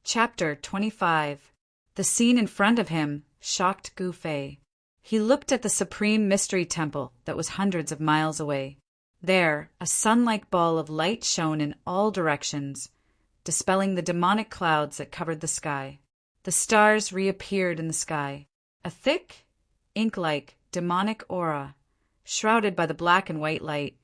Chapter 25. The scene in front of him shocked Gu Fei. He looked at the supreme mystery temple that was hundreds of miles away. There, a sun-like ball of light shone in all directions, dispelling the demonic clouds that covered the sky. The stars reappeared in the sky. A thick, ink-like, demonic aura, shrouded by the black and white light,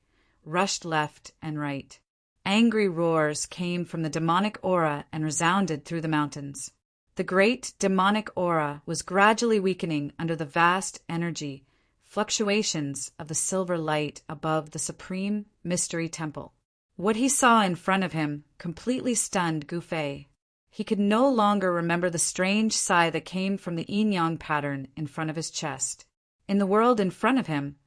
rushed left and right. Angry roars came from the demonic aura and resounded through the mountains. The great demonic aura was gradually weakening under the vast energy fluctuations of the silver light above the supreme mystery temple. What he saw in front of him completely stunned Gu Fei. He could no longer remember the strange sigh that came from the yin-yang pattern in front of his chest. In the world in front of him,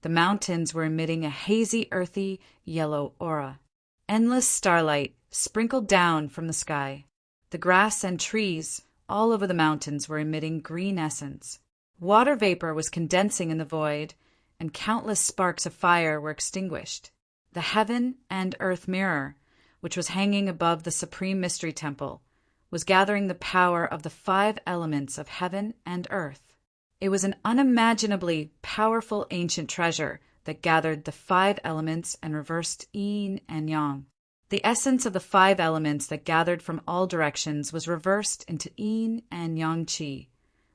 the mountains were emitting a hazy, earthy, yellow aura. Endless starlight sprinkled down from the sky. The grass and trees all over the mountains were emitting green essence. Water vapor was condensing in the void, and countless sparks of fire were extinguished. The heaven and earth mirror, which was hanging above the supreme mystery temple, was gathering the power of the 5 elements of heaven and earth. It was an unimaginably powerful ancient treasure that gathered the 5 elements and reversed yin and yang. The essence of the 5 elements that gathered from all directions was reversed into yin and yang qi,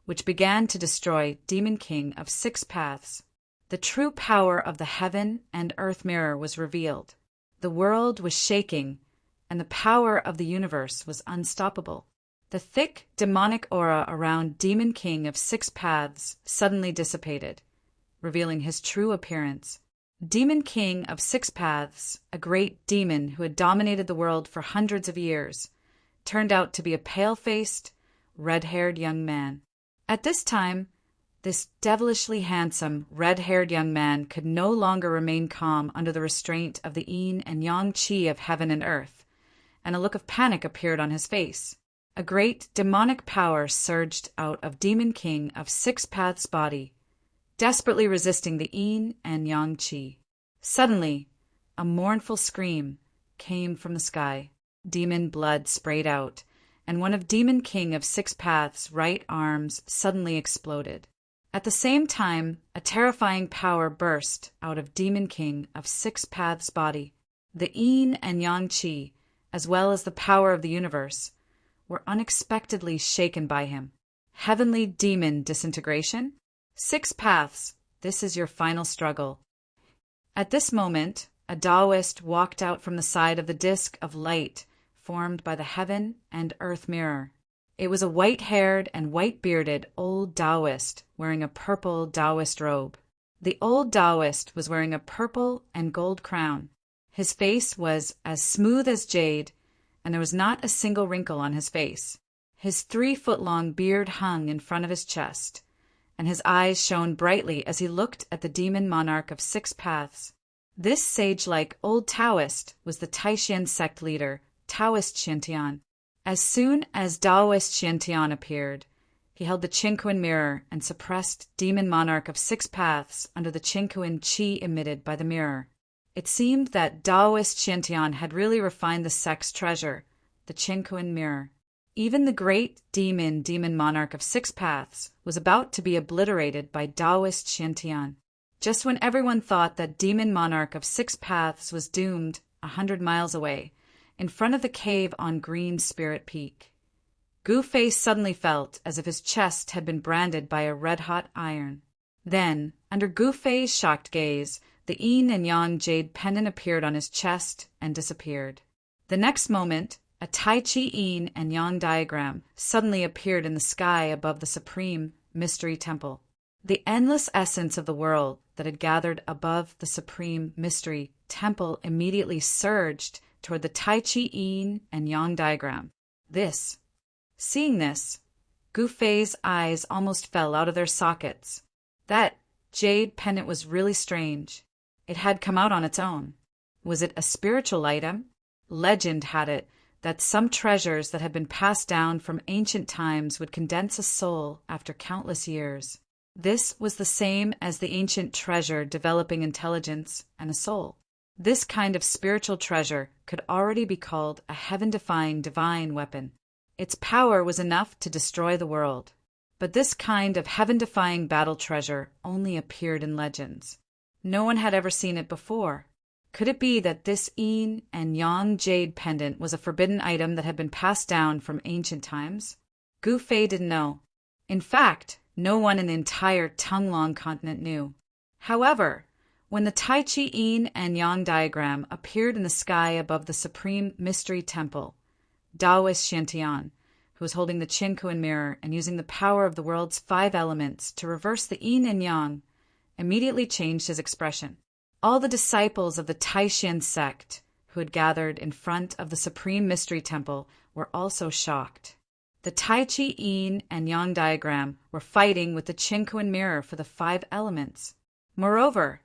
which began to destroy Demon King of 6 paths. The true power of the heaven and earth mirror was revealed. The world was shaking, and the power of the universe was unstoppable. The thick, demonic aura around Demon King of 6 paths suddenly dissipated, revealing his true appearance. Demon King of 6 paths, a great demon who had dominated the world for hundreds of years, turned out to be a pale-faced, red-haired young man. At this time, this devilishly handsome, red-haired young man could no longer remain calm under the restraint of the yin and yang qi of heaven and earth, and a look of panic appeared on his face. A great demonic power surged out of Demon King of 6 paths' body, desperately resisting the yin and yang qi. Suddenly, a mournful scream came from the sky. Demon blood sprayed out, and one of Demon King of 6 paths' right arms suddenly exploded. At the same time, a terrifying power burst out of Demon King of 6 paths' body. The yin and yang qi, as well as the power of the universe, were unexpectedly shaken by him. Heavenly demon disintegration? 6 paths, this is your final struggle. At this moment, a Taoist walked out from the side of the disk of light formed by the heaven and earth mirror. It was a white-haired and white-bearded old Taoist wearing a purple Taoist robe. The old Taoist was wearing a purple and gold crown. His face was as smooth as jade, and there was not a single wrinkle on his face. His 3-foot-long beard hung in front of his chest, and his eyes shone brightly as he looked at the demon monarch of 6 paths. This sage-like old Taoist was the Taishan sect leader, Taoist Xiantian. As soon as Taoist Xiantian appeared, he held the Qingquan mirror and suppressed demon monarch of 6 paths under the Qingquan qi emitted by the mirror. It seemed that Taoist Xiantian had really refined the sect's treasure, the Qingquan mirror. Even the great demon monarch of 6 paths was about to be obliterated by Taoist Xiantian. Just when everyone thought that demon monarch of 6 paths was doomed 100 miles away, in front of the cave on Green Spirit Peak, Gu Fei suddenly felt as if his chest had been branded by a red-hot iron. Then, under Gu Fei's shocked gaze, the yin and yang jade pendant appeared on his chest and disappeared. The next moment, a Tai Chi yin and yang diagram suddenly appeared in the sky above the supreme mystery temple. The endless essence of the world that had gathered above the supreme mystery temple immediately surged toward the Tai Chi yin and yang diagram. Seeing this, Gu Fei's eyes almost fell out of their sockets. That jade pendant was really strange. It had come out on its own. Was it a spiritual item? Legend had it that some treasures that had been passed down from ancient times would condense a soul after countless years. This was the same as the ancient treasure developing intelligence and a soul. This kind of spiritual treasure could already be called a heaven-defying divine weapon. Its power was enough to destroy the world. But this kind of heaven-defying battle treasure only appeared in legends. No one had ever seen it before. Could it be that this yin and yang jade pendant was a forbidden item that had been passed down from ancient times? Gu Fei didn't know. In fact, no one in the entire Tonglong continent knew. However, when the Tai Chi yin and yang diagram appeared in the sky above the Supreme Mystery Temple, Taoist Xiantian, who was holding the Qinkuan mirror and using the power of the world's 5 elements to reverse the yin and yang, immediately changed his expression. All the disciples of the Taishan sect who had gathered in front of the Supreme Mystery Temple were also shocked. The Tai Chi yin and yang diagram were fighting with the Qinkuan mirror for the 5 elements. Moreover,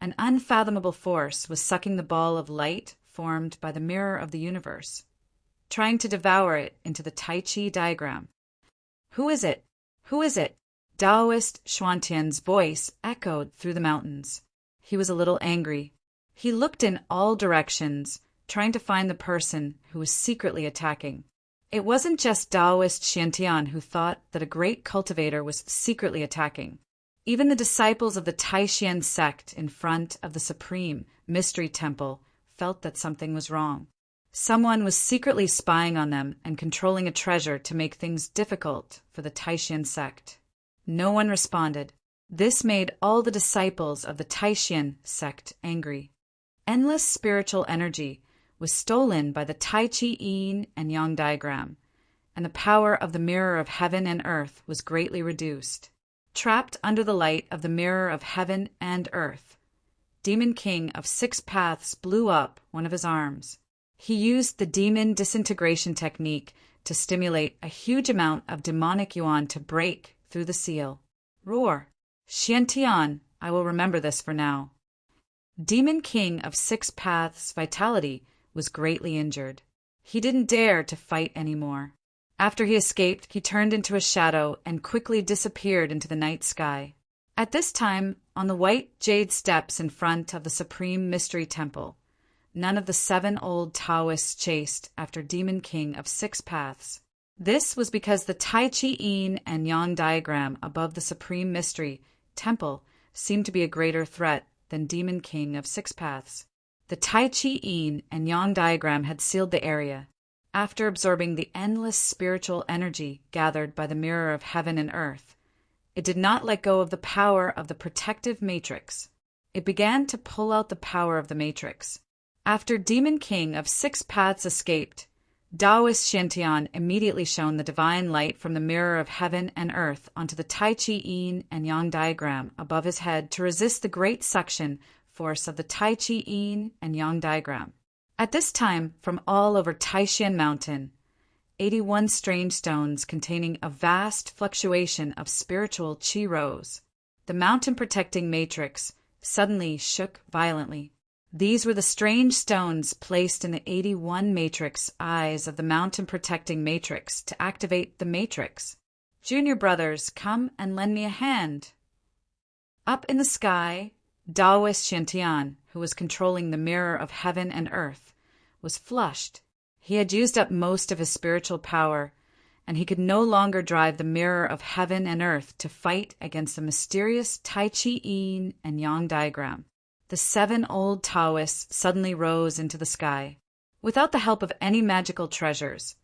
an unfathomable force was sucking the ball of light formed by the mirror of the universe, trying to devour it into the Tai Chi diagram. "Who is it? Who is it?" Taoist Xuantian's voice echoed through the mountains. He was a little angry. He looked in all directions, trying to find the person who was secretly attacking. It wasn't just Taoist Xiantian who thought that a great cultivator was secretly attacking. Even the disciples of the Taishan sect in front of the Supreme Mystery Temple felt that something was wrong. Someone was secretly spying on them and controlling a treasure to make things difficult for the Taishan sect. No one responded. This made all the disciples of the Taishan sect angry. Endless spiritual energy was stolen by the Tai Chi yin and yang diagram, and the power of the mirror of heaven and earth was greatly reduced. Trapped under the light of the mirror of heaven and earth, Demon King of 6 Paths blew up one of his arms. He used the demon disintegration technique to stimulate a huge amount of demonic yuan to break through the seal. Roar! Xiantian, I will remember this for now. Demon King of 6 Paths' vitality was greatly injured. He didn't dare to fight anymore. After he escaped, he turned into a shadow and quickly disappeared into the night sky. At this time, on the white jade steps in front of the Supreme Mystery Temple, none of the 7 old Taoists chased after Demon King of 6 Paths. This was because the Tai Chi yin and yang diagram above the Supreme Mystery Temple seemed to be a greater threat than Demon King of 6 Paths. The Tai Chi yin and yang diagram had sealed the area. After absorbing the endless spiritual energy gathered by the mirror of heaven and earth, it did not let go of the power of the protective matrix. It began to pull out the power of the matrix. After Demon King of 6 Paths escaped, Taoist Xiantian immediately shone the divine light from the mirror of heaven and earth onto the Tai Chi yin and yang diagram above his head to resist the great suction force of the Tai Chi yin and yang diagram. At this time, from all over Taishan Mountain, 81 strange stones containing a vast fluctuation of spiritual qi rose. The mountain-protecting matrix suddenly shook violently. These were the strange stones placed in the 81 matrix eyes of the mountain-protecting matrix to activate the matrix. Junior brothers, come and lend me a hand. Up in the sky, Taoist Xiantian, who was controlling the mirror of heaven and earth, was flushed. He had used up most of his spiritual power, and he could no longer drive the mirror of heaven and earth to fight against the mysterious Tai Chi yin and yang diagram. The 7 old Taoists suddenly rose into the sky. Without the help of any magical treasures,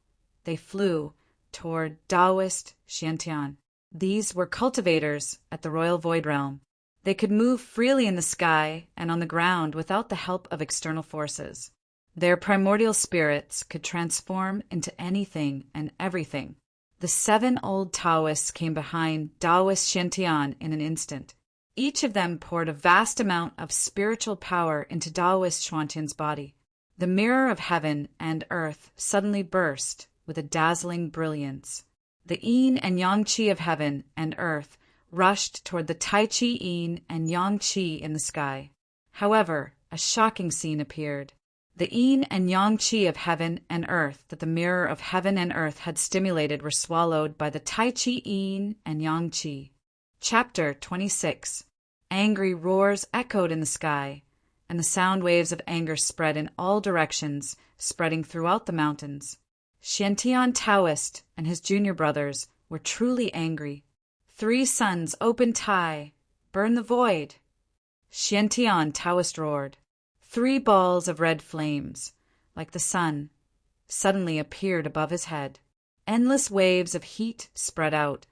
they flew toward Taoist Xiantian. These were cultivators at the Royal Void Realm. They could move freely in the sky and on the ground without the help of external forces. Their primordial spirits could transform into anything and everything. The 7 old Taoists came behind Taoist Xiantian in an instant. Each of them poured a vast amount of spiritual power into Taoist Xuantian's body. The mirror of heaven and earth suddenly burst with a dazzling brilliance. The yin and yang qi of heaven and earth rushed toward the Tai Chi yin and yang qi in the sky. However, a shocking scene appeared. The yin and yang qi of heaven and earth that the mirror of heaven and earth had stimulated were swallowed by the Tai Chi yin and yang qi. Chapter 26. Angry roars echoed in the sky, and the sound waves of anger spread in all directions, spreading throughout the mountains. Xiantian Taoist and his junior brothers were truly angry. 3 suns open Tai, burn the void. Xiantian Taoist roared. 3 balls of red flames, like the sun, suddenly appeared above his head. Endless waves of heat spread out,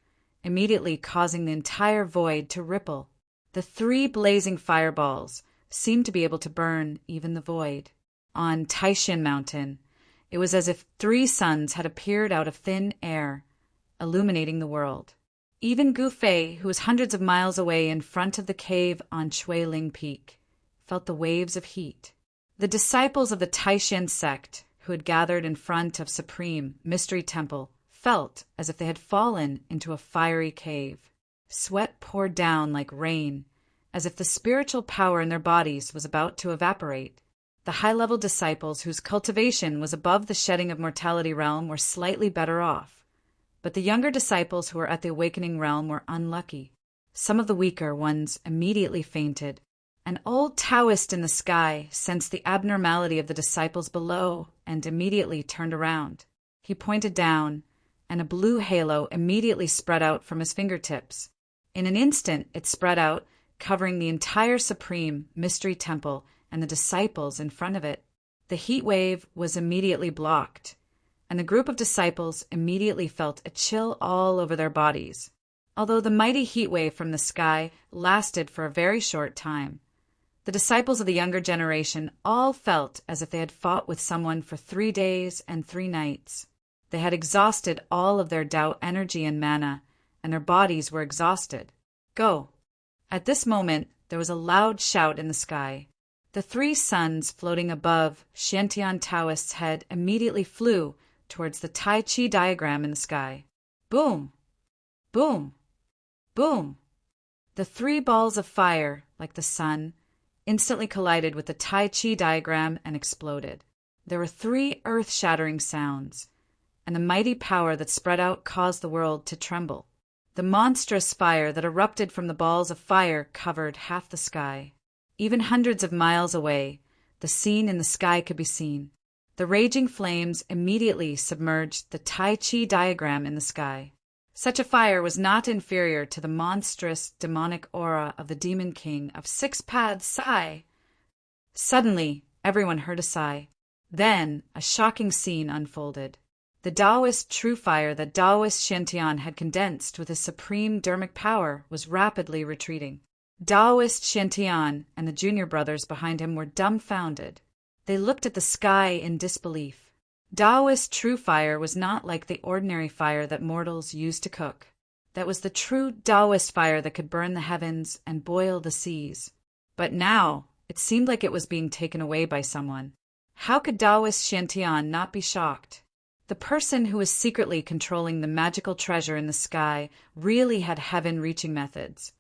immediately causing the entire void to ripple. The 3 blazing fireballs seemed to be able to burn even the void. On Taishan Mountain, it was as if 3 suns had appeared out of thin air, illuminating the world. Even Gu Fei, who was hundreds of miles away in front of the cave on Shuiling Peak, felt the waves of heat. The disciples of the Taishan sect, who had gathered in front of Supreme Mystery Temple, felt as if they had fallen into a fiery cave. Sweat poured down like rain, as if the spiritual power in their bodies was about to evaporate. The high-level disciples whose cultivation was above the shedding of mortality realm were slightly better off, but the younger disciples who were at the awakening realm were unlucky. Some of the weaker ones immediately fainted. An old Taoist in the sky sensed the abnormality of the disciples below and immediately turned around. He pointed down, and a blue halo immediately spread out from his fingertips. In an instant, it spread out, covering the entire Supreme Mystery Temple and the disciples in front of it. The heat wave was immediately blocked, and the group of disciples immediately felt a chill all over their bodies. Although the mighty heat wave from the sky lasted for a very short time, the disciples of the younger generation all felt as if they had fought with someone for 3 days and 3 nights. They had exhausted all of their Tao energy and mana, and their bodies were exhausted. Go! At this moment, there was a loud shout in the sky. The 3 suns floating above Xiantian Taoist's head immediately flew towards the Tai Chi diagram in the sky. Boom! Boom! Boom! The 3 balls of fire, like the sun, instantly collided with the Tai Chi diagram and exploded. There were 3 earth-shattering sounds, and the mighty power that spread out caused the world to tremble. The monstrous fire that erupted from the balls of fire covered half the sky. Even hundreds of miles away, the scene in the sky could be seen. The raging flames immediately submerged the Tai Chi diagram in the sky. Such a fire was not inferior to the monstrous demonic aura of the Demon King of 6 Paths Sai. Suddenly, everyone heard a sigh. Then, a shocking scene unfolded. The Taoist true fire that Taoist Xiantian had condensed with his supreme dermic power was rapidly retreating. Taoist Xiantian and the junior brothers behind him were dumbfounded. They looked at the sky in disbelief. Taoist true fire was not like the ordinary fire that mortals use to cook. That was the true Taoist fire that could burn the heavens and boil the seas. But now, it seemed like it was being taken away by someone. How could Taoist Xiantian not be shocked? The person who was secretly controlling the magical treasure in the sky really had heaven-reaching methods,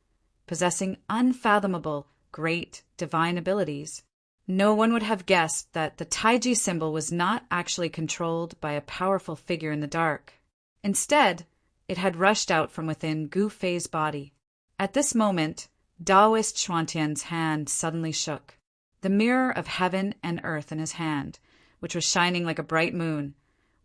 possessing unfathomable, great, divine abilities. No one would have guessed that the Taiji symbol was not actually controlled by a powerful figure in the dark. Instead, it had rushed out from within Gu Fei's body. At this moment, Taoist Xuantian's hand suddenly shook. The mirror of heaven and earth in his hand, which was shining like a bright moon,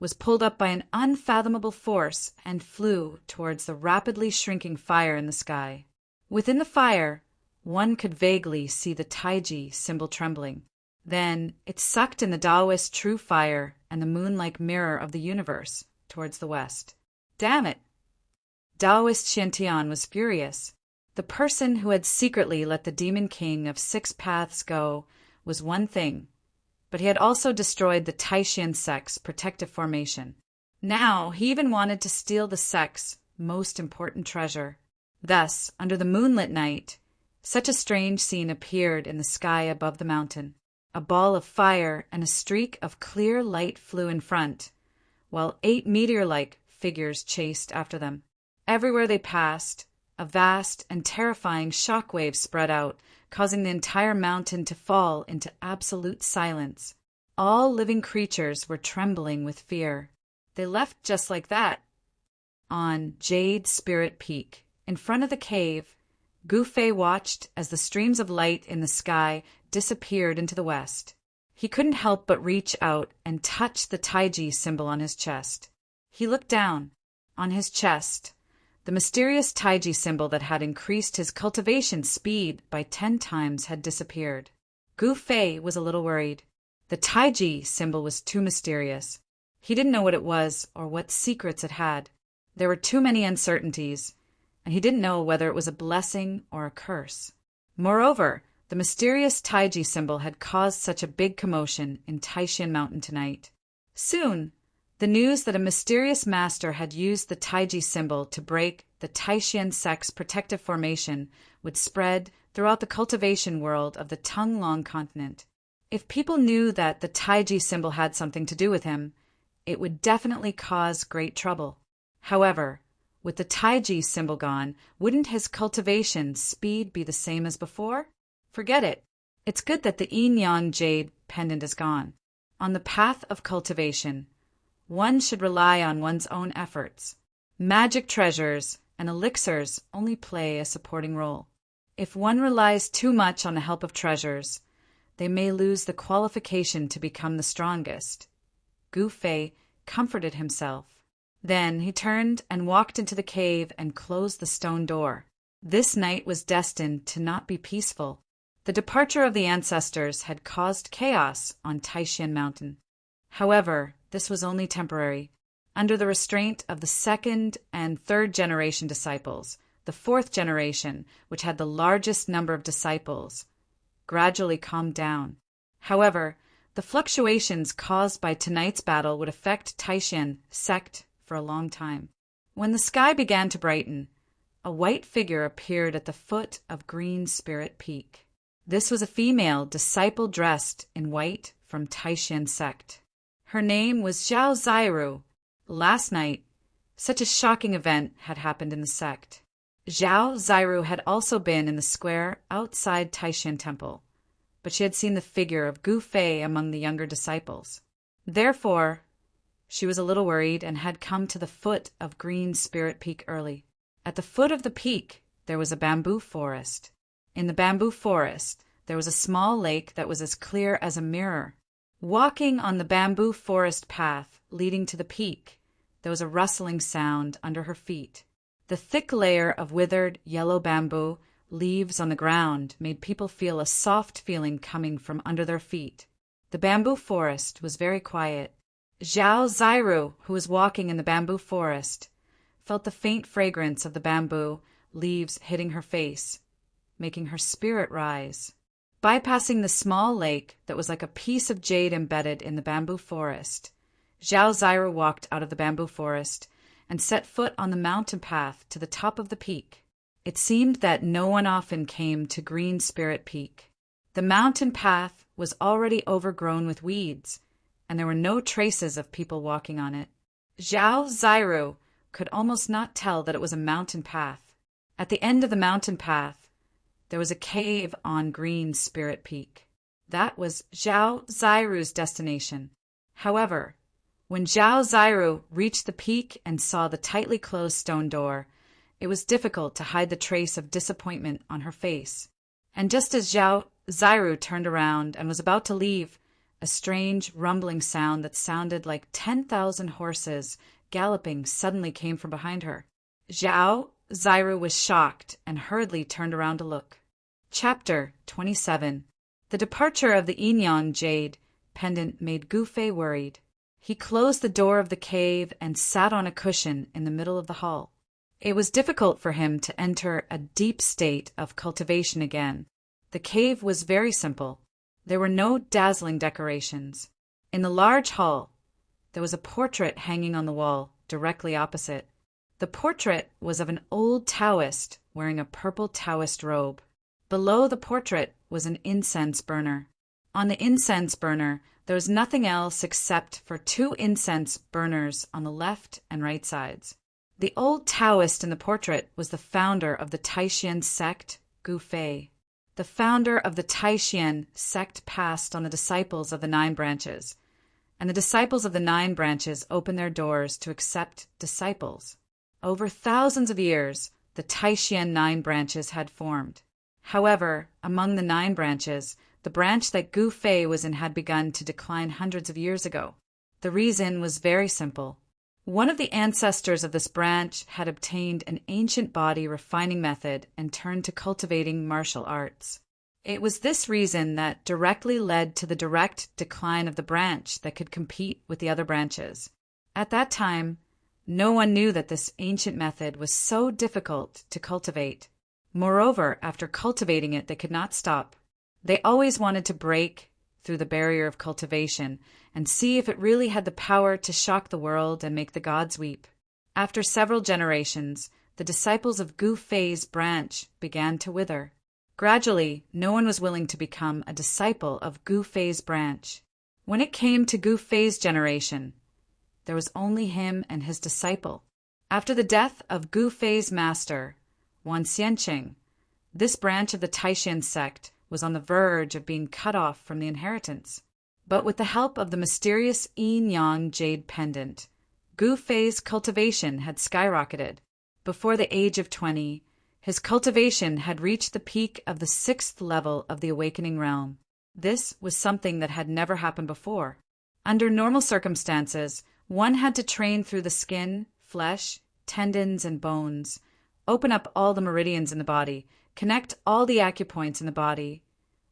was pulled up by an unfathomable force and flew towards the rapidly shrinking fire in the sky. Within the fire, one could vaguely see the Taiji symbol trembling. Then it sucked in the Taoist true fire and the moon-like mirror of the universe towards the west. Damn it! Taoist Xiantian was furious. The person who had secretly let the Demon King of 6 Paths go was one thing, but he had also destroyed the Taishan sect's protective formation. Now he even wanted to steal the sect's most important treasure. Thus, under the moonlit night, such a strange scene appeared in the sky above the mountain. A ball of fire and a streak of clear light flew in front, while 8 meteor-like figures chased after them. Everywhere they passed, a vast and terrifying shockwave spread out, causing the entire mountain to fall into absolute silence. All living creatures were trembling with fear. They left just like that. On Jade Spirit Peak, in front of the cave, Gu Fei watched as the streams of light in the sky disappeared into the west. He couldn't help but reach out and touch the Taiji symbol on his chest. He looked down. On his chest, the mysterious Taiji symbol that had increased his cultivation speed by 10 times had disappeared. Gu Fei was a little worried. The Taiji symbol was too mysterious. He didn't know what it was or what secrets it had. There were too many uncertainties, and he didn't know whether it was a blessing or a curse. Moreover, the mysterious Taiji symbol had caused such a big commotion in Taishan Mountain tonight. Soon, the news that a mysterious master had used the Taiji symbol to break the Taishan sect's protective formation would spread throughout the cultivation world of the Tonglong continent. If people knew that the Taiji symbol had something to do with him, it would definitely cause great trouble. However, with the Taiji symbol gone, wouldn't his cultivation speed be the same as before? Forget it. It's good that the yin yang jade pendant is gone. On the path of cultivation, one should rely on one's own efforts. Magic treasures and elixirs only play a supporting role. If one relies too much on the help of treasures, they may lose the qualification to become the strongest. Gu Fei comforted himself. Then he turned and walked into the cave and closed the stone door. This night was destined to not be peaceful. The departure of the ancestors had caused chaos on Taishan Mountain. However, this was only temporary. Under the restraint of the second and third generation disciples, the fourth generation, which had the largest number of disciples, gradually calmed down. However, the fluctuations caused by tonight's battle would affect Taishan sect for a long time. When the sky began to brighten, a white figure appeared at the foot of Green Spirit Peak. This was a female disciple dressed in white from Taishan sect. Her name was Zhao Zairu. Last night, such a shocking event had happened in the sect. Zhao Zairu had also been in the square outside Taishan Temple, but she had seen the figure of Gu Fei among the younger disciples. Therefore, she was a little worried and had come to the foot of Green Spirit Peak early. At the foot of the peak, there was a bamboo forest. In the bamboo forest, there was a small lake that was as clear as a mirror. Walking on the bamboo forest path leading to the peak, there was a rustling sound under her feet. The thick layer of withered yellow bamboo leaves on the ground made people feel a soft feeling coming from under their feet. The bamboo forest was very quiet. Zhao Zairu, who was walking in the bamboo forest, felt the faint fragrance of the bamboo leaves hitting her face, making her spirit rise. Bypassing the small lake that was like a piece of jade embedded in the bamboo forest, Zhao Zairu walked out of the bamboo forest and set foot on the mountain path to the top of the peak. It seemed that no one often came to Green Spirit Peak. The mountain path was already overgrown with weeds, and there were no traces of people walking on it. Zhao Zairu could almost not tell that it was a mountain path. At the end of the mountain path, there was a cave on Green Spirit Peak. That was Zhao Zairu's destination. However, when Zhao Zairu reached the peak and saw the tightly closed stone door, it was difficult to hide the trace of disappointment on her face. And just as Zhao Zairu turned around and was about to leave, a strange rumbling sound that sounded like 10,000 horses galloping suddenly came from behind her. Zhao Zairu was shocked and hurriedly turned around to look. Chapter 27. The departure of the yin yang jade pendant made Gu Fei worried. He closed the door of the cave and sat on a cushion in the middle of the hall. It was difficult for him to enter a deep state of cultivation again. The cave was very simple. There were no dazzling decorations. In the large hall, there was a portrait hanging on the wall directly opposite. The portrait was of an old Taoist wearing a purple Taoist robe. Below the portrait was an incense burner. On the incense burner, there was nothing else except for 2 incense burners on the left and right sides. The old Taoist in the portrait was the founder of the Taishan sect, Gu Fei. The founder of the Taishan sect passed on the disciples of the 9 branches, and the disciples of the 9 branches opened their doors to accept disciples. Over thousands of years, the Taishan 9 branches had formed. However, among the 9 branches, The branch that Gu Fei was in had begun to decline hundreds of years ago. The reason was very simple. One of the ancestors of this branch had obtained an ancient body refining method and turned to cultivating martial arts. It was this reason that directly led to the direct decline of the branch that could compete with the other branches. At that time, no one knew that this ancient method was so difficult to cultivate. Moreover, after cultivating it, they could not stop. They always wanted to break through the barrier of cultivation and see if it really had the power to shock the world and make the gods weep. After several generations, the disciples of Gu Fei's branch began to wither. Gradually, no one was willing to become a disciple of Gu Fei's branch. When it came to Gu Fei's generation, there was only him and his disciple. After the death of Gu Fei's master, Wan Xianqing, this branch of the Taishan sect was on the verge of being cut off from the inheritance. But with the help of the mysterious yin-yang jade pendant, Gu Fei's cultivation had skyrocketed. Before the age of 20, his cultivation had reached the peak of the 6th level of the awakening realm. This was something that had never happened before. Under normal circumstances, one had to train through the skin, flesh, tendons, and bones, open up all the meridians in the body, connect all the acupoints in the body,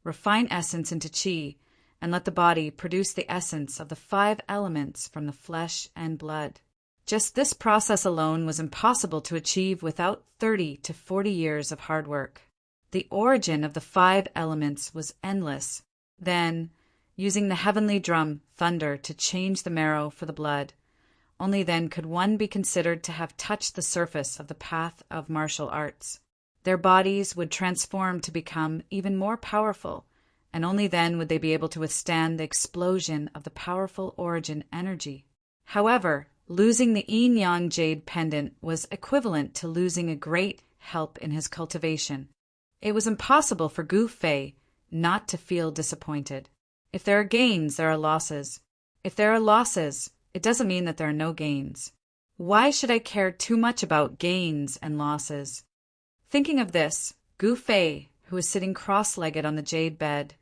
refine essence into qi, and let the body produce the essence of the 5 elements from the flesh and blood. Just this process alone was impossible to achieve without 30 to 40 years of hard work. The origin of the 5 elements was endless. Then, using the heavenly drum, thunder, to change the marrow for the blood, only then could one be considered to have touched the surface of the path of martial arts. Their bodies would transform to become even more powerful, and only then would they be able to withstand the explosion of the powerful origin energy. However, losing the yin-yang jade pendant was equivalent to losing a great help in his cultivation. It was impossible for Gu Fei not to feel disappointed. If there are gains, there are losses. If there are losses, it doesn't mean that there are no gains. Why should I care too much about gains and losses? Thinking of this, Gu Fei, who was sitting cross-legged on the jade bed,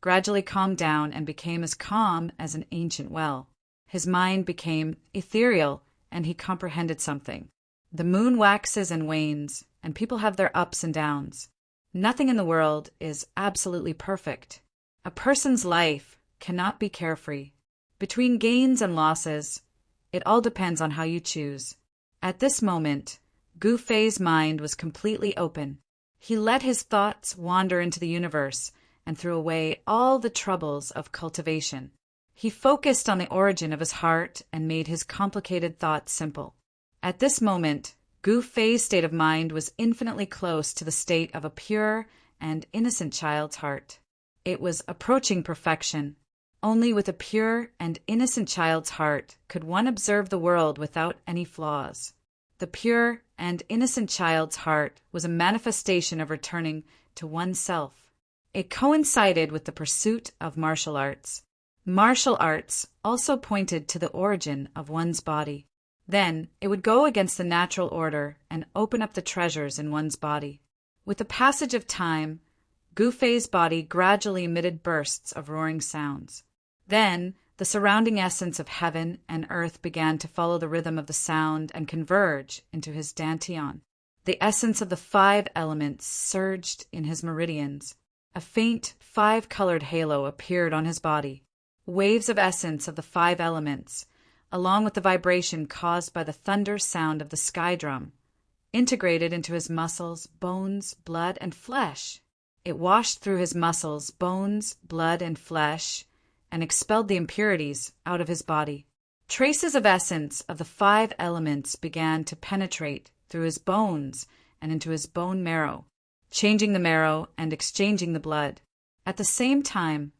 gradually calmed down and became as calm as an ancient well. His mind became ethereal, and he comprehended something. The moon waxes and wanes, and people have their ups and downs. Nothing in the world is absolutely perfect. A person's life cannot be carefree. Between gains and losses, it all depends on how you choose. At this moment, Gu Fei's mind was completely open. He let his thoughts wander into the universe and threw away all the troubles of cultivation. He focused on the origin of his heart and made his complicated thoughts simple. At this moment, Gu Fei's state of mind was infinitely close to the state of a pure and innocent child's heart. It was approaching perfection. Only with a pure and innocent child's heart could one observe the world without any flaws. The pure and innocent child's heart was a manifestation of returning to oneself. It coincided with the pursuit of martial arts. Martial arts also pointed to the origin of one's body. Then it would go against the natural order and open up the treasures in one's body. With the passage of time, Gu Fei's body gradually emitted bursts of roaring sounds. Then the surrounding essence of heaven and earth began to follow the rhythm of the sound and converge into his dantian. The essence of the 5 elements surged in his meridians. A faint 5-colored halo appeared on his body. Waves of essence of the 5 elements, along with the vibration caused by the thunder sound of the sky drum, integrated into his muscles, bones, blood, and flesh. It washed through his muscles, bones, blood, and flesh, and expelled the impurities out of his body. Traces of essence of the 5 elements began to penetrate through his bones and into his bone marrow, changing the marrow and exchanging the blood. At the same time,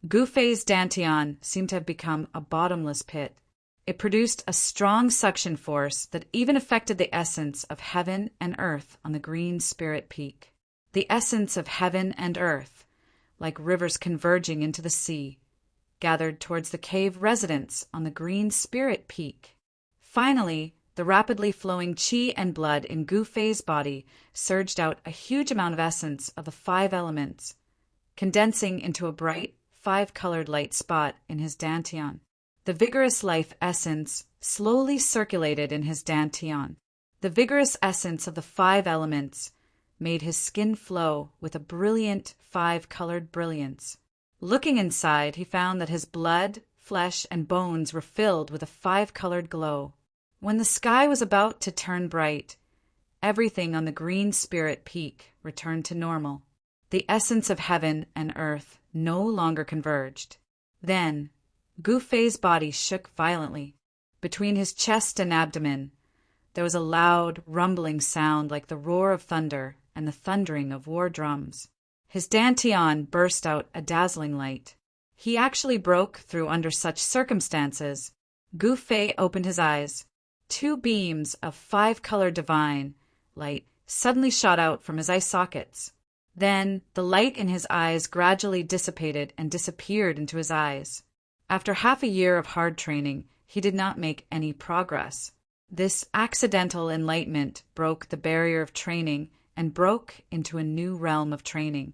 Gu Fei's dantian seemed to have become a bottomless pit. It produced a strong suction force that even affected the essence of heaven and earth on the green spirit peak. The essence of heaven and earth, like rivers converging into the sea, gathered towards the cave residence on the green spirit peak. Finally, the rapidly flowing qi and blood in Gu Fei's body surged out a huge amount of essence of the 5 elements, condensing into a bright, five-colored light spot in his dantian. The vigorous life essence slowly circulated in his dantian. The vigorous essence of the five elements made his skin flow with a brilliant five-colored brilliance. Looking inside, he found that his blood, flesh, and bones were filled with a five-colored glow. When the sky was about to turn bright, everything on the green spirit peak returned to normal. The essence of heaven and earth no longer converged. Then, Gu Fei's body shook violently. Between his chest and abdomen, there was a loud, rumbling sound like the roar of thunder and the thundering of war drums. His dantian burst out a dazzling light. He actually broke through under such circumstances. Gu Fei opened his eyes. Two beams of five-colored divine light suddenly shot out from his eye sockets. Then the light in his eyes gradually dissipated and disappeared into his eyes. After half a year of hard training, he did not make any progress. This accidental enlightenment broke the barrier of training and broke into a new realm of training.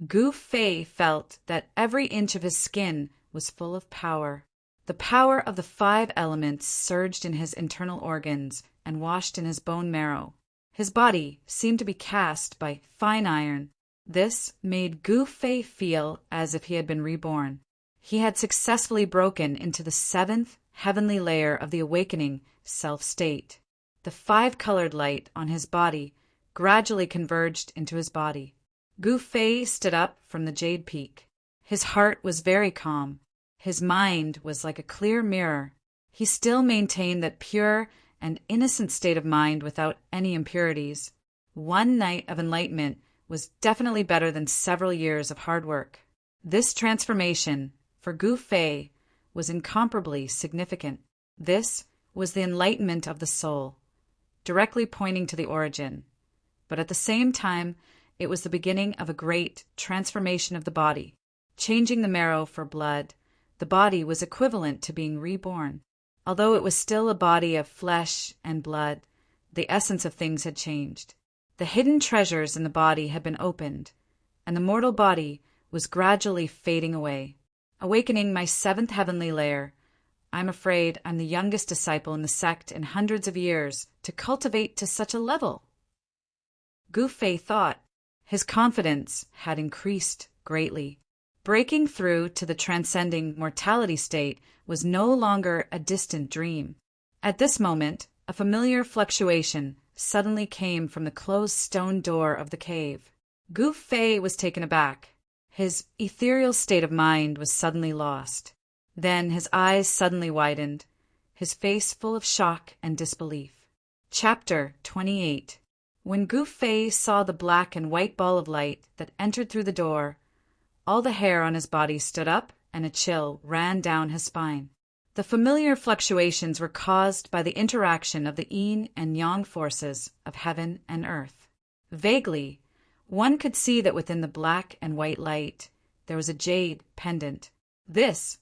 Gu Fei felt that every inch of his skin was full of power. The power of the five elements surged in his internal organs and washed in his bone marrow. His body seemed to be cast by fine iron. This made Gu Fei feel as if he had been reborn. He had successfully broken into the seventh heavenly layer of the awakening self-state. The five-colored light on his body gradually converged into his body. Gu Fei stood up from the jade peak. His heart was very calm. His mind was like a clear mirror. He still maintained that pure and innocent state of mind without any impurities. One night of enlightenment was definitely better than several years of hard work. This transformation, for Gu Fei, was incomparably significant. This was the enlightenment of the soul, directly pointing to the origin. But at the same time, it was the beginning of a great transformation of the body. Changing the marrow for blood, the body was equivalent to being reborn. Although it was still a body of flesh and blood, the essence of things had changed. The hidden treasures in the body had been opened, and the mortal body was gradually fading away. Awakening my seventh heavenly layer, I'm afraid I'm the youngest disciple in the sect in hundreds of years to cultivate to such a level. Gu Fei thought. His confidence had increased greatly. Breaking through to the transcending mortality state was no longer a distant dream. At this moment, a familiar fluctuation suddenly came from the closed stone door of the cave. Gu Fei was taken aback. His ethereal state of mind was suddenly lost. Then his eyes suddenly widened, his face full of shock and disbelief. Chapter 28. When Gu Fei saw the black and white ball of light that entered through the door, all the hair on his body stood up and a chill ran down his spine. The familiar fluctuations were caused by the interaction of the yin and yang forces of heaven and earth. Vaguely, one could see that within the black and white light there was a jade pendant. This,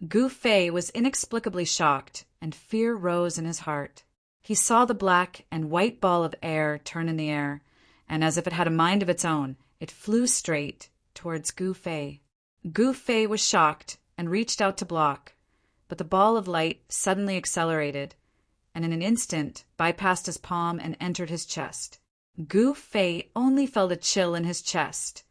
Gu Fei was inexplicably shocked, and fear rose in his heart. He saw the black and white ball of air turn in the air, and as if it had a mind of its own, it flew straight towards Gu Fei. Gu Fei was shocked and reached out to block, but the ball of light suddenly accelerated, and in an instant bypassed his palm and entered his chest. Gu Fei only felt a chill in his chest,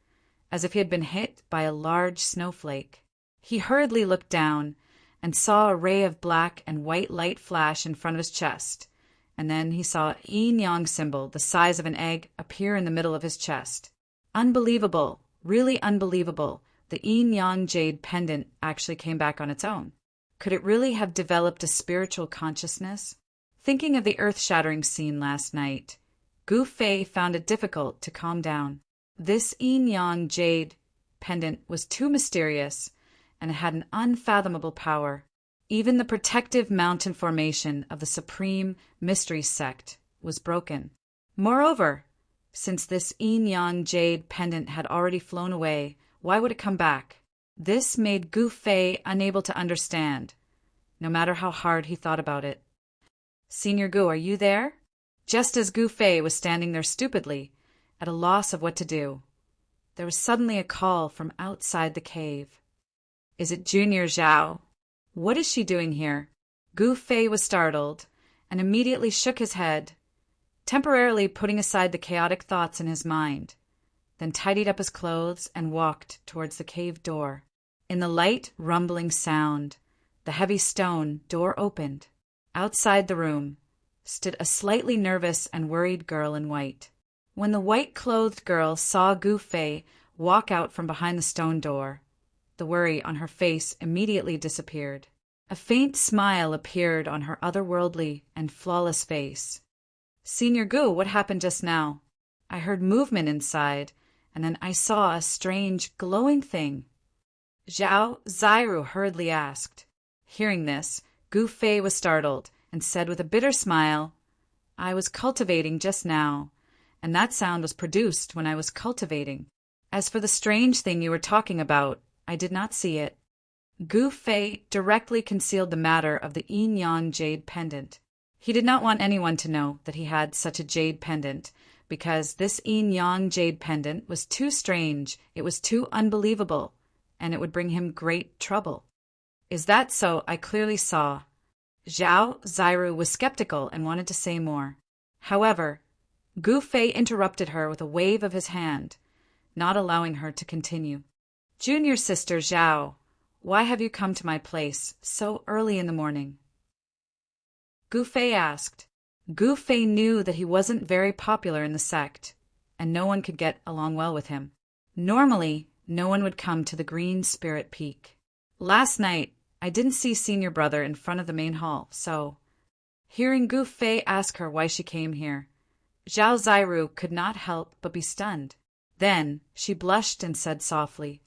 as if he had been hit by a large snowflake. He hurriedly looked down and saw a ray of black and white light flash in front of his chest, and then he saw a yin-yang symbol the size of an egg appear in the middle of his chest. Unbelievable, really unbelievable, the yin-yang jade pendant actually came back on its own. Could it really have developed a spiritual consciousness? Thinking of the earth-shattering scene last night, Gu Fei found it difficult to calm down. This yin-yang jade pendant was too mysterious, and it had an unfathomable power. Even the protective mountain formation of the Supreme Mystery Sect was broken. Moreover, since this yin-yang jade pendant had already flown away, why would it come back? This made Gu Fei unable to understand, no matter how hard he thought about it. "Senior Gu, are you there?" Just as Gu Fei was standing there stupidly, at a loss of what to do, there was suddenly a call from outside the cave. "Is it Junior Zhao? What is she doing here?" Gu Fei was startled and immediately shook his head, temporarily putting aside the chaotic thoughts in his mind, then tidied up his clothes and walked towards the cave door. In the light, rumbling sound, the heavy stone door opened. Outside the room stood a slightly nervous and worried girl in white. When the white-clothed girl saw Gu Fei walk out from behind the stone door, the worry on her face immediately disappeared. A faint smile appeared on her otherworldly and flawless face. "Senior Gu, what happened just now? I heard movement inside, and then I saw a strange, glowing thing." Zhao Zairu hurriedly asked. Hearing this, Gu Fei was startled and said with a bitter smile, "I was cultivating just now, and that sound was produced when I was cultivating. As for the strange thing you were talking about, I did not see it." Gu Fei directly concealed the matter of the yin yang jade pendant. He did not want anyone to know that he had such a jade pendant, because this yin yang jade pendant was too strange, it was too unbelievable, and it would bring him great trouble. "Is that so? I clearly saw." Zhao Zairu was skeptical and wanted to say more. However, Gu Fei interrupted her with a wave of his hand, not allowing her to continue. "Junior sister Zhao, why have you come to my place so early in the morning?" Gu Fei asked. Gu Fei knew that he wasn't very popular in the sect, and no one could get along well with him. Normally, no one would come to the Green Spirit Peak. "Last night, I didn't see senior brother in front of the main hall, so—" Hearing Gu Fei ask her why she came here, Zhao Zairu could not help but be stunned. Then she blushed and said softly,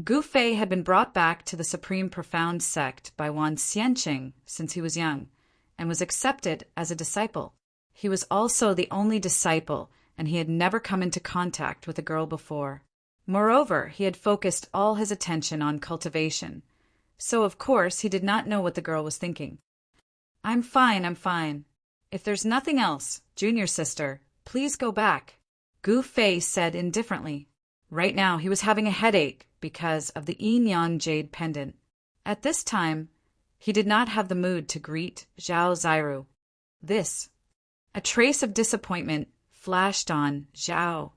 Gu Fei had been brought back to the Supreme Profound sect by Wan Xianqing since he was young, and was accepted as a disciple. He was also the only disciple, and he had never come into contact with a girl before. Moreover, he had focused all his attention on cultivation, so of course he did not know what the girl was thinking. I'm fine. If there's nothing else, junior sister, please go back," Gu Fei said indifferently. Right now he was having a headache because of the yin-yang jade pendant. At this time, he did not have the mood to greet Zhao Zairu. A trace of disappointment flashed on Zhao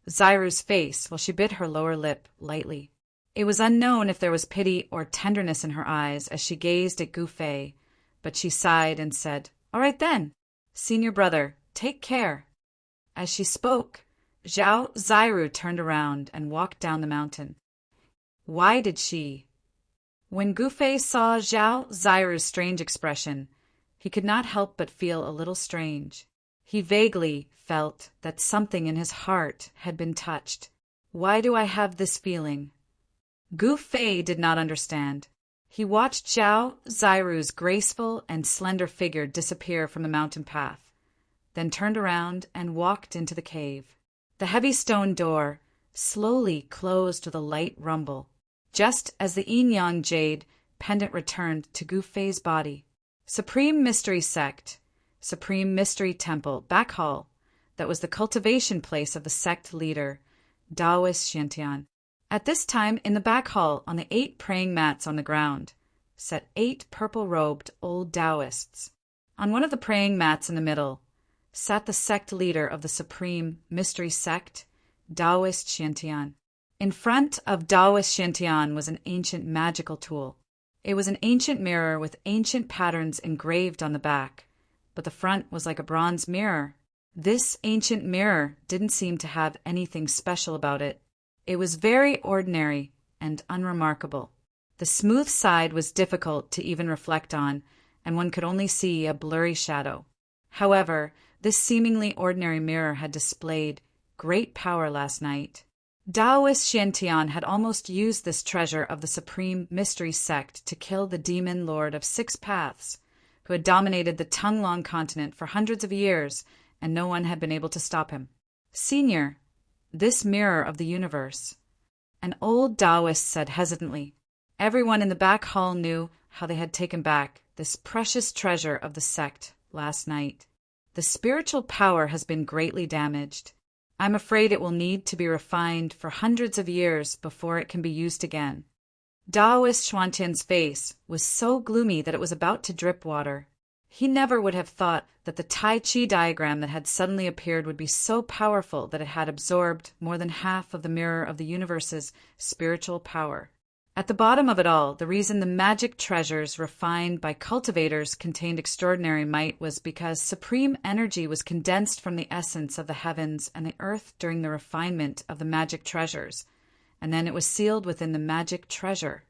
Zairu's face while she bit her lower lip lightly. It was unknown if there was pity or tenderness in her eyes as she gazed at Gu Fei, but she sighed and said, "All right then, senior brother, take care." As she spoke, Zhao Zairu turned around and walked down the mountain. Why did she? When Gu Fei saw Zhao Zairu's strange expression, he could not help but feel a little strange. He vaguely felt that something in his heart had been touched. Why do I have this feeling? Gu Fei did not understand. He watched Zhao Zairu's graceful and slender figure disappear from the mountain path, then turned around and walked into the cave. The heavy stone door slowly closed with a light rumble, just as the yin-yang jade pendant returned to Gu Fei's body. Supreme Mystery Sect, Supreme Mystery Temple, back hall, that was the cultivation place of the sect leader, Taoist Xiantian. At this time, in the back hall, on the 8 praying mats on the ground, sat 8 purple-robed old Taoists. On one of the praying mats in the middle sat the sect leader of the Supreme Mystery Sect, Taoist Xiantian. In front of Taoist Xiantian was an ancient magical tool. It was an ancient mirror with ancient patterns engraved on the back, but the front was like a bronze mirror. This ancient mirror didn't seem to have anything special about it. It was very ordinary and unremarkable. The smooth side was difficult to even reflect on, and one could only see a blurry shadow. However, this seemingly ordinary mirror had displayed great power last night. Taoist Xiantian had almost used this treasure of the Supreme Mystery Sect to kill the demon lord of 6 paths, who had dominated the Tonglong continent for hundreds of years, and no one had been able to stop him. "Senior, this mirror of the universe," an old Taoist said hesitantly. Everyone in the back hall knew how they had taken back this precious treasure of the sect last night. "The spiritual power has been greatly damaged. I'm afraid it will need to be refined for hundreds of years before it can be used again." Taoist Xuantian's face was so gloomy that it was about to drip water. He never would have thought that the Tai Chi diagram that had suddenly appeared would be so powerful that it had absorbed more than half of the mirror of the universe's spiritual power. At the bottom of it all, the reason the magic treasures refined by cultivators contained extraordinary might was because supreme energy was condensed from the essence of the heavens and the earth during the refinement of the magic treasures, and then it was sealed within the magic treasure.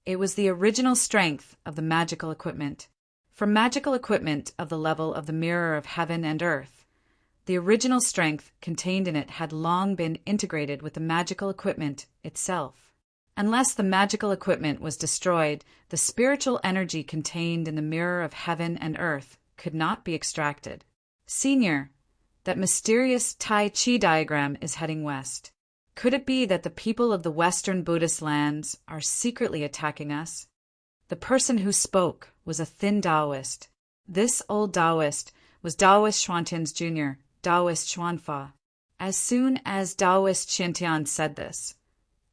It was the original strength of the magical equipment. From magical equipment of the level of the mirror of heaven and earth, the original strength contained in it had long been integrated with the magical equipment itself. Unless the magical equipment was destroyed, the spiritual energy contained in the mirror of heaven and earth could not be extracted. Senior, that mysterious Tai Chi diagram is heading west. Could it be that the people of the Western Buddhist lands are secretly attacking us? The person who spoke was a thin Taoist. This old Taoist was Taoist Xuantian's junior, Taoist Xuanfa. As soon as Taoist Xiantian said this,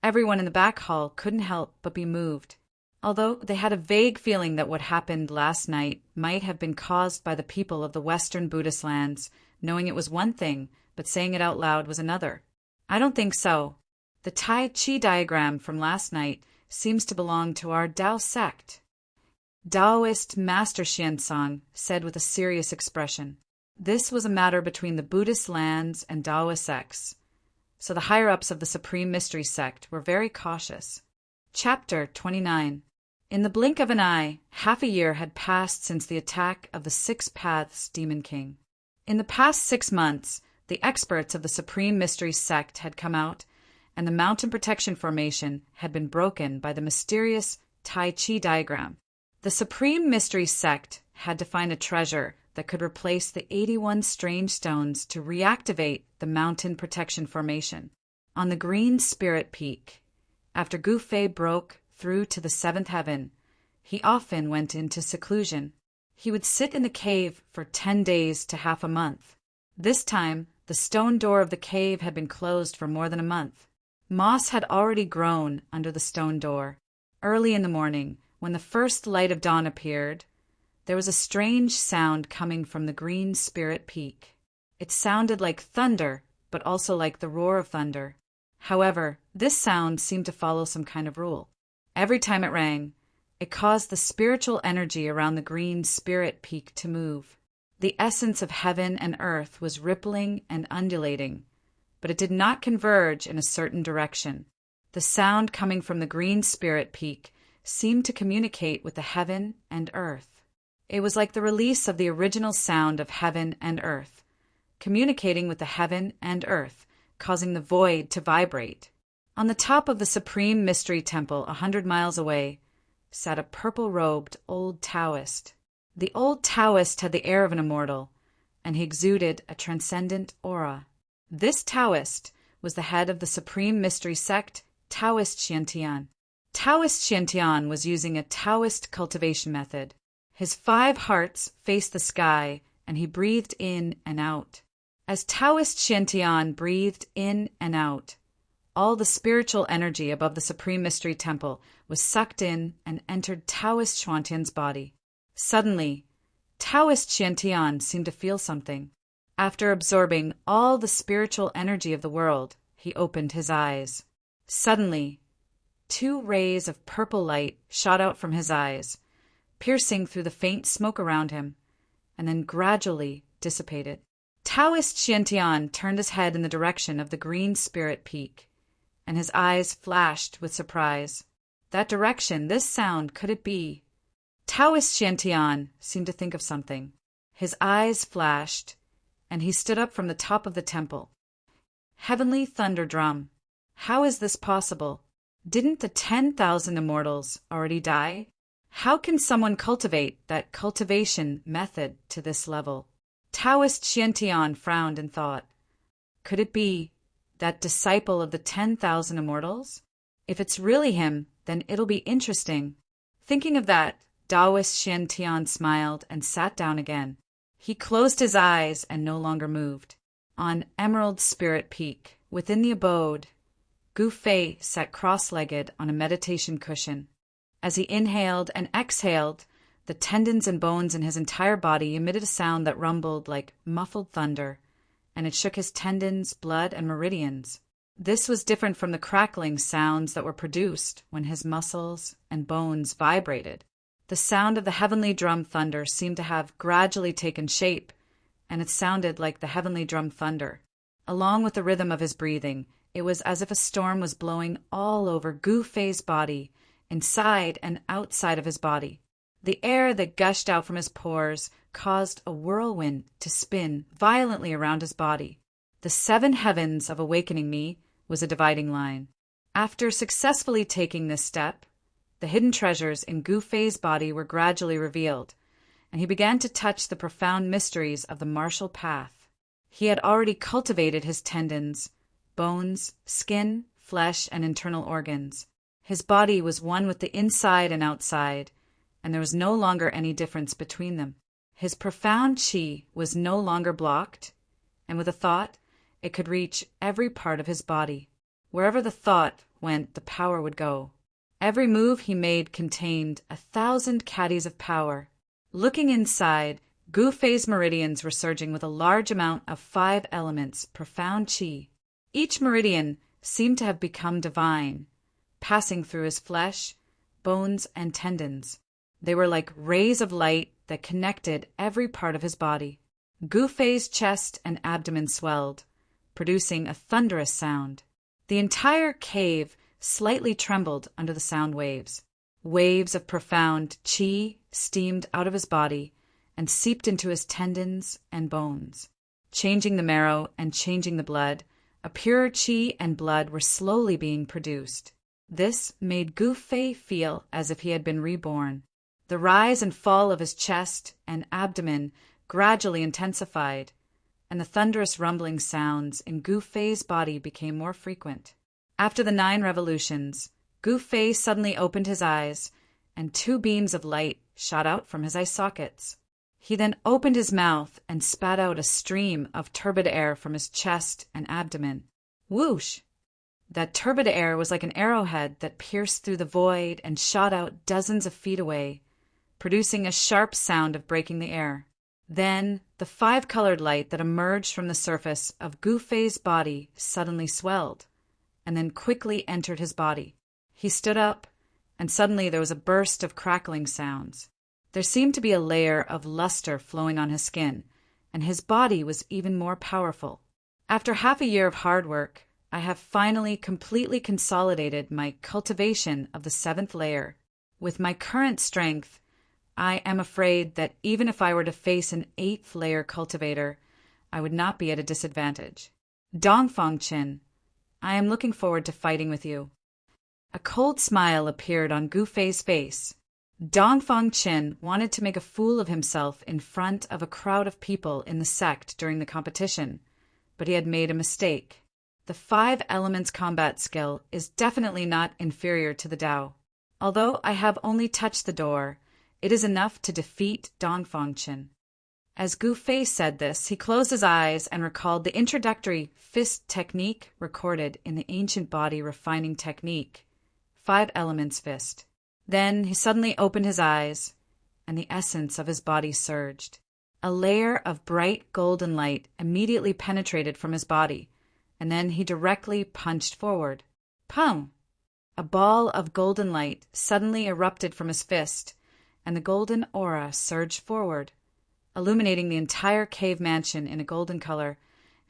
everyone in the back hall couldn't help but be moved, although they had a vague feeling that what happened last night might have been caused by the people of the Western Buddhist lands, knowing it was one thing, but saying it out loud was another. I don't think so. The Tai Chi diagram from last night seems to belong to our Tao sect. Taoist Master Xianzong said with a serious expression. This was a matter between the Buddhist lands and Taoist sects, so the higher-ups of the Supreme Mystery sect were very cautious. Chapter 29. In the blink of an eye, half a year had passed since the attack of the Six Paths Demon King. In the past 6 months, the experts of the Supreme Mystery sect had come out, and the mountain protection formation had been broken by the mysterious Tai Chi diagram. The Supreme Mystery sect had to find a treasure that could replace the 81 strange stones to reactivate the mountain protection formation. On the Green Spirit Peak, after Gu Fei broke through to the 7th heaven, he often went into seclusion. He would sit in the cave for 10 days to half a month. This time, the stone door of the cave had been closed for more than a month. Moss had already grown under the stone door. Early in the morning, when the first light of dawn appeared, there was a strange sound coming from the Green Spirit Peak. It sounded like thunder, but also like the roar of thunder. However, this sound seemed to follow some kind of rule. Every time it rang, it caused the spiritual energy around the Green Spirit Peak to move. The essence of heaven and earth was rippling and undulating, but it did not converge in a certain direction. The sound coming from the Green Spirit Peak seemed to communicate with the heaven and earth. It was like the release of the original sound of heaven and earth, communicating with the heaven and earth, causing the void to vibrate. On the top of the Supreme Mystery Temple, 100 miles away, sat a purple-robed old Taoist. The old Taoist had the air of an immortal, and he exuded a transcendent aura. This Taoist was the head of the Supreme Mystery sect, Taoist Xiantian. Taoist Xiantian was using a Taoist cultivation method. His 5 hearts faced the sky, and he breathed in and out. As Taoist Xiantian breathed in and out, all the spiritual energy above the Supreme Mystery Temple was sucked in and entered Taoist Xuantian's body. Suddenly, Taoist Xiantian seemed to feel something. After absorbing all the spiritual energy of the world, he opened his eyes. Suddenly, 2 rays of purple light shot out from his eyes, piercing through the faint smoke around him, and then gradually dissipated. Taoist Xiantian turned his head in the direction of the Green Spirit Peak, and his eyes flashed with surprise. That direction, this sound, could it be? Taoist Xiantian seemed to think of something. His eyes flashed, and he stood up from the top of the temple. Heavenly thunder drum. How is this possible? Didn't the 10,000 immortals already die? How can someone cultivate that cultivation method to this level? Taoist Xiantian frowned and thought, could it be that disciple of the 10,000 immortals? If it's really him, then it'll be interesting. Thinking of that, Taoist Xiantian smiled and sat down again. He closed his eyes and no longer moved. On Emerald Spirit Peak, within the abode, Gu Fei sat cross-legged on a meditation cushion. As he inhaled and exhaled, the tendons and bones in his entire body emitted a sound that rumbled like muffled thunder, and it shook his tendons, blood, and meridians. This was different from the crackling sounds that were produced when his muscles and bones vibrated. The sound of the heavenly drum thunder seemed to have gradually taken shape, and it sounded like the heavenly drum thunder. Along with the rhythm of his breathing, it was as if a storm was blowing all over Gu Fei's body, inside and outside of his body. The air that gushed out from his pores caused a whirlwind to spin violently around his body. The 7 heavens of awakening me was a dividing line. After successfully taking this step, the hidden treasures in Gu Fei's body were gradually revealed, and he began to touch the profound mysteries of the martial path. He had already cultivated his tendons, bones, skin, flesh, and internal organs. His body was one with the inside and outside, and there was no longer any difference between them. His profound qi was no longer blocked, and with a thought, it could reach every part of his body. Wherever the thought went, the power would go. Every move he made contained 1,000 caddies of power. Looking inside, Gu Fei's meridians were surging with a large amount of 5 elements, profound qi. Each meridian seemed to have become divine, passing through his flesh, bones, and tendons. They were like rays of light that connected every part of his body. Gu Fei's chest and abdomen swelled, producing a thunderous sound. The entire cave slightly trembled under the sound waves. Waves of profound qi steamed out of his body and seeped into his tendons and bones. Changing the marrow and changing the blood, a purer qi and blood were slowly being produced. This made Gu Fei feel as if he had been reborn. The rise and fall of his chest and abdomen gradually intensified, and the thunderous rumbling sounds in Gu Fei's body became more frequent. After the 9 revolutions, Gu Fei suddenly opened his eyes, and 2 beams of light shot out from his eye sockets. He then opened his mouth and spat out a stream of turbid air from his chest and abdomen. Whoosh! That turbid air was like an arrowhead that pierced through the void and shot out dozens of feet away, producing a sharp sound of breaking the air. Then the 5-colored light that emerged from the surface of Gu Fei's body suddenly swelled, and then quickly entered his body. He stood up, and suddenly there was a burst of crackling sounds. There seemed to be a layer of luster flowing on his skin, and his body was even more powerful. After half a year of hard work, I have finally completely consolidated my cultivation of the 7th layer. With my current strength, I am afraid that even if I were to face an 8th layer cultivator, I would not be at a disadvantage. Dongfang Qin, I am looking forward to fighting with you. A cold smile appeared on Gu Fei's face. Dongfang Qin wanted to make a fool of himself in front of a crowd of people in the sect during the competition, but he had made a mistake. The 5 elements combat skill is definitely not inferior to the Tao. Although I have only touched the door, it is enough to defeat Dongfang Qin. As Gu Fei said this, he closed his eyes and recalled the introductory fist technique recorded in the ancient body refining technique, 5 elements fist. Then he suddenly opened his eyes, and the essence of his body surged. A layer of bright golden light immediately penetrated from his body, and then he directly punched forward. Pum! A ball of golden light suddenly erupted from his fist, and the golden aura surged forward, illuminating the entire cave mansion in a golden color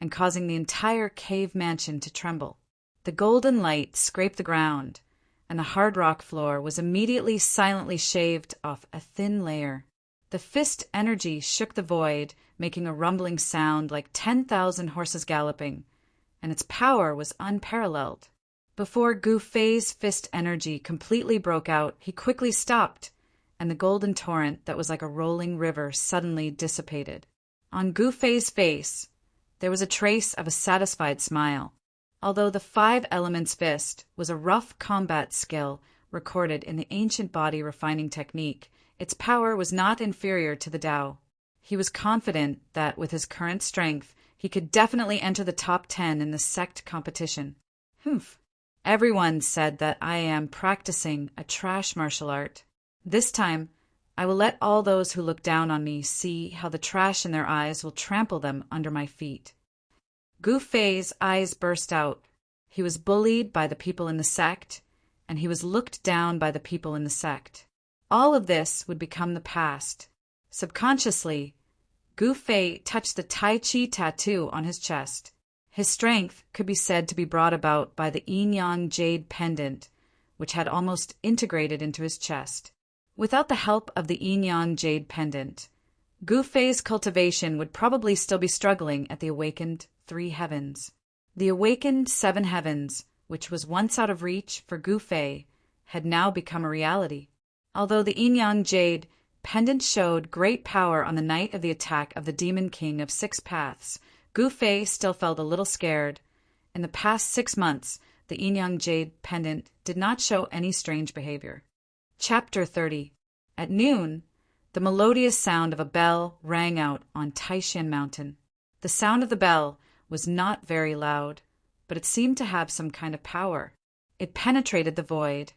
and causing the entire cave mansion to tremble. The golden light scraped the ground, and the hard rock floor was immediately silently shaved off a thin layer. The fist energy shook the void, making a rumbling sound like 10,000 horses galloping, and its power was unparalleled. Before Gu Fei's fist energy completely broke out, he quickly stopped, and the golden torrent that was like a rolling river suddenly dissipated. On Gu Fei's face, there was a trace of a satisfied smile. Although the 5 elements fist was a rough combat skill recorded in the ancient body refining technique, its power was not inferior to the Tao. He was confident that with his current strength, He could definitely enter the top 10 in the sect competition. Humph. Everyone said that I am practicing a trash martial art. This time, I will let all those who look down on me see how the trash in their eyes will trample them under my feet. Gu Fei's eyes burst out. He was bullied by the people in the sect, and he was looked down by the people in the sect. All of this would become the past. Subconsciously, Gu Fei touched the Tai Chi tattoo on his chest. His strength could be said to be brought about by the yin-yang jade pendant, which had almost integrated into his chest. Without the help of the yin-yang jade pendant, Gu Fei's cultivation would probably still be struggling at the awakened 3 heavens. The awakened 7 heavens, which was once out of reach for Gu Fei, had now become a reality. Although the yin-yang jade pendant showed great power on the night of the attack of the Demon King of 6 Paths, Gu Fei still felt a little scared. In the past 6 months, the yin-yang jade pendant did not show any strange behavior. Chapter 30. At noon, the melodious sound of a bell rang out on Taishan Mountain. The sound of the bell was not very loud, but it seemed to have some kind of power. It penetrated the void,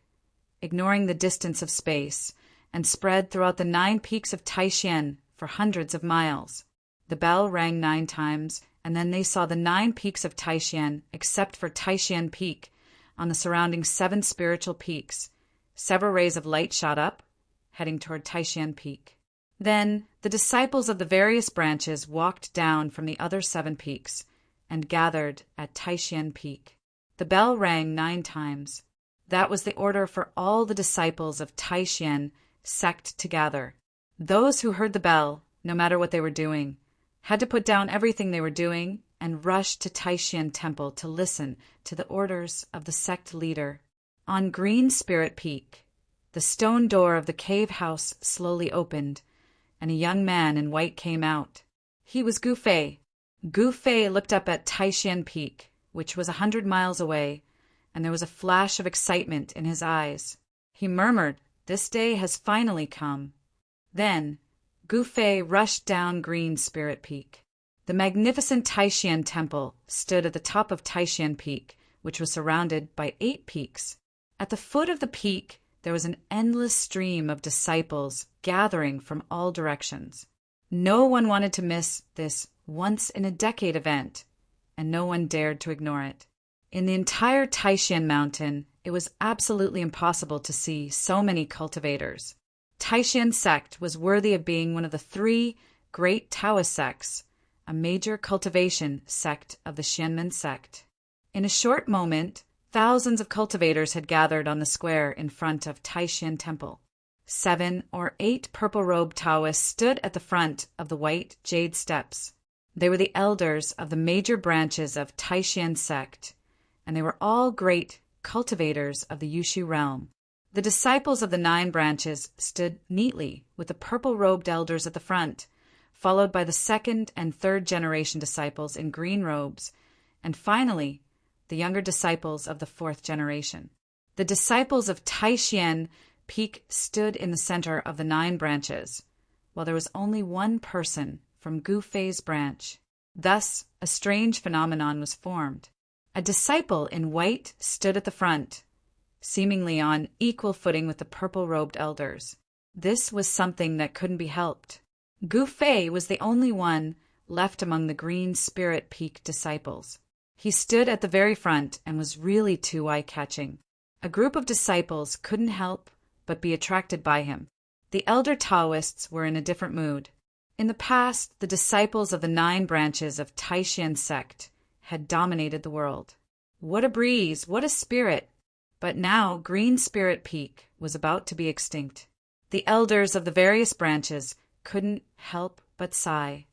ignoring the distance of space, and spread throughout the 9 peaks of Taishan for hundreds of miles. The bell rang 9 times, and then they saw the 9 peaks of Taishan, except for Taishan Peak, on the surrounding 7 spiritual peaks. Several rays of light shot up, heading toward Taishan Peak. Then the disciples of the various branches walked down from the other 7 peaks and gathered at Taishan Peak. The bell rang 9 times. That was the order for all the disciples of Taishan sect to gather. Those who heard the bell, no matter what they were doing, had to put down everything they were doing and rush to Taishan Temple to listen to the orders of the sect leader. On Green Spirit Peak, the stone door of the cave house slowly opened, and a young man in white came out. He was Gu Fei. Gu Fei looked up at Taishan Peak, which was 100 miles away, and there was a flash of excitement in his eyes. He murmured, "This day has finally come." Then, Gu Fei rushed down Green Spirit Peak. The magnificent Taishan Temple stood at the top of Taishan Peak, which was surrounded by 8 peaks. At the foot of the peak, there was an endless stream of disciples gathering from all directions. No one wanted to miss this once-in-a-decade event, and no one dared to ignore it. In the entire Taishan Mountain, it was absolutely impossible to see so many cultivators. Taishan sect was worthy of being one of the 3 great Taoist sects, a major cultivation sect of the Xianmen sect. In a short moment, thousands of cultivators had gathered on the square in front of Taishan Temple. 7 or 8 purple-robed Taoists stood at the front of the white jade steps. They were the elders of the major branches of Taishan sect, and they were all great cultivators of the Yushu realm. The disciples of the 9 branches stood neatly with the purple-robed elders at the front, followed by the 2nd and 3rd generation disciples in green robes, and finally, the younger disciples of the 4th generation. The disciples of Taishan Peak stood in the center of the 9 branches, while there was only one person from Gu Fei's branch. Thus, a strange phenomenon was formed. A disciple in white stood at the front, seemingly on equal footing with the purple-robed elders. This was something that couldn't be helped. Gu Fei was the only one left among the Green Spirit Peak disciples. He stood at the very front and was really too eye-catching. A group of disciples couldn't help but be attracted by him. The elder Taoists were in a different mood. In the past, the disciples of the 9 branches of Taishan sect had dominated the world. What a breeze, what a spirit! But now Green Spirit Peak was about to be extinct. The elders of the various branches couldn't help but sigh.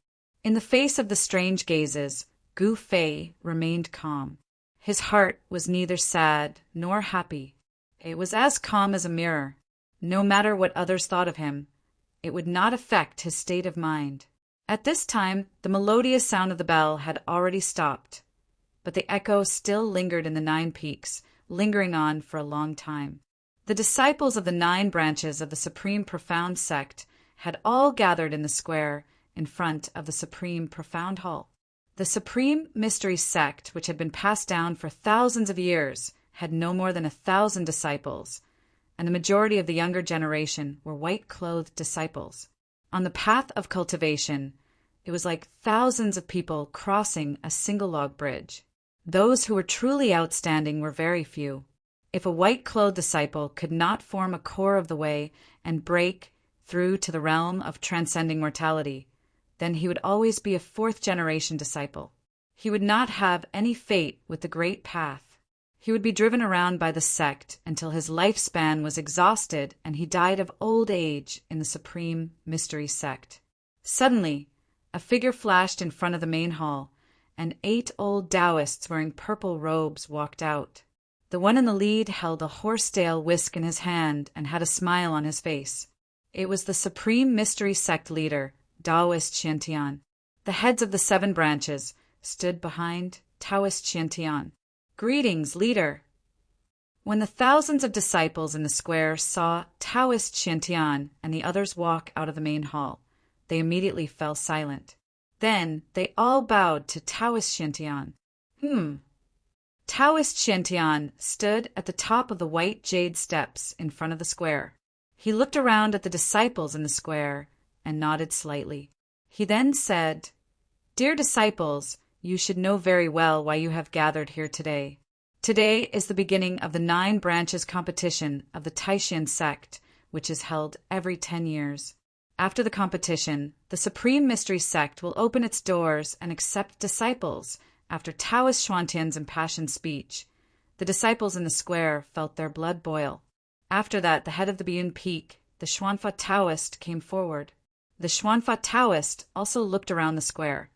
In the face of the strange gazes, Gu Fei remained calm. His heart was neither sad nor happy. It was as calm as a mirror. No matter what others thought of him, it would not affect his state of mind. At this time, the melodious sound of the bell had already stopped, but the echo still lingered in the 9 peaks, lingering on for a long time. The disciples of the 9 branches of the Supreme Profound sect had all gathered in the square in front of the Supreme Profound Hall. The Supreme Mystery Sect, which had been passed down for thousands of years, had no more than 1,000 disciples, and the majority of the younger generation were white-clothed disciples. On the path of cultivation, it was like thousands of people crossing a single-log bridge. Those who were truly outstanding were very few. If a white-clothed disciple could not form a core of the way and break through to the realm of transcending mortality, then he would always be a fourth-generation disciple. He would not have any fate with the great path. He would be driven around by the sect until his lifespan was exhausted and he died of old age in the Supreme Mystery Sect. Suddenly, a figure flashed in front of the main hall, and 8 old Taoists wearing purple robes walked out. The one in the lead held a horsetail whisk in his hand and had a smile on his face. It was the Supreme Mystery Sect leader, Taoist Qiantian. The heads of the 7 branches stood behind Taoist Qiantian. "Greetings, leader." When the thousands of disciples in the square saw Taoist Qiantian and the others walk out of the main hall, they immediately fell silent. Then they all bowed to Taoist Qiantian. Taoist Qiantian stood at the top of the white jade steps in front of the square. He looked around at the disciples in the square and nodded slightly. He then said, "Dear disciples, you should know very well why you have gathered here today. Today is the beginning of the 9 branches competition of the Taishan sect, which is held every 10 years. After the competition, the Supreme Mystery Sect will open its doors and accept disciples." After Taoist Xuantian's impassioned speech, the disciples in the square felt their blood boil. After that, the head of the Biyun Peak, the Xuanfa Taoist, came forward. The Xuanfa Taoist also looked around the square,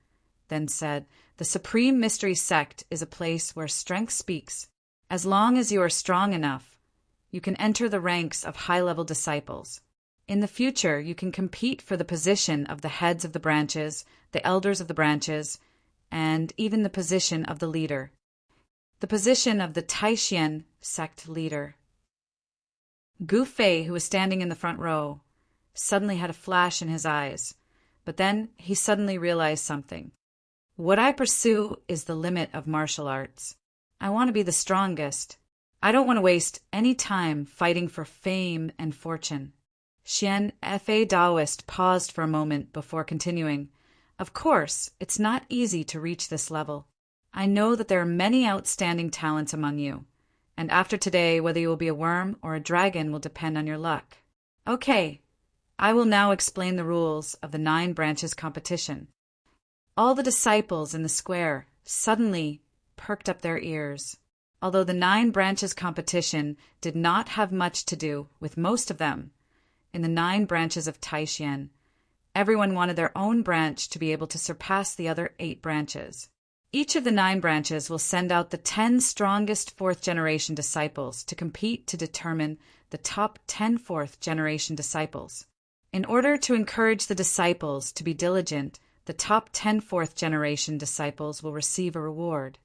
then said, "The Supreme Mystery Sect is a place where strength speaks. As long as you are strong enough, you can enter the ranks of high-level disciples. In the future, you can compete for the position of the heads of the branches, the elders of the branches, and even the position of the leader, the position of the Taishan sect leader." Gu Fei, who was standing in the front row, suddenly had a flash in his eyes, but then he suddenly realized something. "What I pursue is the limit of martial arts. I want to be the strongest. I don't want to waste any time fighting for fame and fortune." Xian Fa Taoist paused for a moment before continuing. "Of course, it's not easy to reach this level. I know that there are many outstanding talents among you, and after today, whether you will be a worm or a dragon will depend on your luck. Okay, I will now explain the rules of the 9 branches competition." All the disciples in the square suddenly perked up their ears. Although the 9 branches competition did not have much to do with most of them, in the 9 branches of Taishan, everyone wanted their own branch to be able to surpass the other 8 branches. Each of the 9 branches will send out the 10 strongest 4th-generation disciples to compete to determine the top 10 4th-generation disciples. In order to encourage the disciples to be diligent, the top 10 4th-generation disciples will receive a reward.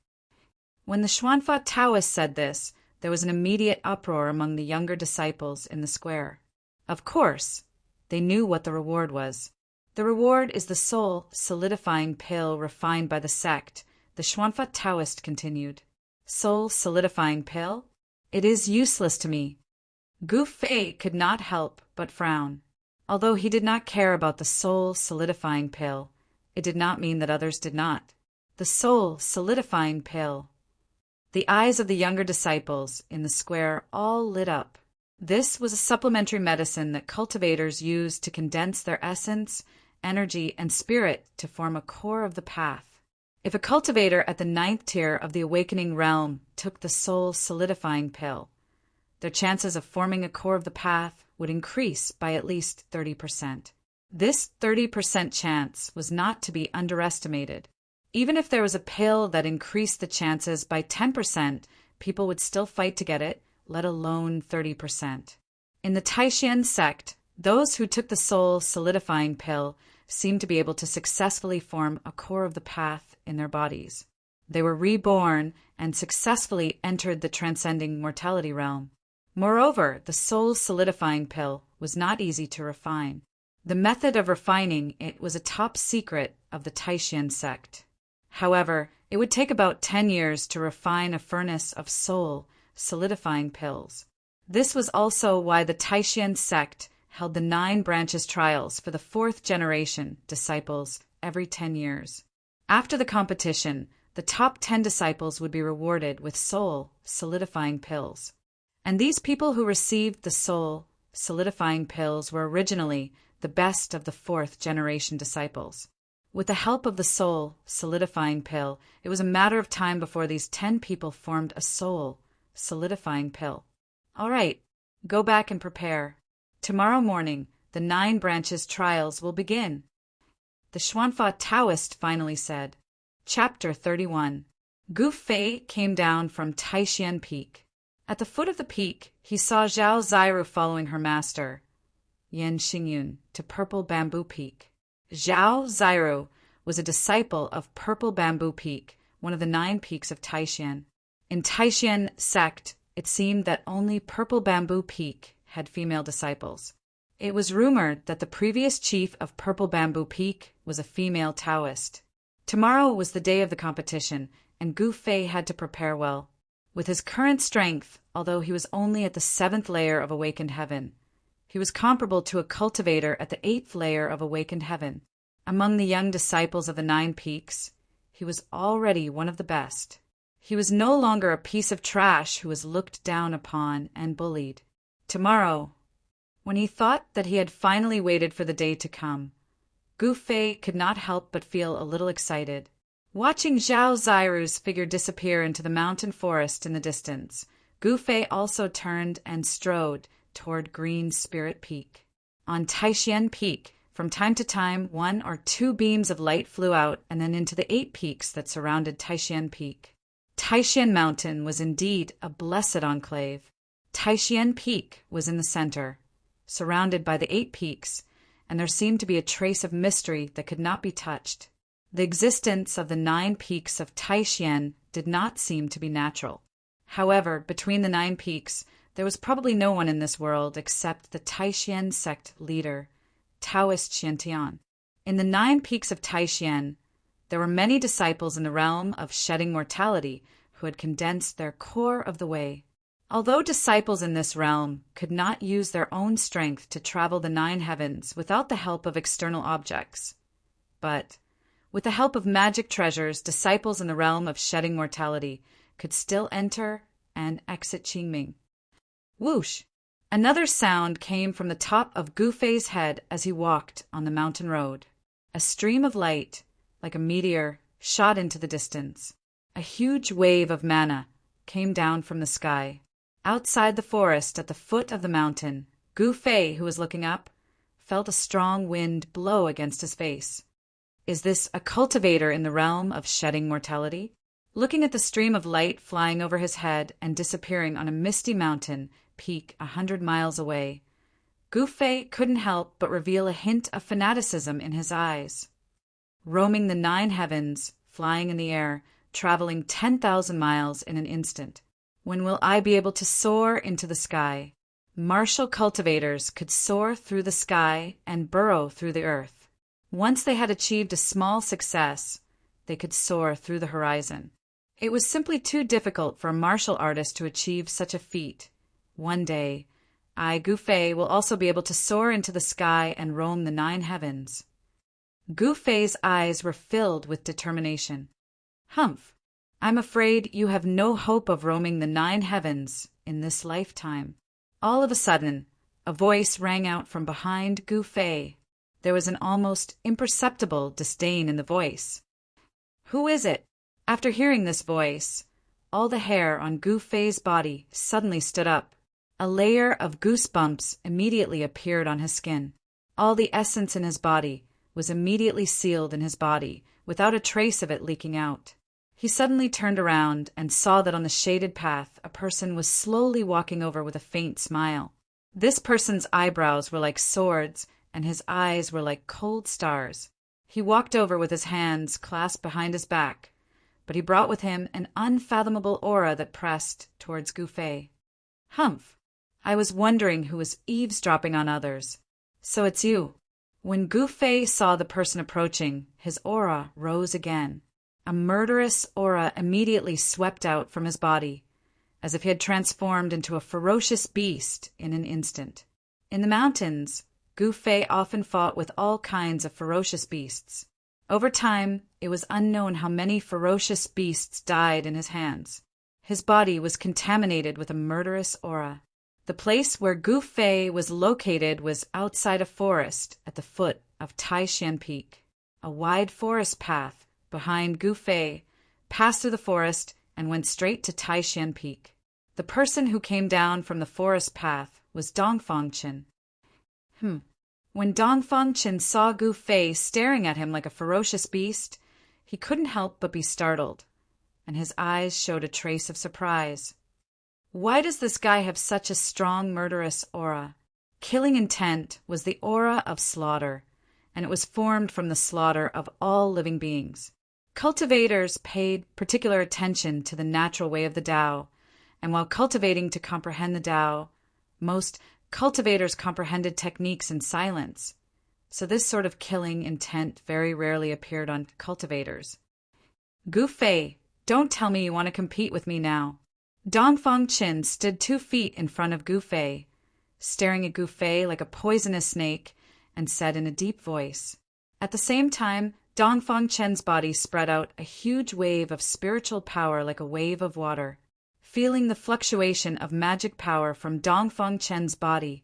When the Xuanfa Taoist said this, there was an immediate uproar among the younger disciples in the square. Of course, they knew what the reward was. The reward is the soul-solidifying pill refined by the sect, the Xuanfa Taoist continued. Soul-solidifying pill? It is useless to me. Gu Fei could not help but frown. Although he did not care about the soul-solidifying pill, it did not mean that others did not. The soul-solidifying pill. The eyes of the younger disciples in the square all lit up. This was a supplementary medicine that cultivators used to condense their essence, energy, and spirit to form a core of the path. If a cultivator at the 9th tier of the awakening realm took the soul-solidifying pill, their chances of forming a core of the path would increase by at least 30%. This 30% chance was not to be underestimated. Even if there was a pill that increased the chances by 10%, people would still fight to get it, let alone 30%. In the Taishan sect, those who took the soul-solidifying pill seemed to be able to successfully form a core of the path in their bodies. They were reborn and successfully entered the transcending mortality realm. Moreover, the soul-solidifying pill was not easy to refine. The method of refining it was a top secret of the Taishan sect. However, it would take about 10 years to refine a furnace of soul solidifying pills. This was also why the Taishan sect held the 9 branches trials for the 4th generation disciples every 10 years. After the competition, the top 10 disciples would be rewarded with soul solidifying pills. And these people who received the soul solidifying pills were originally the best of the 4th generation disciples. With the help of the soul solidifying pill, it was a matter of time before these 10 people formed a soul solidifying pill. All right, go back and prepare. Tomorrow morning, the 9 branches trials will begin. The Xuanfa Taoist finally said. Chapter 31. Gu Fei came down from Taishan Peak. At the foot of the peak, he saw Zhao Ziru following her master, Yan Xingyun, to Purple Bamboo Peak. Zhao Ziru was a disciple of Purple Bamboo Peak, one of the 9 peaks of Taishan. In Taishan sect, it seemed that only Purple Bamboo Peak had female disciples. It was rumored that the previous chief of Purple Bamboo Peak was a female Taoist. Tomorrow was the day of the competition, and Gu Fei had to prepare well. With his current strength, although he was only at the 7th layer of awakened heaven, he was comparable to a cultivator at the 8th layer of awakened heaven. Among the young disciples of the 9 peaks, he was already one of the best. He was no longer a piece of trash who was looked down upon and bullied. Tomorrow, when he thought that he had finally waited for the day to come, Gu Fei could not help but feel a little excited. Watching Zhao Ziru's figure disappear into the mountain forest in the distance, Gu Fei also turned and strode toward Green Spirit Peak. On Taishan Peak, from time to time, 1 or 2 beams of light flew out and then into the 8 peaks that surrounded Taishan Peak. Taishan Mountain was indeed a blessed enclave. Taishan Peak was in the center, surrounded by the 8 peaks, and there seemed to be a trace of mystery that could not be touched. The existence of the 9 peaks of Taishan did not seem to be natural. However, between the 9 peaks, there was probably no one in this world except the Taishan sect leader, Taoist Xiantian. In the 9 peaks of Taishan, there were many disciples in the realm of shedding mortality who had condensed their core of the way. Although disciples in this realm could not use their own strength to travel the 9 heavens without the help of external objects, but with the help of magic treasures, disciples in the realm of shedding mortality could still enter and exit Qingming. Whoosh! Another sound came from the top of Gu Fei's head as he walked on the mountain road. A stream of light, like a meteor, shot into the distance. A huge wave of mana came down from the sky. Outside the forest at the foot of the mountain, Gu Fei, who was looking up, felt a strong wind blow against his face. Is this a cultivator in the realm of shedding mortality? Looking at the stream of light flying over his head and disappearing on a misty mountain peak 100 miles away, Gu Fei couldn't help but reveal a hint of fanaticism in his eyes. Roaming the 9 heavens, flying in the air, traveling 10,000 miles in an instant. When will I be able to soar into the sky? Martial cultivators could soar through the sky and burrow through the earth. Once they had achieved a small success, they could soar through the horizon. It was simply too difficult for a martial artist to achieve such a feat. One day, I, Gu Fei, will also be able to soar into the sky and roam the 9 heavens. Gu Fei's eyes were filled with determination. Humph! I'm afraid you have no hope of roaming the 9 heavens in this lifetime. All of a sudden, a voice rang out from behind Gu Fei. There was an almost imperceptible disdain in the voice. Who is it? After hearing this voice, all the hair on Gu Fei's body suddenly stood up. A layer of goosebumps immediately appeared on his skin. All the essence in his body was immediately sealed in his body, without a trace of it leaking out. He suddenly turned around and saw that on the shaded path a person was slowly walking over with a faint smile. This person's eyebrows were like swords, and his eyes were like cold stars. He walked over with his hands clasped behind his back, but he brought with him an unfathomable aura that pressed towards Gu Fei. Humph! I was wondering who was eavesdropping on others. So it's you. When Gu Fei saw the person approaching, his aura rose again. A murderous aura immediately swept out from his body, as if he had transformed into a ferocious beast in an instant. In the mountains, Gu Fei often fought with all kinds of ferocious beasts. Over time, it was unknown how many ferocious beasts died in his hands. His body was contaminated with a murderous aura. The place where Gu Fei was located was outside a forest at the foot of Taishan Peak. A wide forest path behind Gu Fei passed through the forest and went straight to Taishan Peak. The person who came down from the forest path was Dongfang Chen. When Dongfang Chen saw Gu Fei staring at him like a ferocious beast, he couldn't help but be startled, and his eyes showed a trace of surprise. Why does this guy have such a strong murderous aura? Killing intent was the aura of slaughter, and it was formed from the slaughter of all living beings. Cultivators paid particular attention to the natural way of the Tao, and while cultivating to comprehend the Tao, most cultivators comprehended techniques in silence, so this sort of killing intent very rarely appeared on cultivators. Gu Fei, don't tell me you want to compete with me now. Dongfang Chen stood 2 feet in front of Gu Fei, staring at Gu Fei like a poisonous snake, and said in a deep voice. At the same time, Dongfang Chen's body spread out a huge wave of spiritual power like a wave of water. Feeling the fluctuation of magic power from Dongfang Chen's body,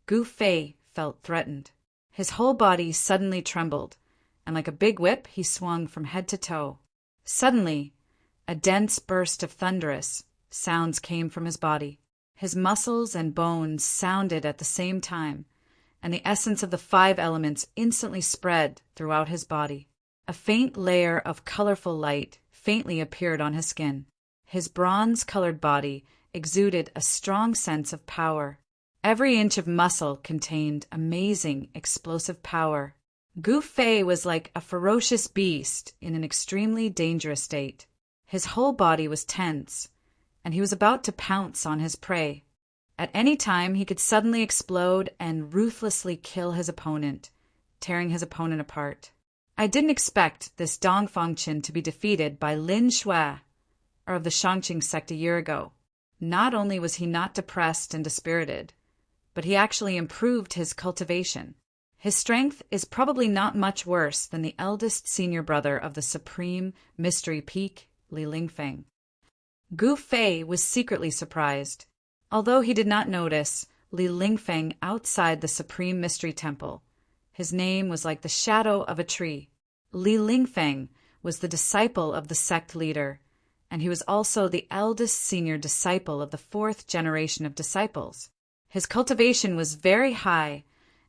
Gu Fei felt threatened. His whole body suddenly trembled, and like a big whip he swung from head to toe. Suddenly, a dense burst of thunderous sounds came from his body. His muscles and bones sounded at the same time, and the essence of the 5 elements instantly spread throughout his body. A faint layer of colorful light faintly appeared on his skin. His bronze-colored body exuded a strong sense of power. Every inch of muscle contained amazing, explosive power. Gu Fei was like a ferocious beast in an extremely dangerous state. His whole body was tense, and he was about to pounce on his prey. At any time, he could suddenly explode and ruthlessly kill his opponent, tearing his opponent apart. I didn't expect this Dongfang Chen to be defeated by Lin Shui, or of the Shangqing sect a year ago. Not only was he not depressed and dispirited, but he actually improved his cultivation. His strength is probably not much worse than the eldest senior brother of the Supreme Mystery Peak, Li Lingfeng. Gu Fei was secretly surprised. Although he did not notice Li Lingfeng outside the Supreme Mystery Temple, his name was like the shadow of a tree. Li Lingfeng was the disciple of the sect leader, and he was also the eldest senior disciple of the 4th generation of disciples. His cultivation was very high,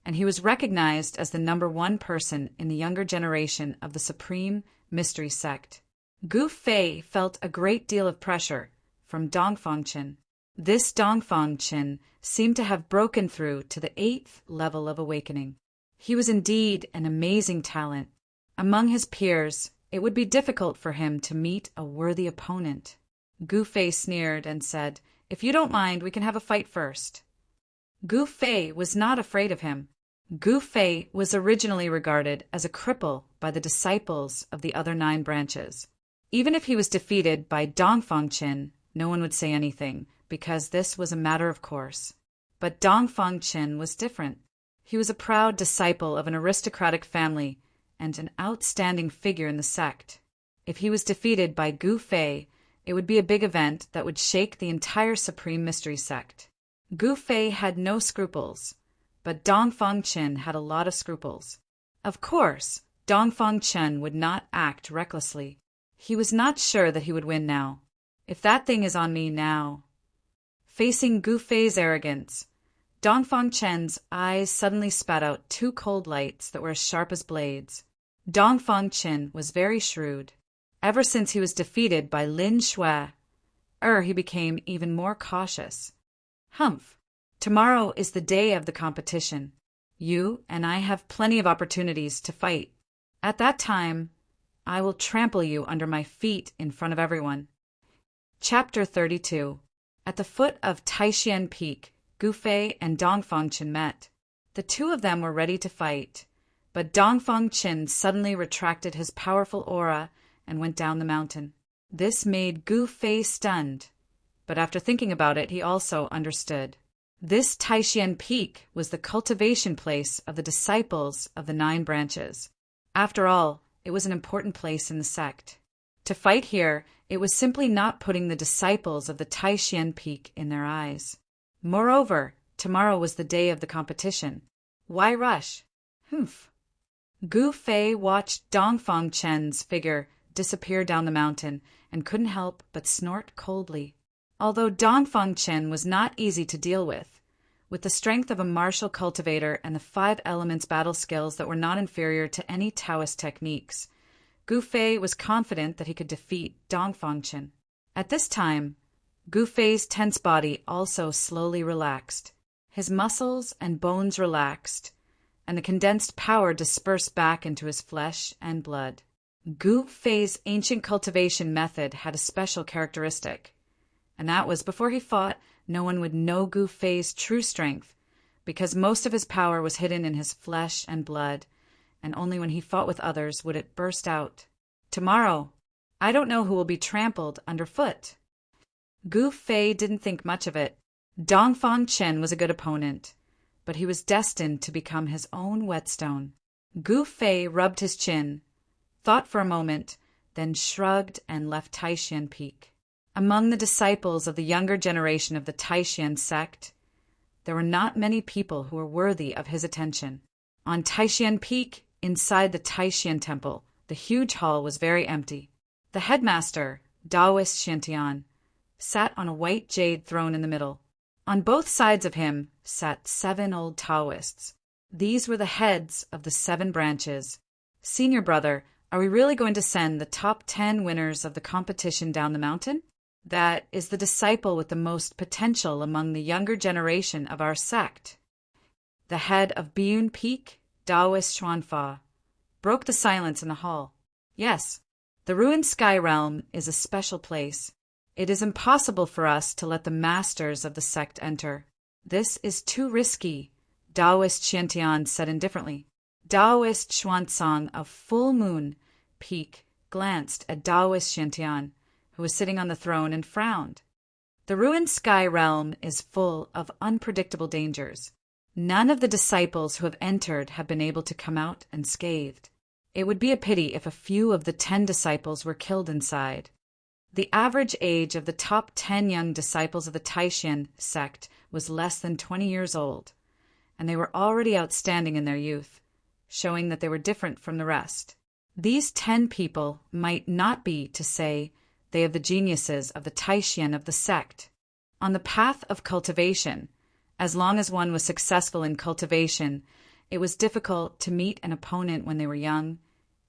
and he was recognized as the number 1 person in the younger generation of the Supreme Mystery Sect. Gu Fei felt a great deal of pressure from Dongfang Chen. This Dongfang Chen seemed to have broken through to the 8th level of awakening. He was indeed an amazing talent. Among his peers, it would be difficult for him to meet a worthy opponent. Gu Fei sneered and said, "If you don't mind, we can have a fight first." Gu Fei was not afraid of him. Gu Fei was originally regarded as a cripple by the disciples of the other 9 branches. Even if he was defeated by Dongfang Chen, no one would say anything, because this was a matter of course. But Dongfang Chen was different. He was a proud disciple of an aristocratic family and an outstanding figure in the sect. If he was defeated by Gu Fei, it would be a big event that would shake the entire Supreme Mystery Sect. Gu Fei had no scruples, but Dongfang Chen had a lot of scruples. Of course, Dongfang Chen would not act recklessly. He was not sure that he would win now. If that thing is on me now. Facing Gu Fei's arrogance, Dongfang Chen's eyes suddenly spat out 2 cold lights that were as sharp as blades. Dongfang Chen was very shrewd. Ever since he was defeated by Lin Shui, he became even more cautious. Humph! Tomorrow is the day of the competition. You and I have plenty of opportunities to fight. At that time, I will trample you under my feet in front of everyone. Chapter 32. At the foot of Taishan Peak, Gu Fei and Dongfang Chen met. The 2 of them were ready to fight, but Dongfang Chen suddenly retracted his powerful aura and went down the mountain. This made Gu Fei stunned, but after thinking about it, he also understood. This Taishan Peak was the cultivation place of the disciples of the 9 branches. After all, it was an important place in the sect. To fight here, it was simply not putting the disciples of the Taishan Peak in their eyes. Moreover, tomorrow was the day of the competition. Why rush? Humph. Gu Fei watched Dongfang Chen's figure disappear down the mountain and couldn't help but snort coldly. Although Dongfang Chen was not easy to deal with the strength of a martial cultivator and the 5 elements battle skills that were not inferior to any Taoist techniques, Gu Fei was confident that he could defeat Dongfang Chen. At this time, Gu Fei's tense body also slowly relaxed. His muscles and bones relaxed, and the condensed power dispersed back into his flesh and blood. Gu Fei's ancient cultivation method had a special characteristic, and that was before he fought, no one would know Gu Fei's true strength, because most of his power was hidden in his flesh and blood, and only when he fought with others would it burst out. Tomorrow, I don't know who will be trampled underfoot. Gu Fei didn't think much of it. Dongfang Chen was a good opponent, but he was destined to become his own whetstone. Gu Fei rubbed his chin, thought for a moment, then shrugged and left Taishan Peak. Among the disciples of the younger generation of the Taishan sect, there were not many people who were worthy of his attention. On Taishan Peak, inside the Taishan Temple, the huge hall was very empty. The headmaster, Taoist Shantian, sat on a white jade throne in the middle. On both sides of him sat 7 old Taoists. These were the heads of the 7 branches. Senior brother, are we really going to send the top 10 winners of the competition down the mountain? That is the disciple with the most potential among the younger generation of our sect. The head of Biyun Peak, Taoist Xuanfa, broke the silence in the hall. Yes, the ruined sky realm is a special place. It is impossible for us to let the masters of the sect enter. This is too risky, Taoist Qiantian said indifferently. Taoist Xuanzang of Full Moon Peak glanced at Taoist Qiantian, who was sitting on the throne, and frowned. The ruined sky realm is full of unpredictable dangers. None of the disciples who have entered have been able to come out unscathed. It would be a pity if a few of the 10 disciples were killed inside. The average age of the top 10 young disciples of the Taishan sect was less than 20 years old, and they were already outstanding in their youth, showing that they were different from the rest. These 10 people might not be to say they have the geniuses of the Taishan of the sect. On the path of cultivation, as long as one was successful in cultivation, it was difficult to meet an opponent when they were young,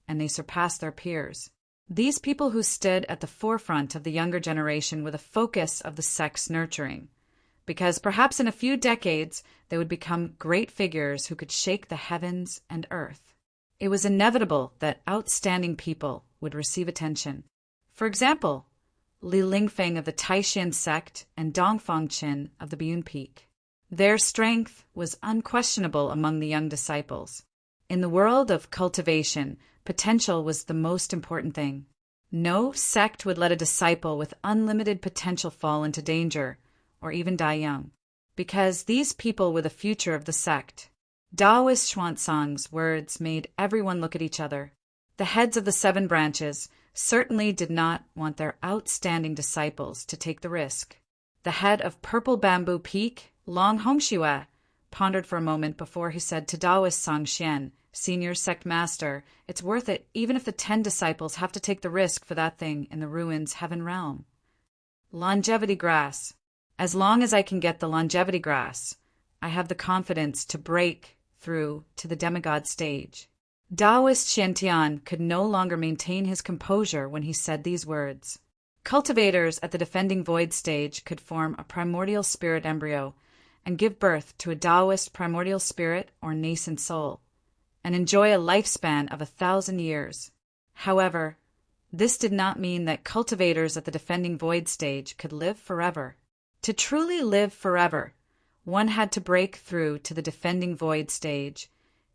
and they surpassed their peers. These people who stood at the forefront of the younger generation were the focus of the sect's nurturing, because perhaps in a few decades they would become great figures who could shake the heavens and earth. It was inevitable that outstanding people would receive attention. For example, Li Lingfeng of the Taishan sect and Dongfang Chen of the Biyun Peak. Their strength was unquestionable among the young disciples. In the world of cultivation, potential was the most important thing. No sect would let a disciple with unlimited potential fall into danger or even die young, because these people were the future of the sect. Taoist Xuanzang's words made everyone look at each other. The heads of the 7 branches certainly did not want their outstanding disciples to take the risk. The head of Purple Bamboo Peak, Long Hongxue, pondered for a moment before he said to Taoist Song Xian, senior sect master, it's worth it even if the 10 disciples have to take the risk for that thing in the ruins heaven realm. Longevity grass. As long as I can get the longevity grass, I have the confidence to break through to the demigod stage. Taoist Qiantian could no longer maintain his composure when he said these words. Cultivators at the defending void stage could form a primordial spirit embryo and give birth to a Taoist primordial spirit or nascent soul, and enjoy a lifespan of 1,000 years. However, this did not mean that cultivators at the defending void stage could live forever. To truly live forever, one had to break through to the defending void stage,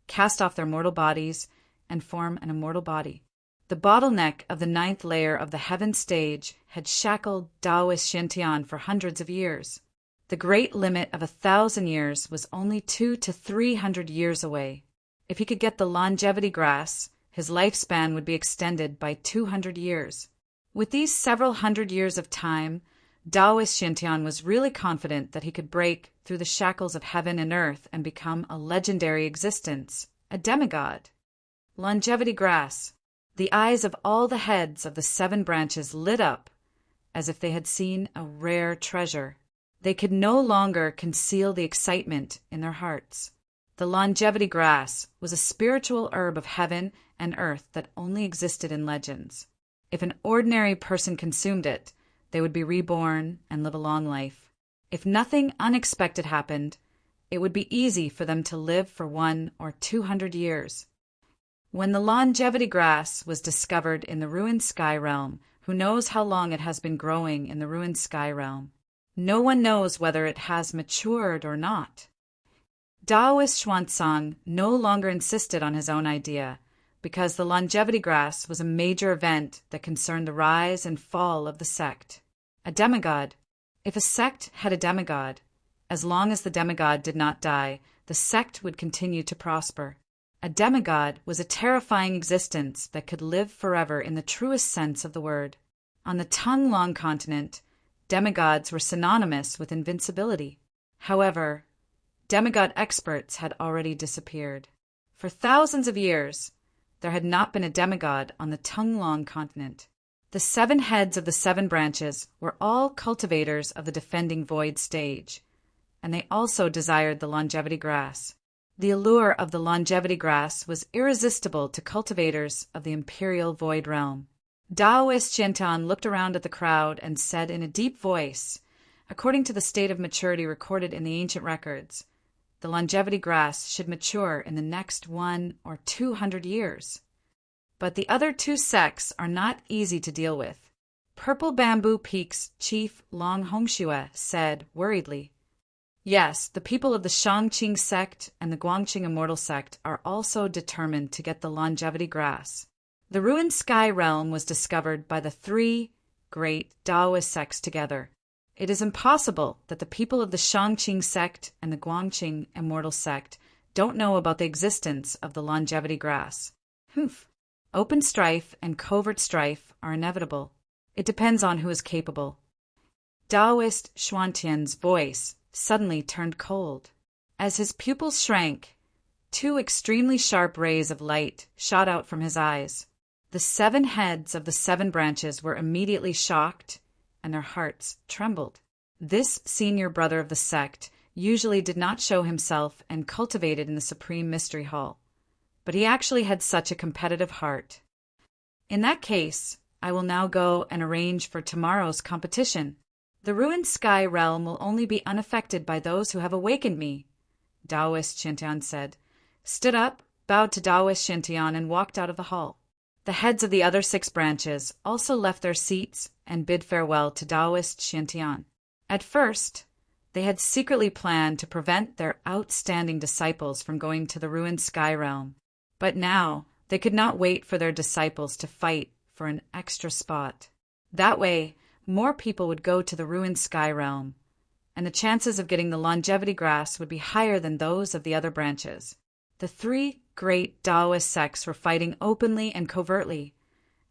cast off their mortal bodies, and form an immortal body. The bottleneck of the ninth layer of the heaven stage had shackled Taoist Shintian for hundreds of years. The great limit of 1,000 years was only 200 to 300 years away. If he could get the longevity grass, his lifespan would be extended by 200 years. With these several hundred years of time, Taoist Shintian was really confident that he could break through the shackles of heaven and earth and become a legendary existence, a demigod. Longevity grass. The eyes of all the heads of the 7 branches lit up as if they had seen a rare treasure. They could no longer conceal the excitement in their hearts. The longevity grass was a spiritual herb of heaven and earth that only existed in legends. If an ordinary person consumed it, they would be reborn and live a long life. If nothing unexpected happened, it would be easy for them to live for 100 or 200 years. When the longevity grass was discovered in the ruined sky realm, who knows how long it has been growing in the ruined sky realm? No one knows whether it has matured or not. Taoist Xuanzang no longer insisted on his own idea, because the longevity grass was a major event that concerned the rise and fall of the sect. A demigod. If a sect had a demigod, as long as the demigod did not die, the sect would continue to prosper. A demigod was a terrifying existence that could live forever in the truest sense of the word. On the Tonglong continent, demigods were synonymous with invincibility. However, demigod experts had already disappeared. For thousands of years, there had not been a demigod on the Tonglong continent. The 7 heads of the 7 branches were all cultivators of the defending void stage, and they also desired the longevity grass. The allure of the longevity grass was irresistible to cultivators of the imperial void realm. Taoist Shintian looked around at the crowd and said in a deep voice, according to the state of maturity recorded in the ancient records, the longevity grass should mature in the next 100 or 200 years. But the other 2 sects are not easy to deal with. Purple Bamboo Peak's chief Long Hongxue said worriedly, "Yes, the people of the Shangqing sect and the Guangqing Immortal sect are also determined to get the longevity grass. The ruined sky realm was discovered by the 3 great Taoist sects together. It is impossible that the people of the Shangqing sect and the Guangqing Immortal sect don't know about the existence of the longevity grass. Humph. Open strife and covert strife are inevitable. It depends on who is capable." Taoist Xuantian's voice suddenly turned cold. As his pupils shrank, 2 extremely sharp rays of light shot out from his eyes. The 7 heads of the 7 branches were immediately shocked, and their hearts trembled. This senior brother of the sect usually did not show himself and cultivated in the Supreme Mystery Hall, but he actually had such a competitive heart. "In that case, I will now go and arrange for tomorrow's competition. The ruined sky realm will only be unaffected by those who have awakened me," Taoist Shintian said, stood up, bowed to Taoist Shintian, and walked out of the hall. The heads of the other 6 branches also left their seats and bid farewell to Taoist Shintian. At first, they had secretly planned to prevent their outstanding disciples from going to the ruined sky realm, but now they could not wait for their disciples to fight for an extra spot. That way, more people would go to the ruined sky realm, and the chances of getting the longevity grass would be higher than those of the other branches. The 3 great Taoist sects were fighting openly and covertly,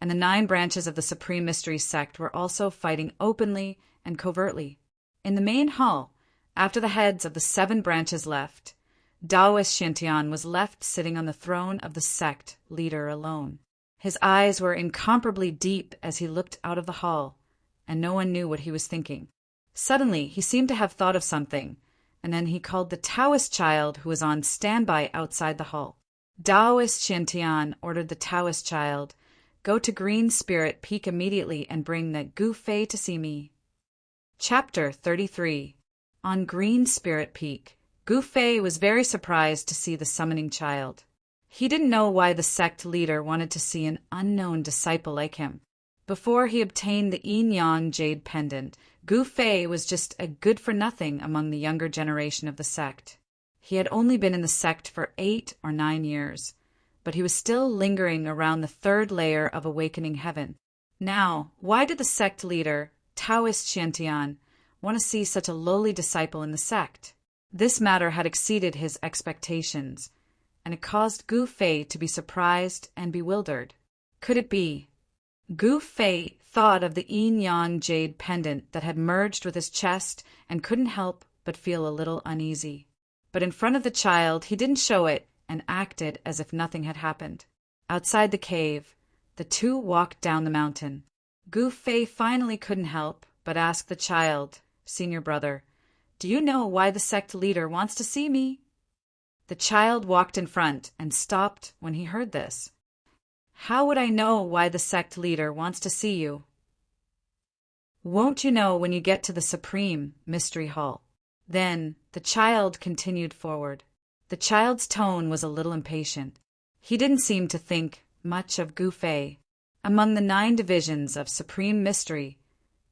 and the 9 branches of the Supreme Mystery sect were also fighting openly and covertly. In the main hall, after the heads of the 7 branches left, Taoist Shintian was left sitting on the throne of the sect leader alone. His eyes were incomparably deep as he looked out of the hall, and no one knew what he was thinking. Suddenly, he seemed to have thought of something, and then he called the Taoist child who was on standby outside the hall. Taoist Shintian ordered the Taoist child, "Go to Green Spirit Peak immediately and bring the Gu Fei to see me." Chapter 33. On Green Spirit Peak, Gu Fei was very surprised to see the summoning child. He didn't know why the sect leader wanted to see an unknown disciple like him. Before he obtained the yin-yang jade pendant, Gu Fei was just a good-for-nothing among the younger generation of the sect. He had only been in the sect for 8 or 9 years, but he was still lingering around the third layer of awakening heaven. Now, why did the sect leader, Taoist Xiantian, want to see such a lowly disciple in the sect? This matter had exceeded his expectations, and it caused Gu Fei to be surprised and bewildered. Could it be? Gu Fei thought of the yin-yang jade pendant that had merged with his chest and couldn't help but feel a little uneasy. But in front of the child, he didn't show it and acted as if nothing had happened. Outside the cave, the two walked down the mountain. Gu Fei finally couldn't help but ask the child, "Senior brother, do you know why the sect leader wants to see me?" The child walked in front and stopped when he heard this. "How would I know why the sect leader wants to see you?" "Won't you know when you get to the Supreme Mystery Hall?" Then the child continued forward. The child's tone was a little impatient. He didn't seem to think much of Gu Fei. Among the 9 divisions of Supreme Mystery,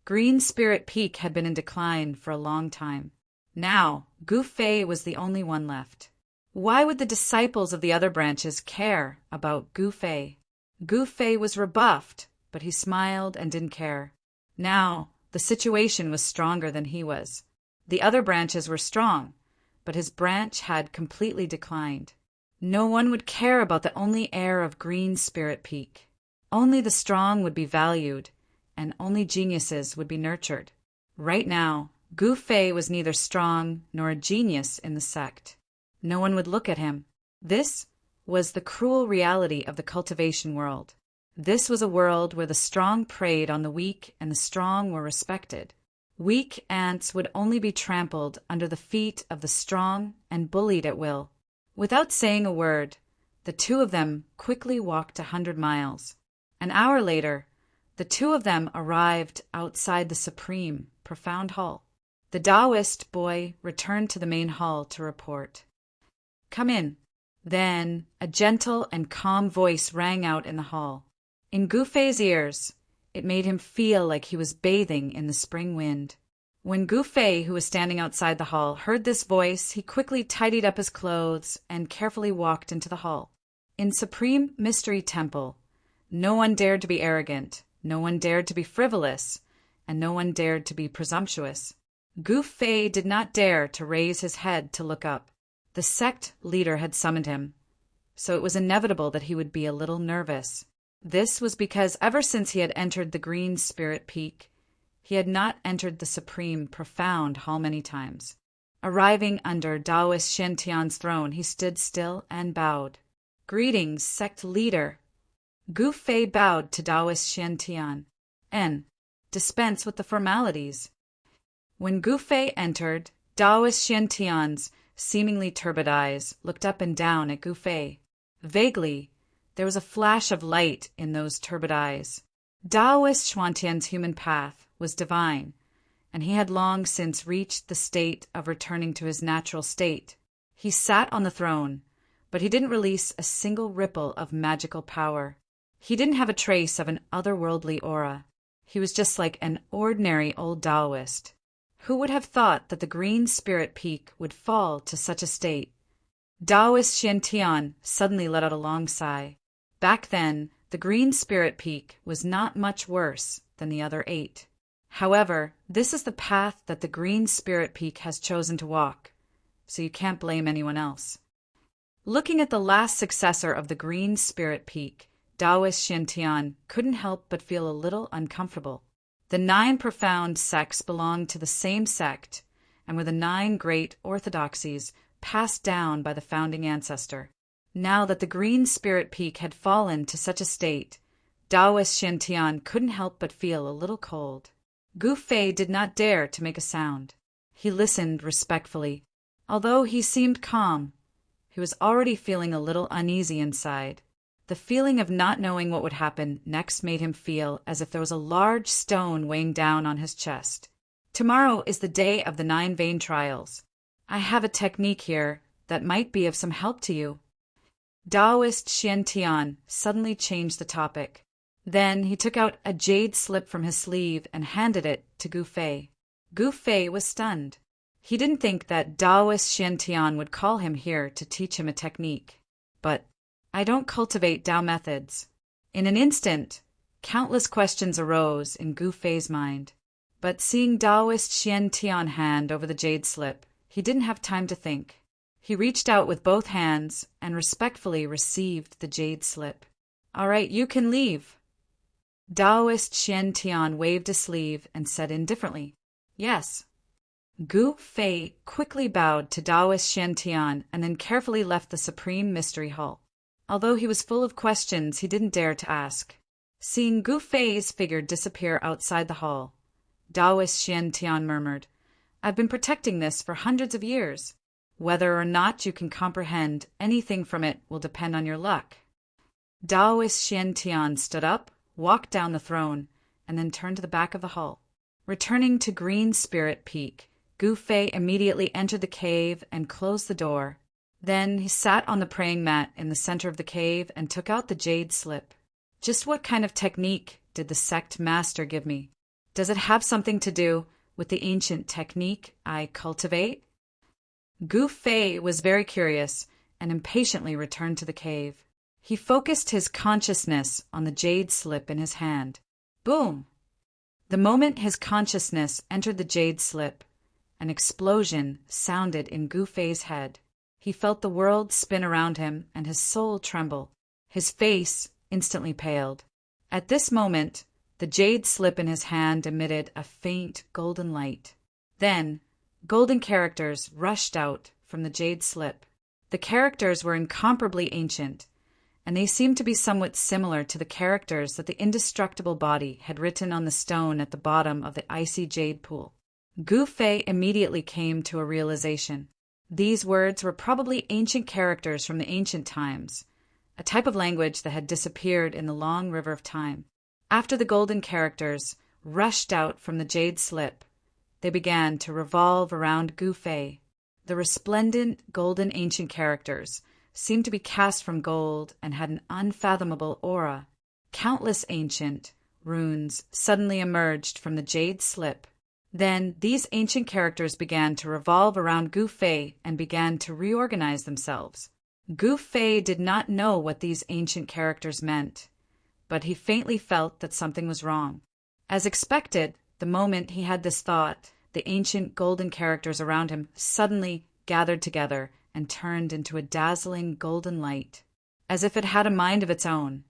Green Spirit Peak had been in decline for a long time. Now, Gu Fei was the only one left. Why would the disciples of the other branches care about Gu Fei? Gu Fei was rebuffed, but he smiled and didn't care. Now, the situation was stronger than he was. The other branches were strong, but his branch had completely declined. No one would care about the only heir of Green Spirit Peak. Only the strong would be valued, and only geniuses would be nurtured. Right now, Gu Fei was neither strong nor a genius in the sect. No one would look at him. This was the cruel reality of the cultivation world. This was a world where the strong preyed on the weak and the strong were respected. Weak ants would only be trampled under the feet of the strong and bullied at will. Without saying a word, the two of them quickly walked 100 miles. An hour later, the two of them arrived outside the Supreme Profound Hall. The Taoist boy returned to the main hall to report. "Come in." Then a gentle and calm voice rang out in the hall. In Gu Fei's ears, it made him feel like he was bathing in the spring wind. When Gu Fei, who was standing outside the hall, heard this voice, he quickly tidied up his clothes and carefully walked into the hall. In Supreme Mystery Temple, no one dared to be arrogant, no one dared to be frivolous, and no one dared to be presumptuous. Gu Fei did not dare to raise his head to look up. The sect leader had summoned him, so it was inevitable that he would be a little nervous. This was because ever since he had entered the Green Spirit Peak, he had not entered the Supreme Profound Hall many times. Arriving under Taoist Xiantian's throne, he stood still and bowed. "Greetings, sect leader." Gu Fei bowed to Taoist Xiantian. "And dispense with the formalities." When Gu Fei entered, Taoist Xiantian's seemingly turbid eyes looked up and down at Gu Fei. Vaguely, there was a flash of light in those turbid eyes. Taoist Xuantian's human path was divine, and he had long since reached the state of returning to his natural state. He sat on the throne, but he didn't release a single ripple of magical power. He didn't have a trace of an otherworldly aura. He was just like an ordinary old Taoist. Who would have thought that the Green Spirit Peak would fall to such a state? Taoist Xiantian suddenly let out a long sigh. Back then, the Green Spirit Peak was not much worse than the other 8. However, this is the path that the Green Spirit Peak has chosen to walk, so you can't blame anyone else. Looking at the last successor of the Green Spirit Peak, Taoist Xiantian couldn't help but feel a little uncomfortable. The 9 profound sects belonged to the same sect and were the 9 great orthodoxies passed down by the founding ancestor. Now that the Green Spirit Peak had fallen to such a state, Taoist Xiantian couldn't help but feel a little cold. Gu Fei did not dare to make a sound. He listened respectfully. Although he seemed calm, he was already feeling a little uneasy inside. The feeling of not knowing what would happen next made him feel as if there was a large stone weighing down on his chest. Tomorrow is the day of the 9 vein trials. I have a technique here that might be of some help to you. Taoist Xiantian suddenly changed the topic. Then he took out a jade slip from his sleeve and handed it to Gu Fei. Gu Fei was stunned. He didn't think that Taoist Xiantian would call him here to teach him a technique. But I don't cultivate Tao methods. In an instant, countless questions arose in Gu Fei's mind. But seeing Taoist Xian Tian hand over the jade slip, he didn't have time to think. He reached out with both hands and respectfully received the jade slip. All right, you can leave. Taoist Xian Tian waved a sleeve and said indifferently, Yes. Gu Fei quickly bowed to Taoist Xian Tian and then carefully left the Supreme Mystery Hall. Although he was full of questions he didn't dare to ask. Seeing Gu Fei's figure disappear outside the hall, Taoist Xian Tian murmured, I've been protecting this for hundreds of years. Whether or not you can comprehend anything from it will depend on your luck. Taoist Xian Tian stood up, walked down the throne, and then turned to the back of the hall. Returning to Green Spirit Peak, Gu Fei immediately entered the cave and closed the door. Then he sat on the praying mat in the center of the cave and took out the jade slip. Just what kind of technique did the sect master give me? Does it have something to do with the ancient technique I cultivate? Gu Fei was very curious and impatiently returned to the cave. He focused his consciousness on the jade slip in his hand. Boom! The moment his consciousness entered the jade slip, an explosion sounded in Gu Fei's head. He felt the world spin around him and his soul tremble. His face instantly paled. At this moment, the jade slip in his hand emitted a faint golden light. Then, golden characters rushed out from the jade slip. The characters were incomparably ancient, and they seemed to be somewhat similar to the characters that the indestructible body had written on the stone at the bottom of the icy jade pool. Gu Fei immediately came to a realization. These words were probably ancient characters from the ancient times, a type of language that had disappeared in the long river of time. After the golden characters rushed out from the jade slip, they began to revolve around Gu Fei. The resplendent golden ancient characters seemed to be cast from gold and had an unfathomable aura. Countless ancient runes suddenly emerged from the jade slip. Then these ancient characters began to revolve around Gu Fei and began to reorganize themselves. Gu Fei did not know what these ancient characters meant, but he faintly felt that something was wrong. As expected, the moment he had this thought, the ancient golden characters around him suddenly gathered together and turned into a dazzling golden light. As if it had a mind of its own,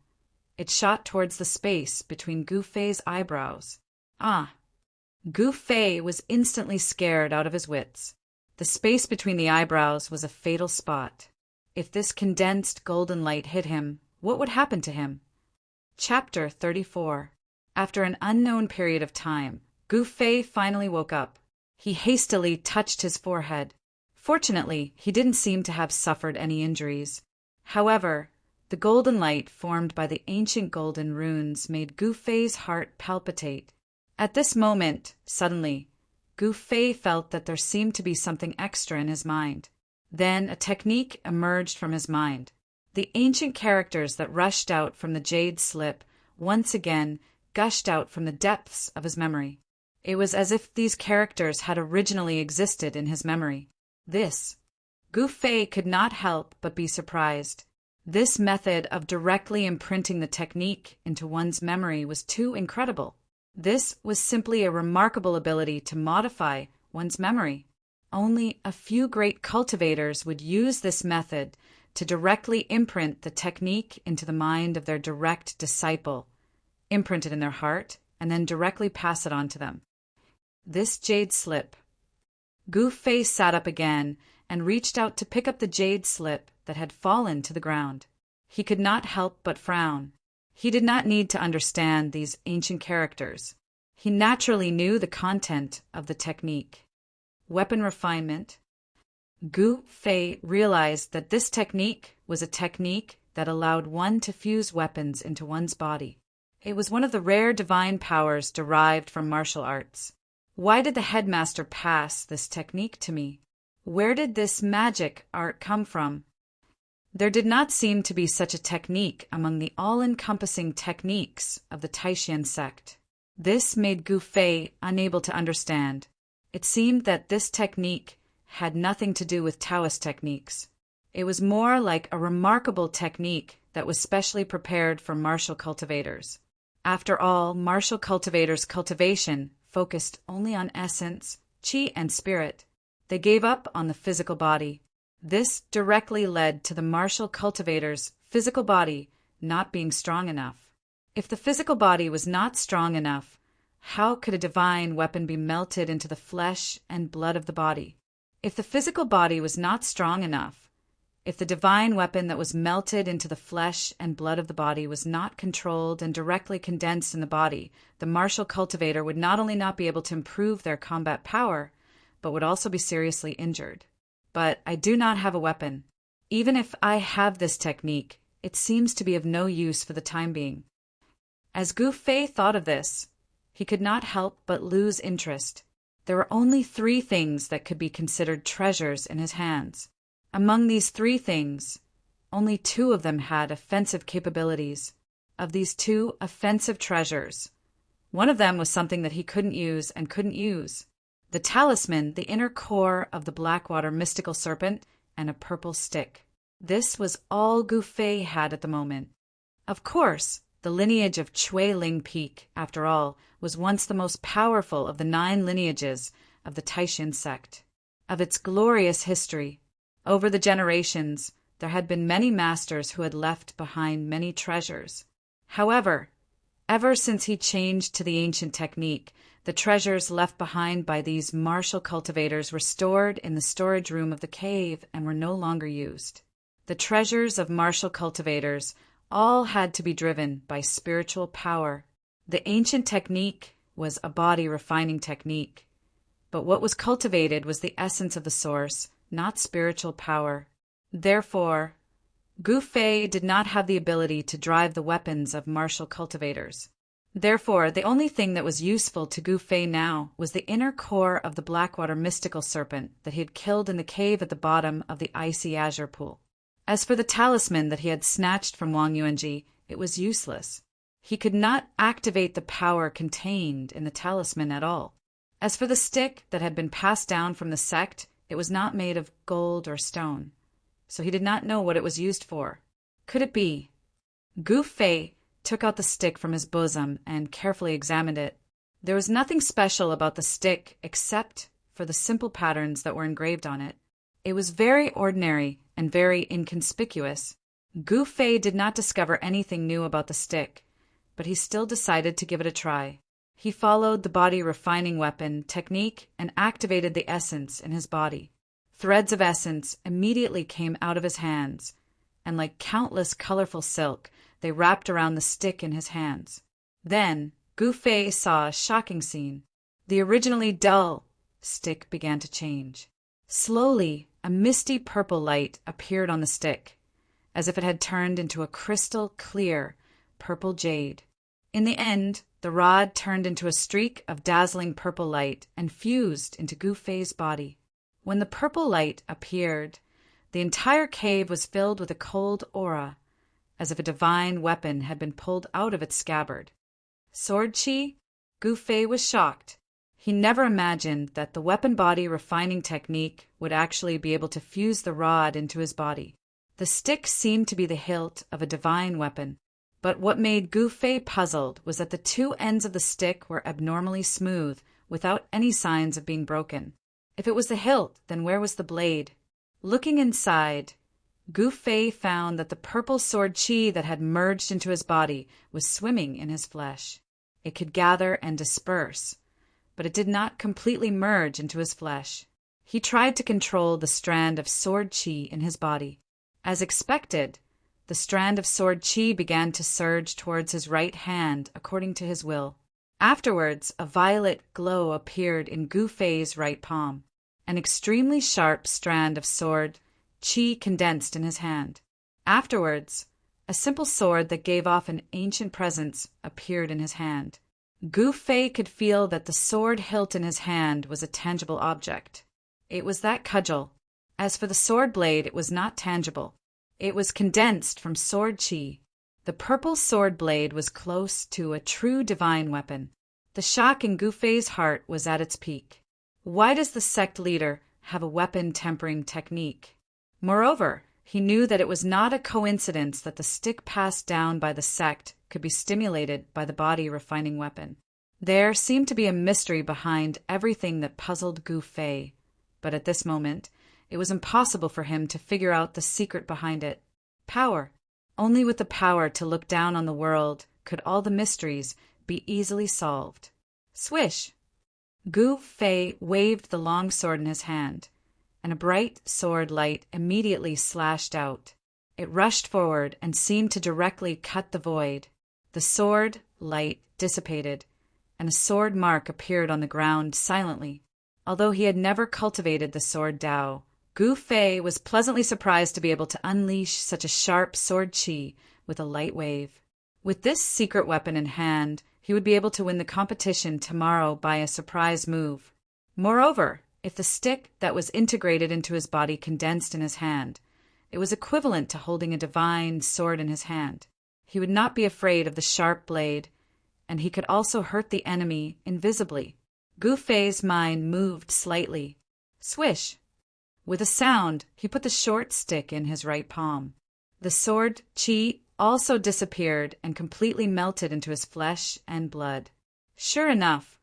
it shot towards the space between Gu Fei's eyebrows. Ah! Gu Fei was instantly scared out of his wits. The space between the eyebrows was a fatal spot. If this condensed golden light hit him, what would happen to him? Chapter 34. After an unknown period of time, Gu Fei finally woke up. He hastily touched his forehead. Fortunately, he didn't seem to have suffered any injuries. However, the golden light formed by the ancient golden runes made Gu Fei's heart palpitate. At this moment, suddenly, Gu Fei felt that there seemed to be something extra in his mind. Then a technique emerged from his mind. The ancient characters that rushed out from the jade slip once again gushed out from the depths of his memory. It was as if these characters had originally existed in his memory. Gu Fei could not help but be surprised. This method of directly imprinting the technique into one's memory was too incredible. This was simply a remarkable ability to modify one's memory. Only a few great cultivators would use this method to directly imprint the technique into the mind of their direct disciple, imprint it in their heart, and then directly pass it on to them. This jade slip. Gu Fei sat up again and reached out to pick up the jade slip that had fallen to the ground. He could not help but frown. He did not need to understand these ancient characters. He naturally knew the content of the technique. Weapon refinement. Gu Fei realized that this technique was a technique that allowed one to fuse weapons into one's body. It was one of the rare divine powers derived from martial arts. Why did the headmaster pass this technique to me? Where did this magic art come from? There did not seem to be such a technique among the all-encompassing techniques of the Taishan sect. This made Gu Fei unable to understand. It seemed that this technique had nothing to do with Taoist techniques. It was more like a remarkable technique that was specially prepared for martial cultivators. After all, martial cultivators' cultivation focused only on essence, chi, and spirit. They gave up on the physical body. This directly led to the martial cultivator's physical body not being strong enough. If the physical body was not strong enough, how could a divine weapon be melted into the flesh and blood of the body? If the physical body was not strong enough, if the divine weapon that was melted into the flesh and blood of the body was not controlled and directly condensed in the body, the martial cultivator would not only not be able to improve their combat power, but would also be seriously injured. But I do not have a weapon. Even if I have this technique, it seems to be of no use for the time being. As Gu Fei thought of this, he could not help but lose interest. There were only 3 things that could be considered treasures in his hands. Among these 3 things, only 2 of them had offensive capabilities. Of these 2 offensive treasures, one of them was something that he couldn't use and couldn't use. The talisman, the inner core of the Blackwater mystical serpent, and a purple stick. This was all Gu Fei had at the moment. Of course, the lineage of Chui Ling Peak, after all, was once the most powerful of the 9 lineages of the Taishin sect. Of its glorious history, over the generations, there had been many masters who had left behind many treasures. However, ever since he changed to the ancient technique, the treasures left behind by these martial cultivators were stored in the storage room of the cave and were no longer used. The treasures of martial cultivators all had to be driven by spiritual power. The ancient technique was a body refining technique, but what was cultivated was the essence of the source, not spiritual power. Therefore, Gu Fei did not have the ability to drive the weapons of martial cultivators. Therefore, the only thing that was useful to Gu Fei now was the inner core of the Blackwater mystical serpent that he had killed in the cave at the bottom of the icy azure pool. As for the talisman that he had snatched from Wang Yuanji, it was useless. He could not activate the power contained in the talisman at all. As for the stick that had been passed down from the sect, it was not made of gold or stone, so he did not know what it was used for. Could it be? Gu Fei took out the stick from his bosom and carefully examined it. There was nothing special about the stick except for the simple patterns that were engraved on it. It was very ordinary and very inconspicuous. Gu Fei did not discover anything new about the stick, but he still decided to give it a try. He followed the body refining weapon technique and activated the essence in his body. Threads of essence immediately came out of his hands, and like countless colorful silk, they wrapped around the stick in his hands. Then Gu Fei saw a shocking scene. The originally dull stick began to change. Slowly, a misty purple light appeared on the stick, as if it had turned into a crystal clear purple jade. In the end, the rod turned into a streak of dazzling purple light and fused into Gu Fei's body. When the purple light appeared, the entire cave was filled with a cold aura, as if a divine weapon had been pulled out of its scabbard. Sword chi? Gu Fei was shocked. He never imagined that the weapon body refining technique would actually be able to fuse the rod into his body. The stick seemed to be the hilt of a divine weapon, but what made Gu Fei puzzled was that the 2 ends of the stick were abnormally smooth, without any signs of being broken. If it was the hilt, then where was the blade? Looking inside, Gu Fei found that the purple sword chi that had merged into his body was swimming in his flesh. It could gather and disperse, but it did not completely merge into his flesh. He tried to control the strand of sword chi in his body. As expected, the strand of sword chi began to surge towards his right hand according to his will. Afterwards, a violet glow appeared in Gu Fei's right palm. An extremely sharp strand of sword chi condensed in his hand. Afterwards, a simple sword that gave off an ancient presence appeared in his hand. Gu Fei could feel that the sword hilt in his hand was a tangible object. It was that cudgel. As for the sword blade, it was not tangible. It was condensed from sword chi. The purple sword blade was close to a true divine weapon. The shock in Gu Fei's heart was at its peak. Why does the sect leader have a weapon tempering technique? Moreover, He knew that it was not a coincidence that the stick passed down by the sect could be stimulated by the body refining weapon. There seemed to be a mystery behind everything that puzzled Gu Fei, but at this moment, it was impossible for him to figure out the secret behind it. Power. Only with the power to look down on the world could all the mysteries be easily solved. Swish! Gu Fei waved the long sword in his hand, and a bright sword light immediately slashed out. It rushed forward and seemed to directly cut the void. The sword light dissipated, and a sword mark appeared on the ground silently. Although he had never cultivated the sword Dao, Gu Fei was pleasantly surprised to be able to unleash such a sharp sword chi with a light wave. With this secret weapon in hand, he would be able to win the competition tomorrow by a surprise move. Moreover, if the stick that was integrated into his body condensed in his hand, it was equivalent to holding a divine sword in his hand. He would not be afraid of the sharp blade, and he could also hurt the enemy invisibly. Gu Fei's mind moved slightly. Swish! With a sound, he put the short stick in his right palm. The sword chi also disappeared and completely melted into his flesh and blood. Sure enough,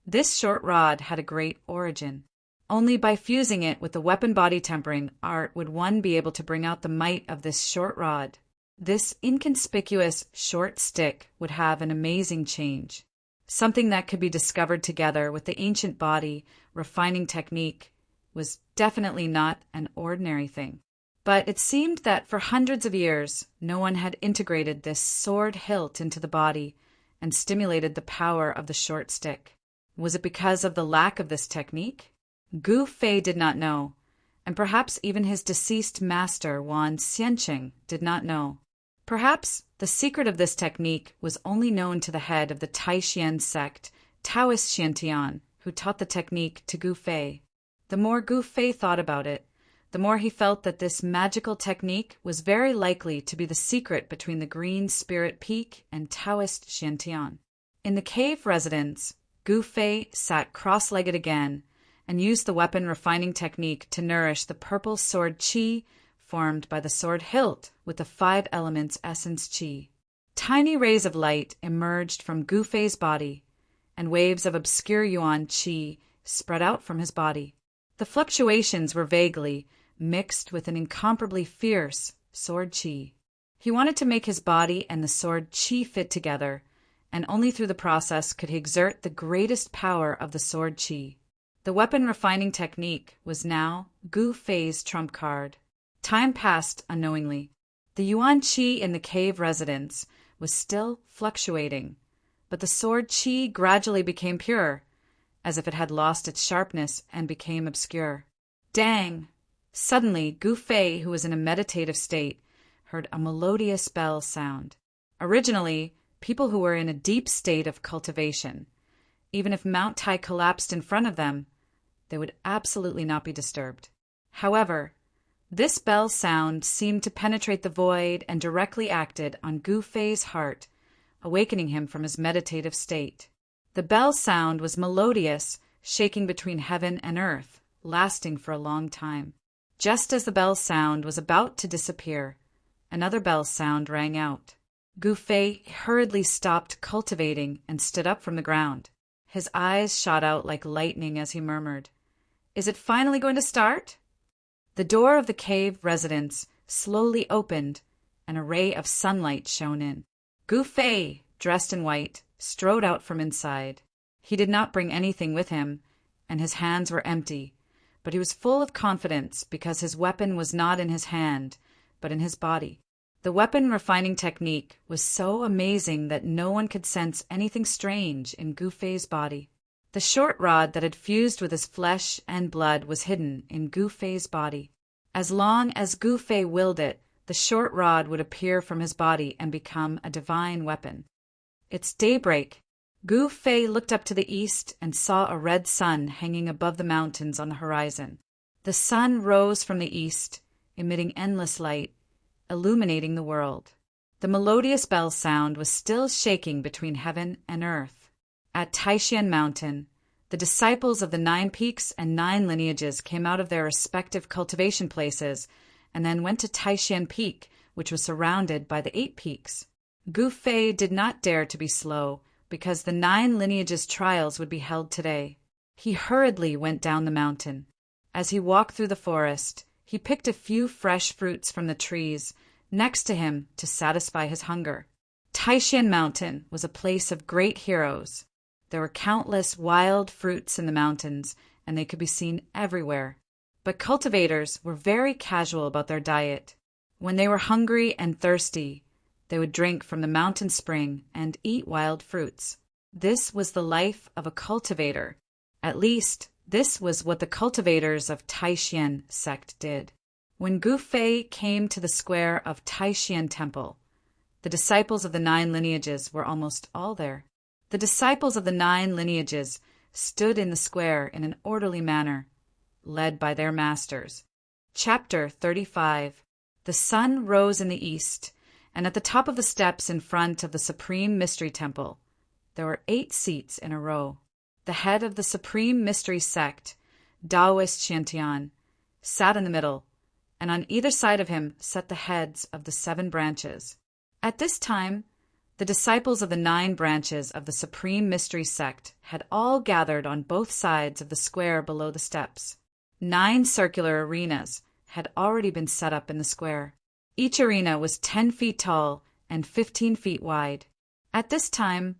this short rod had a great origin. Only by fusing it with the weapon body tempering art would one be able to bring out the might of this short rod. This inconspicuous short stick would have an amazing change. Something that could be discovered together with the ancient body refining technique was definitely not an ordinary thing. But it seemed that for hundreds of years, no one had integrated this sword hilt into the body and stimulated the power of the short stick. Was it because of the lack of this technique? Gu Fei did not know, and perhaps even his deceased master Wan Xianqing did not know. Perhaps the secret of this technique was only known to the head of the Taishan sect, Taoist Xiantian, who taught the technique to Gu Fei. The more Gu Fei thought about it, the more he felt that this magical technique was very likely to be the secret between the Green Spirit Peak and Taoist Xiantian. In the cave residence, Gu Fei sat cross-legged again and used the weapon refining technique to nourish the purple sword chi formed by the sword hilt with the 5 elements essence chi. Tiny rays of light emerged from Gu Fei's body, and waves of obscure yuan chi spread out from his body. The fluctuations were vaguely mixed with an incomparably fierce sword chi. He wanted to make his body and the sword chi fit together, and only through the process could he exert the greatest power of the sword chi. The weapon refining technique was now Gu Fei's trump card. Time passed unknowingly. The yuan chi in the cave residence was still fluctuating, but the sword chi gradually became pure, as if it had lost its sharpness and became obscure. Dang! Suddenly, Gu Fei, who was in a meditative state, heard a melodious bell sound. Originally, people who were in a deep state of cultivation, even if Mount Tai collapsed in front of them, they would absolutely not be disturbed. However, this bell sound seemed to penetrate the void and directly acted on Gu Fei's heart, awakening him from his meditative state. The bell sound was melodious, shaking between heaven and earth, lasting for a long time. Just as the bell sound was about to disappear, another bell sound rang out. Gu Fei hurriedly stopped cultivating and stood up from the ground. His eyes shot out like lightning as he murmured, "Is it finally going to start?" The door of the cave residence slowly opened, and a ray of sunlight shone in. Gu Fei, dressed in white, strode out from inside. He did not bring anything with him, and his hands were empty, but he was full of confidence because his weapon was not in his hand, but in his body. The weapon refining technique was so amazing that no one could sense anything strange in Gu Fei's body. The short rod that had fused with his flesh and blood was hidden in Gu Fei's body. As long as Gu Fei willed it, the short rod would appear from his body and become a divine weapon. It's daybreak. Gu Fei looked up to the east and saw a red sun hanging above the mountains on the horizon. The sun rose from the east, emitting endless light, illuminating the world. The melodious bell sound was still shaking between heaven and earth. At Taishan Mountain, the disciples of the 9 peaks and 9 lineages came out of their respective cultivation places and then went to Taishan Peak, which was surrounded by the 8 peaks. Gu Fei did not dare to be slow, because the 9 lineages trials would be held today. He hurriedly went down the mountain. As he walked through the forest, he picked a few fresh fruits from the trees next to him to satisfy his hunger. Taishan Mountain was a place of great heroes. There were countless wild fruits in the mountains, and they could be seen everywhere. But cultivators were very casual about their diet. When they were hungry and thirsty, they would drink from the mountain spring and eat wild fruits. This was the life of a cultivator. At least, this was what the cultivators of Taishan sect did. When Gu Fei came to the square of Taishan Temple, the disciples of the 9 lineages were almost all there. The disciples of the 9 lineages stood in the square in an orderly manner, led by their masters. Chapter 35. The sun rose in the east, and at the top of the steps in front of the Supreme Mystery Temple, there were 8 seats in a row. The head of the Supreme Mystery Sect, Taoist Xiantian, sat in the middle, and on either side of him sat the heads of the 7 branches. At this time, the disciples of the 9 branches of the Supreme Mystery Sect had all gathered on both sides of the square below the steps. 9 circular arenas had already been set up in the square. Each arena was 10 feet tall and 15 feet wide. At this time,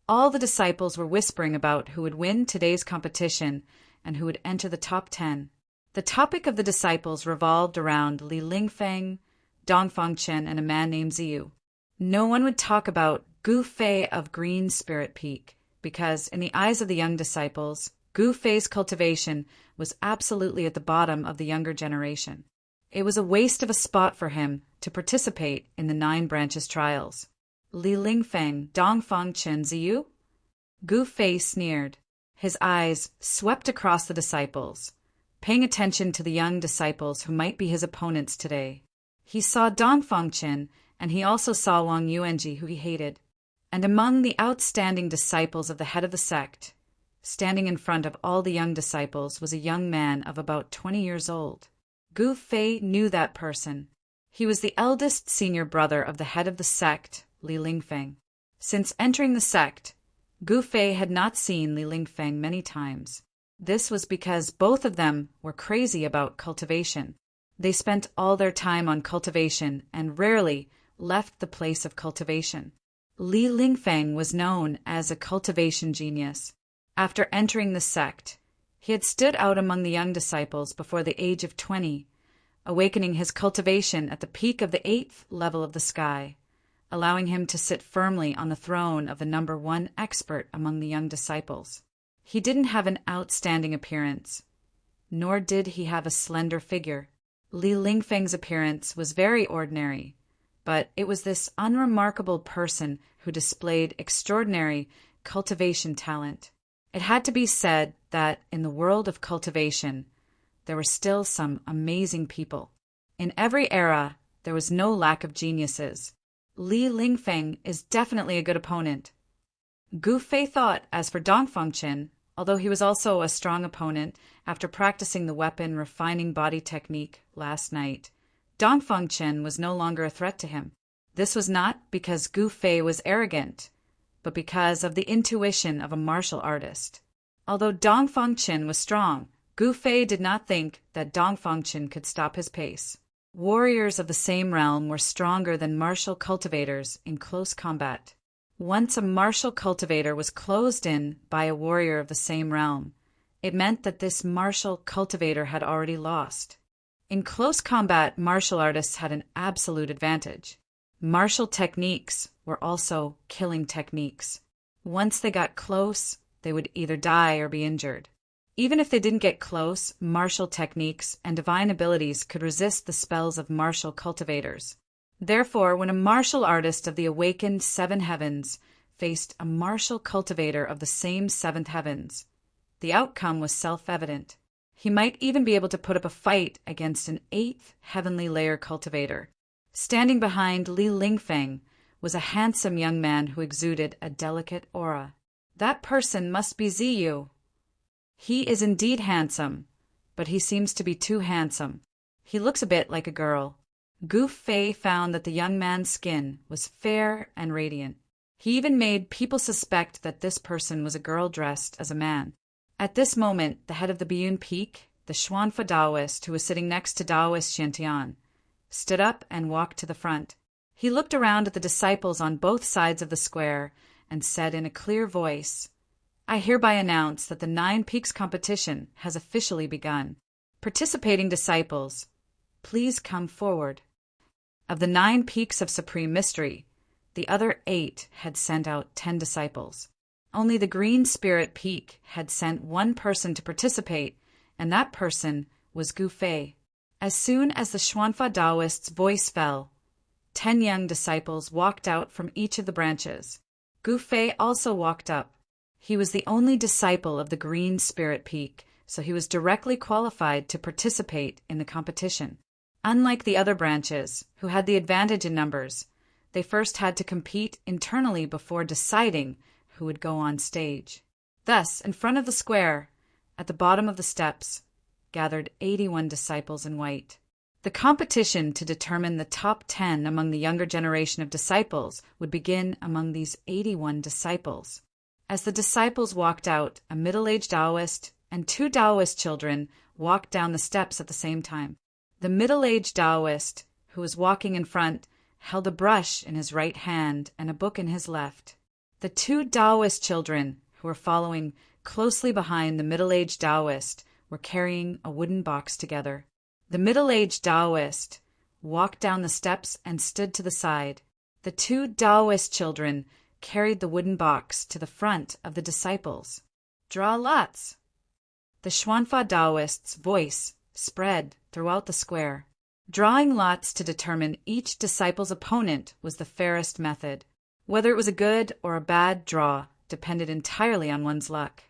all the disciples were whispering about who would win today's competition and who would enter the top 10. The topic of the disciples revolved around Li Lingfeng, Dongfang Chen, and a man named Ziyu. No one would talk about Gu Fei of Green Spirit Peak, because in the eyes of the young disciples, Gu Fei's cultivation was absolutely at the bottom of the younger generation. It was a waste of a spot for him to participate in the 9 branches trials. Li Lingfeng, Dongfang Chen, Ziyu? Gu Fei sneered. His eyes swept across the disciples, paying attention to the young disciples who might be his opponents today. He saw Dongfang Chen, and he also saw Wang Yuanji, who he hated. And among the outstanding disciples of the head of the sect, standing in front of all the young disciples, was a young man of about 20 years old. Gu Fei knew that person. He was the eldest senior brother of the head of the sect, Li Lingfeng. Since entering the sect, Gu Fei had not seen Li Lingfeng many times. This was because both of them were crazy about cultivation. They spent all their time on cultivation and rarely left the place of cultivation. Li Lingfeng was known as a cultivation genius. After entering the sect, he had stood out among the young disciples before the age of 20, awakening his cultivation at the peak of the 8th level of the sky, allowing him to sit firmly on the throne of the number 1 expert among the young disciples. He didn't have an outstanding appearance, nor did he have a slender figure. Li Lingfeng's appearance was very ordinary, but it was this unremarkable person who displayed extraordinary cultivation talent. It had to be said that in the world of cultivation, there were still some amazing people. In every era, there was no lack of geniuses. Li Lingfeng is definitely a good opponent. Gu Fei thought, as for Dongfang Chen, although he was also a strong opponent after practicing the weapon refining body technique last night, Dongfang Chen was no longer a threat to him. This was not because Gu Fei was arrogant, but because of the intuition of a martial artist. Although Dongfang Chen was strong, Gu Fei did not think that Dongfang Chen could stop his pace. Warriors of the same realm were stronger than martial cultivators in close combat. Once a martial cultivator was closed in by a warrior of the same realm, it meant that this martial cultivator had already lost. In close combat, martial artists had an absolute advantage. Martial techniques were also killing techniques. Once they got close, they would either die or be injured. Even if they didn't get close, martial techniques and divine abilities could resist the spells of martial cultivators. Therefore, when a martial artist of the awakened 7 heavens faced a martial cultivator of the same 7th heavens, the outcome was self-evident. He might even be able to put up a fight against an 8th heavenly layer cultivator. Standing behind Li Lingfeng was a handsome young man who exuded a delicate aura. That person must be Ziyu. He is indeed handsome, but he seems to be too handsome. He looks a bit like a girl. Gu Fei found that the young man's skin was fair and radiant. He even made people suspect that this person was a girl dressed as a man. At this moment, the head of the Biyun Peak, the Xuanfa Taoist who was sitting next to Taoist Xiantian, stood up and walked to the front. He looked around at the disciples on both sides of the square and said in a clear voice, "I hereby announce that the 9 Peaks competition has officially begun. Participating disciples, please come forward." Of the 9 Peaks of Supreme Mystery, the other 8 had sent out 10 disciples. Only the Green Spirit Peak had sent 1 person to participate, and that person was Gu Fei. As soon as the Xuanfa Taoist's voice fell, 10 young disciples walked out from each of the branches. Gu Fei also walked up. He was the only disciple of the Green Spirit Peak, so he was directly qualified to participate in the competition. Unlike the other branches, who had the advantage in numbers, they first had to compete internally before deciding who would go on stage. Thus, in front of the square, at the bottom of the steps, gathered 81 disciples in white. The competition to determine the top 10 among the younger generation of disciples would begin among these 81 disciples. As the disciples walked out, a middle-aged Taoist and 2 Taoist children walked down the steps at the same time. The middle-aged Taoist, who was walking in front, held a brush in his right hand and a book in his left. The 2 Taoist children, who were following closely behind the middle-aged Taoist, were carrying a wooden box together. The middle-aged Taoist walked down the steps and stood to the side. The 2 Taoist children carried the wooden box to the front of the disciples. "Draw lots." The Xuanfa Taoist's voice spread throughout the square. Drawing lots to determine each disciple's opponent was the fairest method. Whether it was a good or a bad draw depended entirely on one's luck.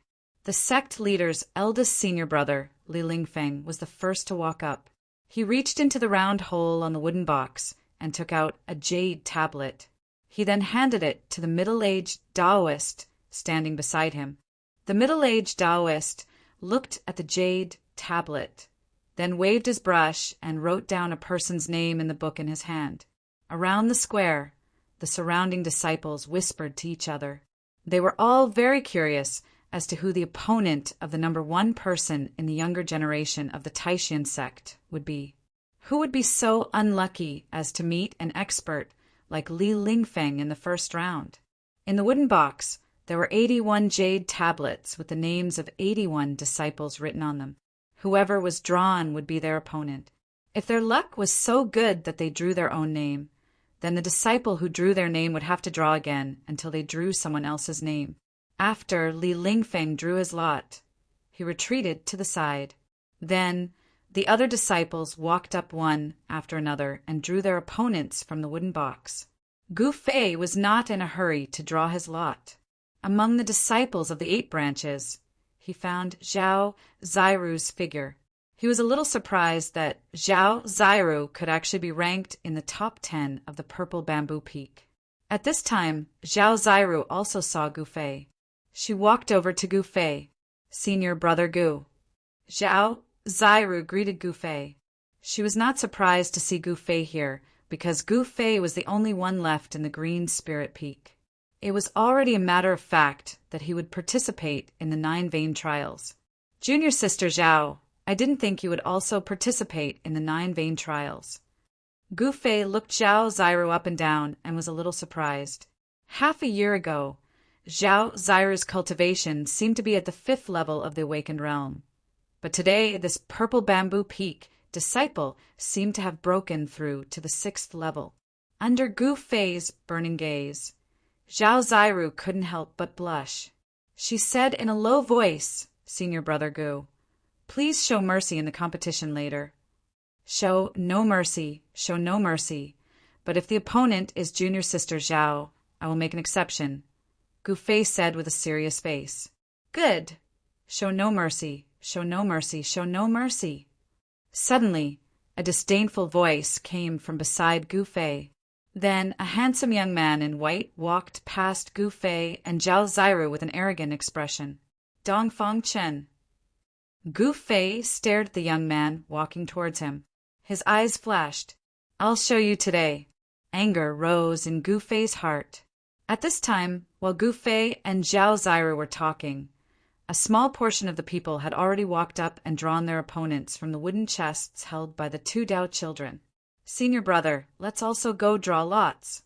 The sect leader's eldest senior brother, Li Lingfeng, was the first to walk up. He reached into the round hole on the wooden box and took out a jade tablet. He then handed it to the middle-aged Taoist standing beside him. The middle-aged Taoist looked at the jade tablet, then waved his brush and wrote down a person's name in the book in his hand. Around the square, the surrounding disciples whispered to each other. They were all very curious as to who the opponent of the number 1 person in the younger generation of the Taishan sect would be. Who would be so unlucky as to meet an expert like Li Lingfeng in the first round? In the wooden box, there were 81 jade tablets with the names of 81 disciples written on them. Whoever was drawn would be their opponent. If their luck was so good that they drew their own name, then the disciple who drew their name would have to draw again until they drew someone else's name. After Li Lingfeng drew his lot, he retreated to the side. Then the other disciples walked up one after another and drew their opponents from the wooden box. Gu Fei was not in a hurry to draw his lot. Among the disciples of the 8 branches, he found Zhao Zairu's figure. He was a little surprised that Zhao Zairu could actually be ranked in the top 10 of the Purple Bamboo Peak. At this time, Zhao Zairu also saw Gu Fei. She walked over to Gu Fei. "Senior brother Gu." Zhao Zairu greeted Gu Fei. She was not surprised to see Gu Fei here, because Gu Fei was the only one left in the Green Spirit Peak. It was already a matter of fact that he would participate in the 9 Vein Trials. "Junior sister Zhao, I didn't think you would also participate in the 9 Vein Trials." Gu Fei looked Zhao Zairu up and down and was a little surprised. Half a year ago, Zhao Zairu's cultivation seemed to be at the 5th level of the Awakened Realm. But today, this Purple Bamboo Peak disciple seemed to have broken through to the 6th level. Under Gu Fei's burning gaze, Zhao Zairu couldn't help but blush. She said in a low voice, "Senior brother Gu, please show mercy in the competition later." "Show no mercy, show no mercy. But if the opponent is junior sister Zhao, I will make an exception," Gu Fei said with a serious face. "Good. Show no mercy, show no mercy, show no mercy." Suddenly, a disdainful voice came from beside Gu Fei. Then a handsome young man in white walked past Gu Fei and Zhao Zairu with an arrogant expression. "Dongfang Chen." Gu Fei stared at the young man walking towards him. His eyes flashed. "I'll show you today." Anger rose in Gu Fei's heart. At this time, while Gu Fei and Zhao Ziru were talking, a small portion of the people had already walked up and drawn their opponents from the wooden chests held by the two Dao children. "Senior brother, let's also go draw lots,"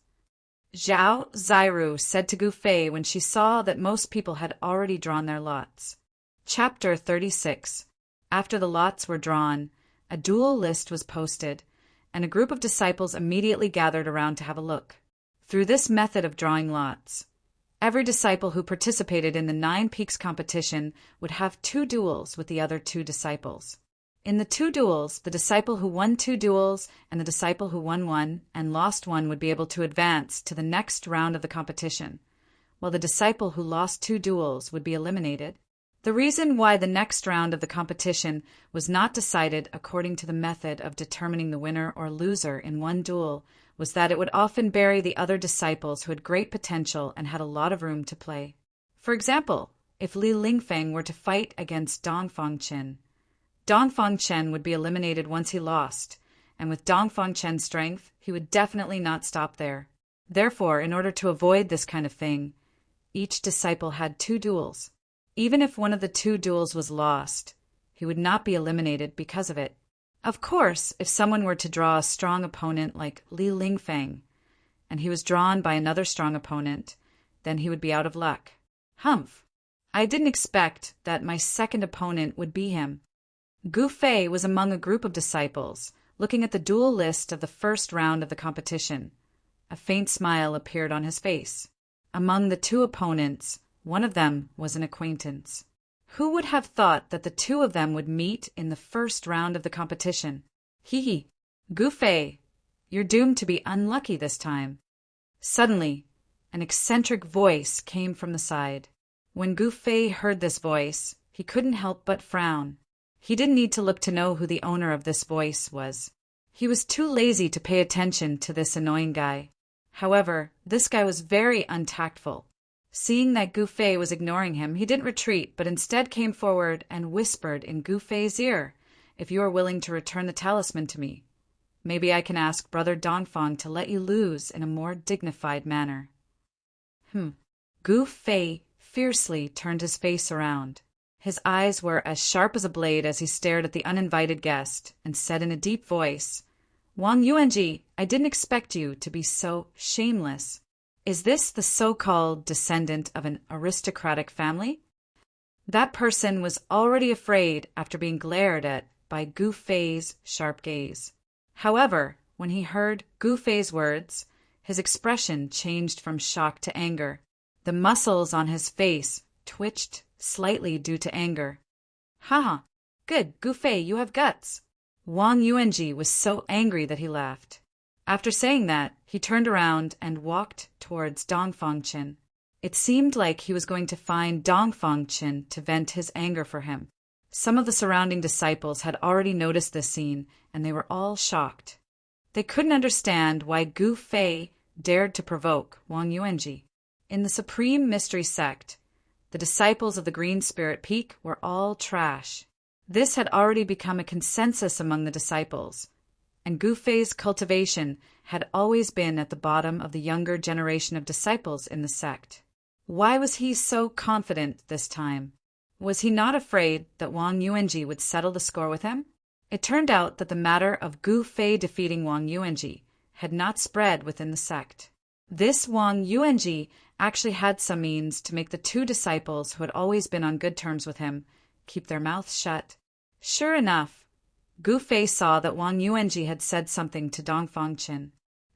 Zhao Ziru said to Gu Fei when she saw that most people had already drawn their lots. Chapter 36. After the lots were drawn, a duel list was posted, and a group of disciples immediately gathered around to have a look. Through this method of drawing lots, every disciple who participated in the 9 Peaks competition would have 2 duels with the other 2 disciples. In the 2 duels, the disciple who won 2 duels and the disciple who won 1 and lost 1 would be able to advance to the next round of the competition, while the disciple who lost 2 duels would be eliminated. The reason why the next round of the competition was not decided according to the method of determining the winner or loser in one duel was that it would often bury the other disciples who had great potential and had a lot of room to play. For example, if Li Lingfeng were to fight against Dong Fangchen, Dong Fangchen would be eliminated once he lost, and with Dong Fangchen's strength, he would definitely not stop there. Therefore, in order to avoid this kind of thing, each disciple had 2 duels. Even if one of the 2 duels was lost, he would not be eliminated because of it. Of course, if someone were to draw a strong opponent like Li Lingfeng, and he was drawn by another strong opponent, then he would be out of luck. Humph! I didn't expect that my second opponent would be him. Gu Fei was among a group of disciples, looking at the duel list of the first round of the competition. A faint smile appeared on his face. Among the 2 opponents, one of them was an acquaintance. Who would have thought that the 2 of them would meet in the first round of the competition? Hee. Gu Fei, you're doomed to be unlucky this time. Suddenly, an eccentric voice came from the side. When Gu Fei heard this voice, he couldn't help but frown. He didn't need to look to know who the owner of this voice was. He was too lazy to pay attention to this annoying guy. However, this guy was very untactful. Seeing that Gu Fei was ignoring him, he didn't retreat, but instead came forward and whispered in Gu Fei's ear, "If you are willing to return the talisman to me, maybe I can ask Brother Dongfang to let you lose in a more dignified manner." Gu Fei fiercely turned his face around. His eyes were as sharp as a blade as he stared at the uninvited guest and said in a deep voice, "Wang Yuanji, I didn't expect you to be so shameless. Is this the so-called descendant of an aristocratic family?" That person was already afraid after being glared at by Gu Fei's sharp gaze. However, when he heard Gu Fei's words, his expression changed from shock to anger. The muscles on his face twitched slightly due to anger. "Haha, good, Gu Fei, you have guts." Wang Yuanji was so angry that he laughed. After saying that, he turned around and walked towards Dong Fangchen. It seemed like he was going to find Dong Fangchen to vent his anger for him. Some of the surrounding disciples had already noticed this scene, and they were all shocked. They couldn't understand why Gu Fei dared to provoke Wang Yuanji. In the Supreme Mystery Sect, the disciples of the Green Spirit Peak were all trash. This had already become a consensus among the disciples, and Gu Fei's cultivation had always been at the bottom of the younger generation of disciples in the sect. Why was he so confident this time? Was he not afraid that Wang Yuanji would settle the score with him? It turned out that the matter of Gu Fei defeating Wang Yuanji had not spread within the sect. This Wang Yuanji actually had some means to make the 2 disciples who had always been on good terms with him keep their mouths shut. Sure enough, Gu Fei saw that Wang Yuanji had said something to Dong Fangchen.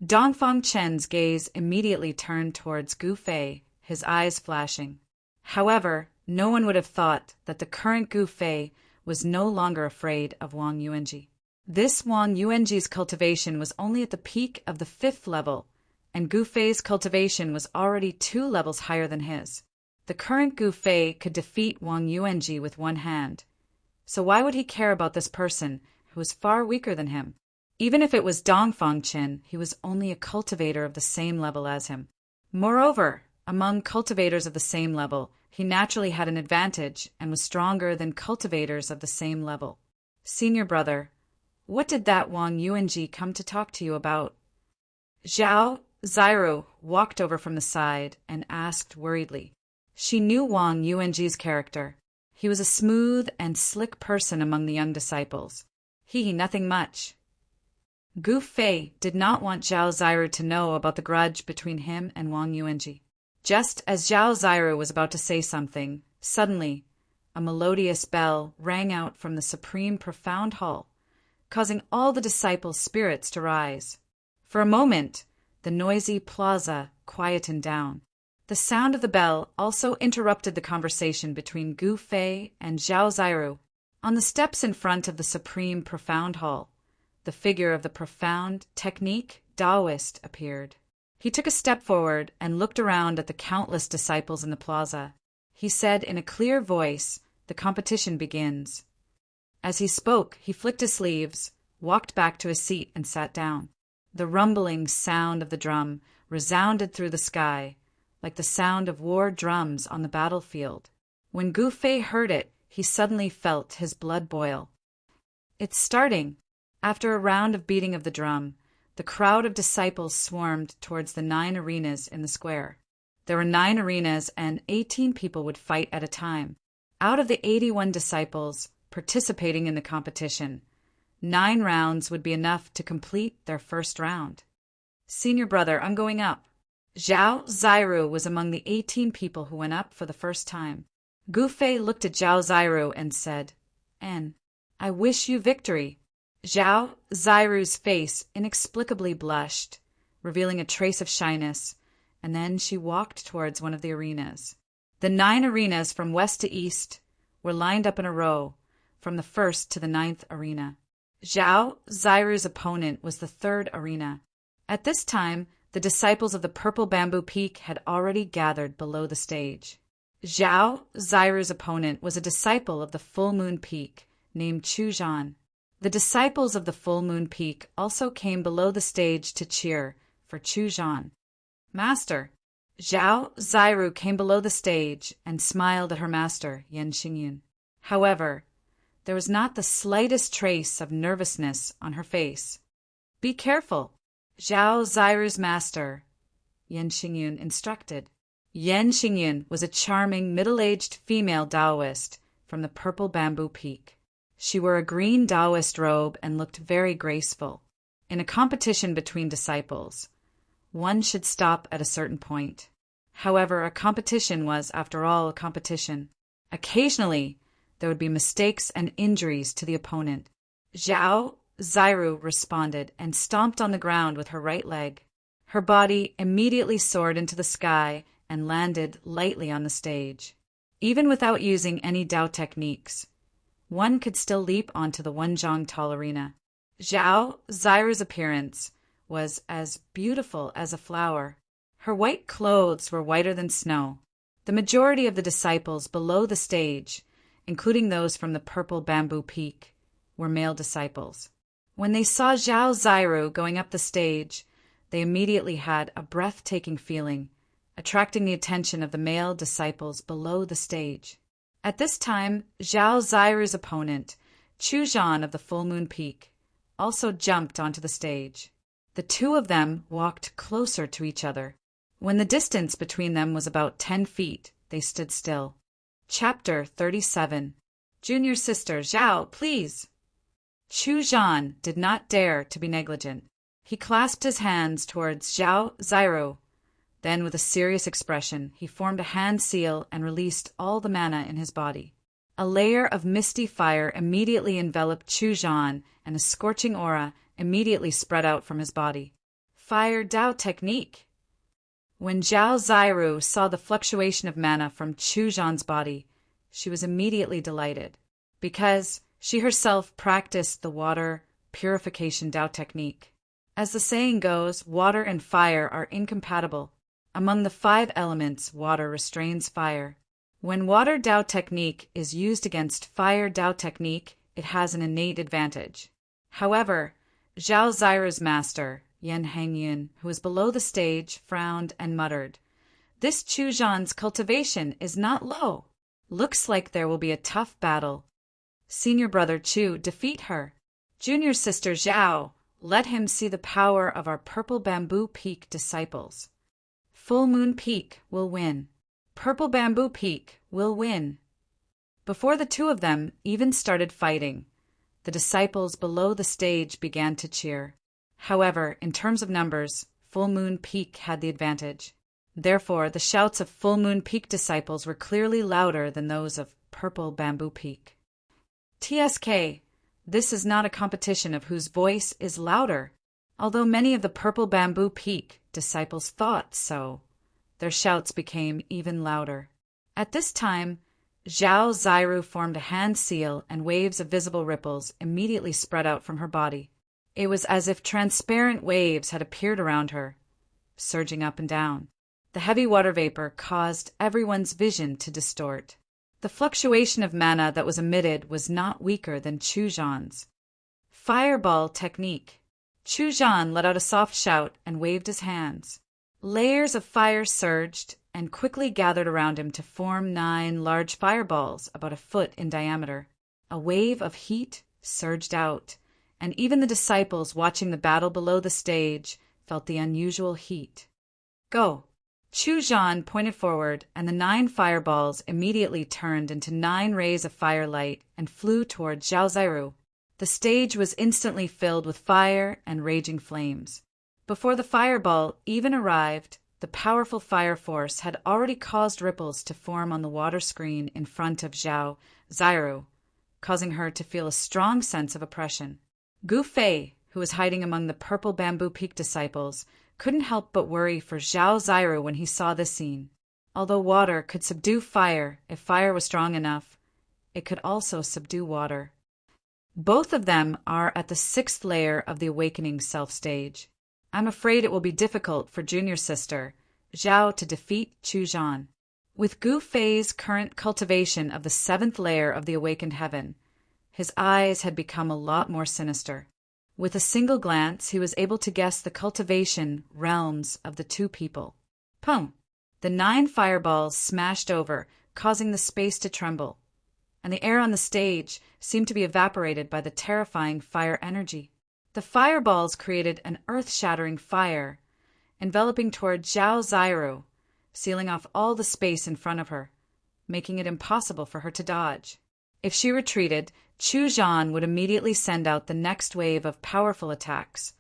Dong Fangchen's gaze immediately turned towards Gu Fei, his eyes flashing. However, no one would have thought that the current Gu Fei was no longer afraid of Wang Yuanji. This Wang Yuanji's cultivation was only at the peak of the 5th level, and Gu Fei's cultivation was already 2 levels higher than his. The current Gu Fei could defeat Wang Yuanji with one hand. So why would he care about this person who was far weaker than him? Even if it was Dong Fangchen, he was only a cultivator of the same level as him. Moreover, among cultivators of the same level, he naturally had an advantage and was stronger than cultivators of the same level. "Senior brother, What did that Wang Yuanji come to talk to you about? Zhao Ziru walked over from the side and asked worriedly. She knew Wang Yuanji's character. He was a smooth and slick person among the young disciples. Nothing much. Gu Fei did not want Zhao Ziru to know about the grudge between him and Wang Yuanji. Just as Zhao Ziru was about to say something, suddenly, a melodious bell rang out from the supreme profound hall, causing all the disciples' spirits to rise. For a moment, the noisy plaza quietened down. The sound of the bell also interrupted the conversation between Gu Fei and Zhao Ziru. On the steps in front of the supreme profound hall, the figure of the profound technique Taoist appeared. He took a step forward and looked around at the countless disciples in the plaza. He said in a clear voice, "The competition begins." As he spoke, he flicked his sleeves, walked back to his seat, and sat down. The rumbling sound of the drum resounded through the sky, like the sound of war drums on the battlefield. When Gu Fei heard it, he suddenly felt his blood boil. "It's starting." After a round of beating of the drum, the crowd of disciples swarmed towards the 9 arenas in the square. There were 9 arenas and 18 people would fight at a time. Out of the 81 disciples participating in the competition, 9 rounds would be enough to complete their first round. "Senior brother, I'm going up." Zhao Ziru was among the 18 people who went up for the first time. Gu Fei looked at Zhao Ziru and said, I wish you victory." Zhao Ziru's face inexplicably blushed, revealing a trace of shyness, and then she walked towards one of the arenas. The 9 arenas from west to east were lined up in a row, from the 1st to the 9th arena. Zhao Ziru's opponent was the 3rd arena. At this time, the disciples of the Purple Bamboo Peak had already gathered below the stage. Zhao Ziru's opponent was a disciple of the Full Moon Peak named Chu Zhan. The disciples of the Full Moon Peak also came below the stage to cheer for Chu Zhan. "Master." Zhao Ziru came below the stage and smiled at her master, Yan Xingyun. However, there was not the slightest trace of nervousness on her face. "Be careful." Zhao Ziru's master, Yan Xingyun, instructed. Yan Xingyun was a charming, middle-aged female Taoist from the Purple Bamboo Peak. She wore a green Taoist robe and looked very graceful. In a competition between disciples, one should stop at a certain point. However, a competition was, after all, a competition. Occasionally, there would be mistakes and injuries to the opponent. Zhao Ziru responded and stomped on the ground with her right leg. Her body immediately soared into the sky and landed lightly on the stage. Even without using any Tao techniques, one could still leap onto the Wenzhong tall arena. Zhao Ziru's appearance was as beautiful as a flower. Her white clothes were whiter than snow. The majority of the disciples below the stage, including those from the Purple Bamboo Peak, were male disciples. When they saw Zhao Ziru going up the stage, they immediately had a breathtaking feeling, attracting the attention of the male disciples below the stage. At this time, Zhao Ziru's opponent, Chu Zhan of the Full Moon Peak, also jumped onto the stage. The 2 of them walked closer to each other. When the distance between them was about 10 feet, they stood still. Chapter 37. Junior sister, Zhao, please. Chu Zhan did not dare to be negligent. He clasped his hands towards Zhao Ziru. Then, with a serious expression, he formed a hand seal and released all the mana in his body. A layer of misty fire immediately enveloped Chu Zhan, and a scorching aura immediately spread out from his body. Fire Tao technique. When Zhao Ziru saw the fluctuation of mana from Chu Zhan's body, she was immediately delighted, because she herself practiced the water purification Tao technique. As the saying goes, water and fire are incompatible. Among the 5 elements, water restrains fire. When water Tao technique is used against fire Tao technique, it has an innate advantage. However, Zhao Ziru's master, Yan Hangyun, who was below the stage, frowned and muttered, "This Chu Zhan's cultivation is not low. Looks like there will be a tough battle. Senior brother Chu, defeat her." Junior sister Zhao, let him see the power of our Purple Bamboo Peak disciples. Full Moon Peak will win. Purple Bamboo Peak will win. Before the two of them even started fighting, the disciples below the stage began to cheer. However, in terms of numbers, Full Moon Peak had the advantage. Therefore, the shouts of Full Moon Peak disciples were clearly louder than those of Purple Bamboo Peak. TSK, this is not a competition of whose voice is louder. Although many of the Purple Bamboo Peak disciples thought so, their shouts became even louder. At this time, Zhao Zairu formed a hand seal, and waves of visible ripples immediately spread out from her body. It was as if transparent waves had appeared around her, surging up and down. The heavy water vapor caused everyone's vision to distort. The fluctuation of mana that was emitted was not weaker than Chu Zhan's fireball technique. Chu Zhan let out a soft shout and waved his hands. Layers of fire surged and quickly gathered around him to form 9 large fireballs about a foot in diameter. A wave of heat surged out, and even the disciples watching the battle below the stage felt the unusual heat. Go! Chu Zhan pointed forward, and the 9 fireballs immediately turned into 9 rays of firelight and flew toward Zhao Zairu. The stage was instantly filled with fire and raging flames. Before the fireball even arrived, the powerful fire force had already caused ripples to form on the water screen in front of Zhao Zairu, causing her to feel a strong sense of oppression. Gu Fei, who was hiding among the Purple Bamboo Peak disciples, couldn't help but worry for Zhao Zairu when he saw this scene. Although water could subdue fire if fire was strong enough, it could also subdue water. Both of them are at the 6th layer of the Awakening Self stage. I'm afraid it will be difficult for junior sister Zhao to defeat Chu Zhan. With Gu Fei's current cultivation of the 7th layer of the Awakened Heaven, his eyes had become a lot more sinister. With a single glance, he was able to guess the cultivation realms of the two people. Pum! The 9 fireballs smashed over, causing the space to tremble, and the air on the stage seemed to be evaporated by the terrifying fire energy. The fireballs created an earth-shattering fire, enveloping toward Zhao Zairu, sealing off all the space in front of her, making it impossible for her to dodge. If she retreated, Chu Zhan would immediately send out the next wave of powerful attacks,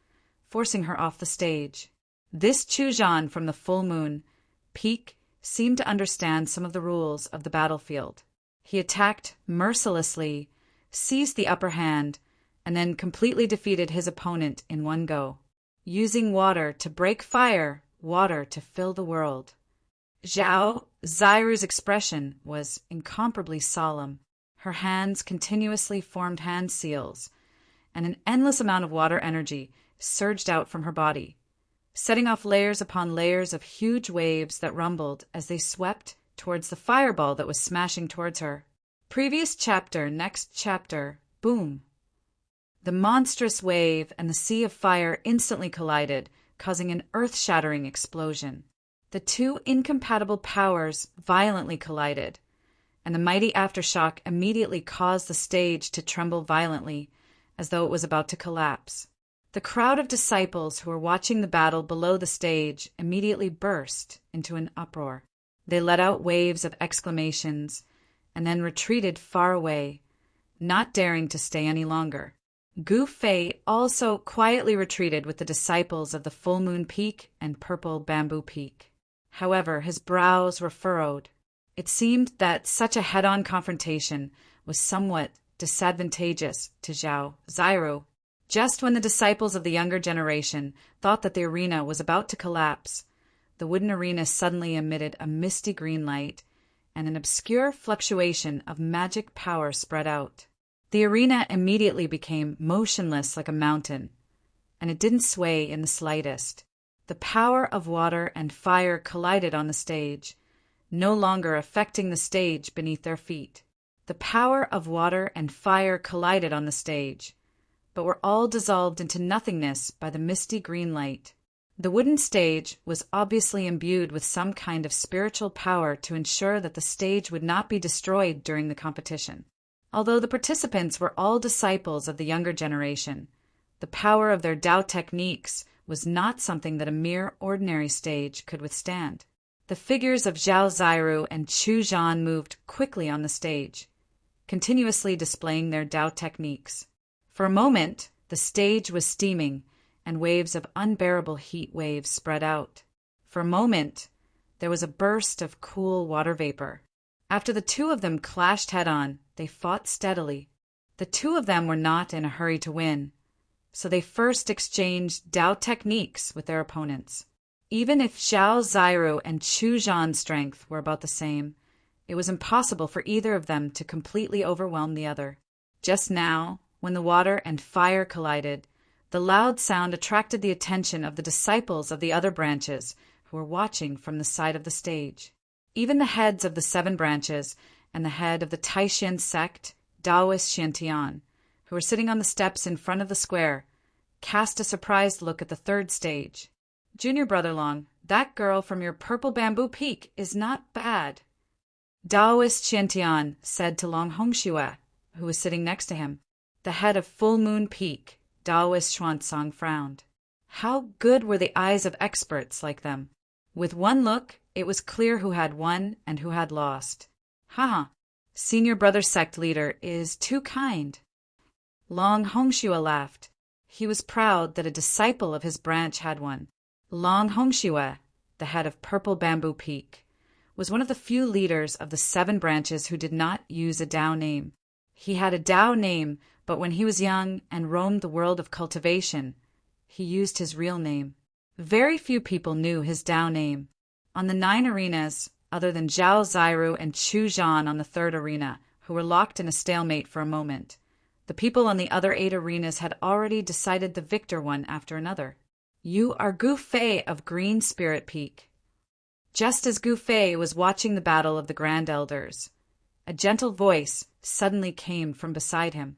forcing her off the stage. This Chu Zhan from the Full Moon Peak seemed to understand some of the rules of the battlefield. He attacked mercilessly, seized the upper hand, and then completely defeated his opponent in one go. Using water to break fire, water to fill the world. Zhao Zairu's expression was incomparably solemn. Her hands continuously formed hand seals, and an endless amount of water energy surged out from her body, setting off layers upon layers of huge waves that rumbled as they swept towards the fireball that was smashing towards her. Previous chapter, next chapter, boom. The monstrous wave and the sea of fire instantly collided, causing an earth-shattering explosion. The two incompatible powers violently collided, and the mighty aftershock immediately caused the stage to tremble violently, as though it was about to collapse. The crowd of disciples who were watching the battle below the stage immediately burst into an uproar. They let out waves of exclamations, and then retreated far away, not daring to stay any longer. Gu Fei also quietly retreated with the disciples of the Full Moon Peak and Purple Bamboo Peak. However, his brows were furrowed. It seemed that such a head-on confrontation was somewhat disadvantageous to Zhao Zairu. Just when the disciples of the younger generation thought that the arena was about to collapse, the wooden arena suddenly emitted a misty green light, and an obscure fluctuation of magic power spread out. The arena immediately became motionless like a mountain, and it didn't sway in the slightest. The power of water and fire collided on the stage, no longer affecting the stage beneath their feet. The power of water and fire collided on the stage, but were all dissolved into nothingness by the misty green light. The wooden stage was obviously imbued with some kind of spiritual power to ensure that the stage would not be destroyed during the competition. Although the participants were all disciples of the younger generation, the power of their Tao techniques was not something that a mere ordinary stage could withstand. The figures of Zhao Ziru and Chu Zhan moved quickly on the stage, continuously displaying their Tao techniques. For a moment, the stage was steaming, and waves of unbearable heat waves spread out. For a moment, there was a burst of cool water vapor. After the two of them clashed head-on, they fought steadily. The two of them were not in a hurry to win, so they first exchanged Tao techniques with their opponents. Even if Zhao Ziru and Chu Zhan's strength were about the same, it was impossible for either of them to completely overwhelm the other. Just now, when the water and fire collided, the loud sound attracted the attention of the disciples of the other branches who were watching from the side of the stage. Even the heads of the 7 branches and the head of the Taishan sect, Taoist Xiantian, who were sitting on the steps in front of the square, cast a surprised look at the 3rd stage. "Junior Brother Long, that girl from your purple bamboo peak is not bad," Taoist Xiantian said to Long Hongxue, who was sitting next to him. The head of Full Moon Peak, Taoist Xuanzang, frowned. How good were the eyes of experts like them? With one look, it was clear who had won and who had lost. "Haha, Senior Brother Sect Leader is too kind." Long Hongxue laughed. He was proud that a disciple of his branch had won. Long Hongxue, the head of Purple Bamboo Peak, was one of the few leaders of the 7 branches who did not use a Tao name. He had a Tao name, but when he was young and roamed the world of cultivation, he used his real name. Very few people knew his Tao name. On the 9 arenas, other than Zhao Ziru and Chu Zhan on the 3rd arena, who were locked in a stalemate for a moment, the people on the other 8 arenas had already decided the victor one after another. "You are Gu Fei of Green Spirit Peak." Just as Gu Fei was watching the battle of the Grand Elders, a gentle voice suddenly came from beside him.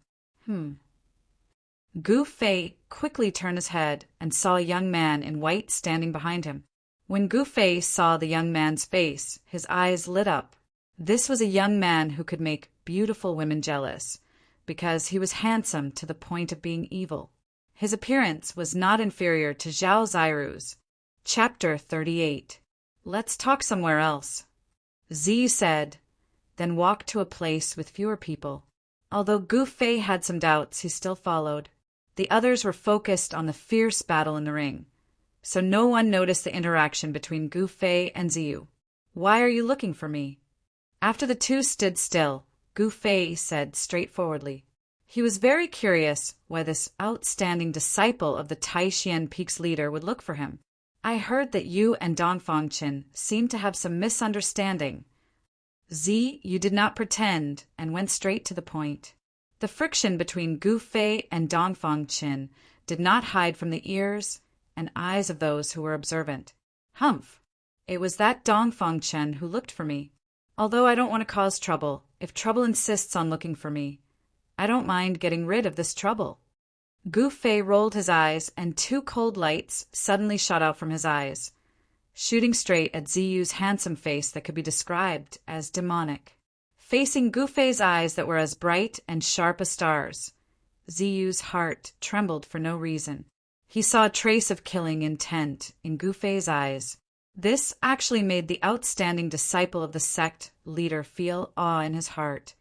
Gu Fei quickly turned his head and saw a young man in white standing behind him. When Gu Fei saw the young man's face, his eyes lit up. This was a young man who could make beautiful women jealous, because he was handsome to the point of being evil. His appearance was not inferior to Zhao Ziru's. Chapter 38. "Let's talk somewhere else," Zi said, then walked to a place with fewer people. Although Gu Fei had some doubts, he still followed. The others were focused on the fierce battle in the ring, so no one noticed the interaction between Gu Fei and Ziyu. "Why are you looking for me?" After the two stood still, Gu Fei said straightforwardly. He was very curious why this outstanding disciple of the Taishan Peak's leader would look for him. "I heard that you and Dongfang Qin seemed to have some misunderstanding." Zi, you did not pretend and went straight to the point. The friction between Gu Fei and Dongfang Qin did not hide from the ears and eyes of those who were observant. "Humph! It was that Dongfang Qin who looked for me. Although I don't want to cause trouble, if trouble insists on looking for me, I don't mind getting rid of this trouble." Gu Fei rolled his eyes, and 2 cold lights suddenly shot out from his eyes, shooting straight at Ziyu's handsome face that could be described as demonic. Facing Gu Fei's eyes that were as bright and sharp as stars, Ziyu's heart trembled for no reason. He saw a trace of killing intent in Gu Fei's eyes. This actually made the outstanding disciple of the sect leader feel awe in his heart,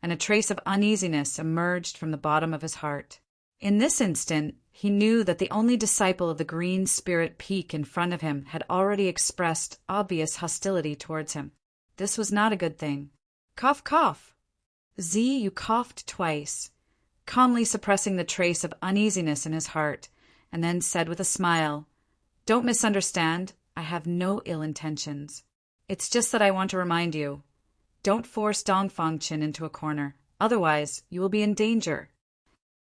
and a trace of uneasiness emerged from the bottom of his heart. In this instant, he knew that the only disciple of the Green Spirit Peak in front of him had already expressed obvious hostility towards him. This was not a good thing. "Cough, cough." Ziyu coughed twice, calmly suppressing the trace of uneasiness in his heart, and then said with a smile, "Don't misunderstand. I have no ill intentions. It's just that I want to remind you. Don't force Dongfang Qin into a corner. Otherwise, you will be in danger."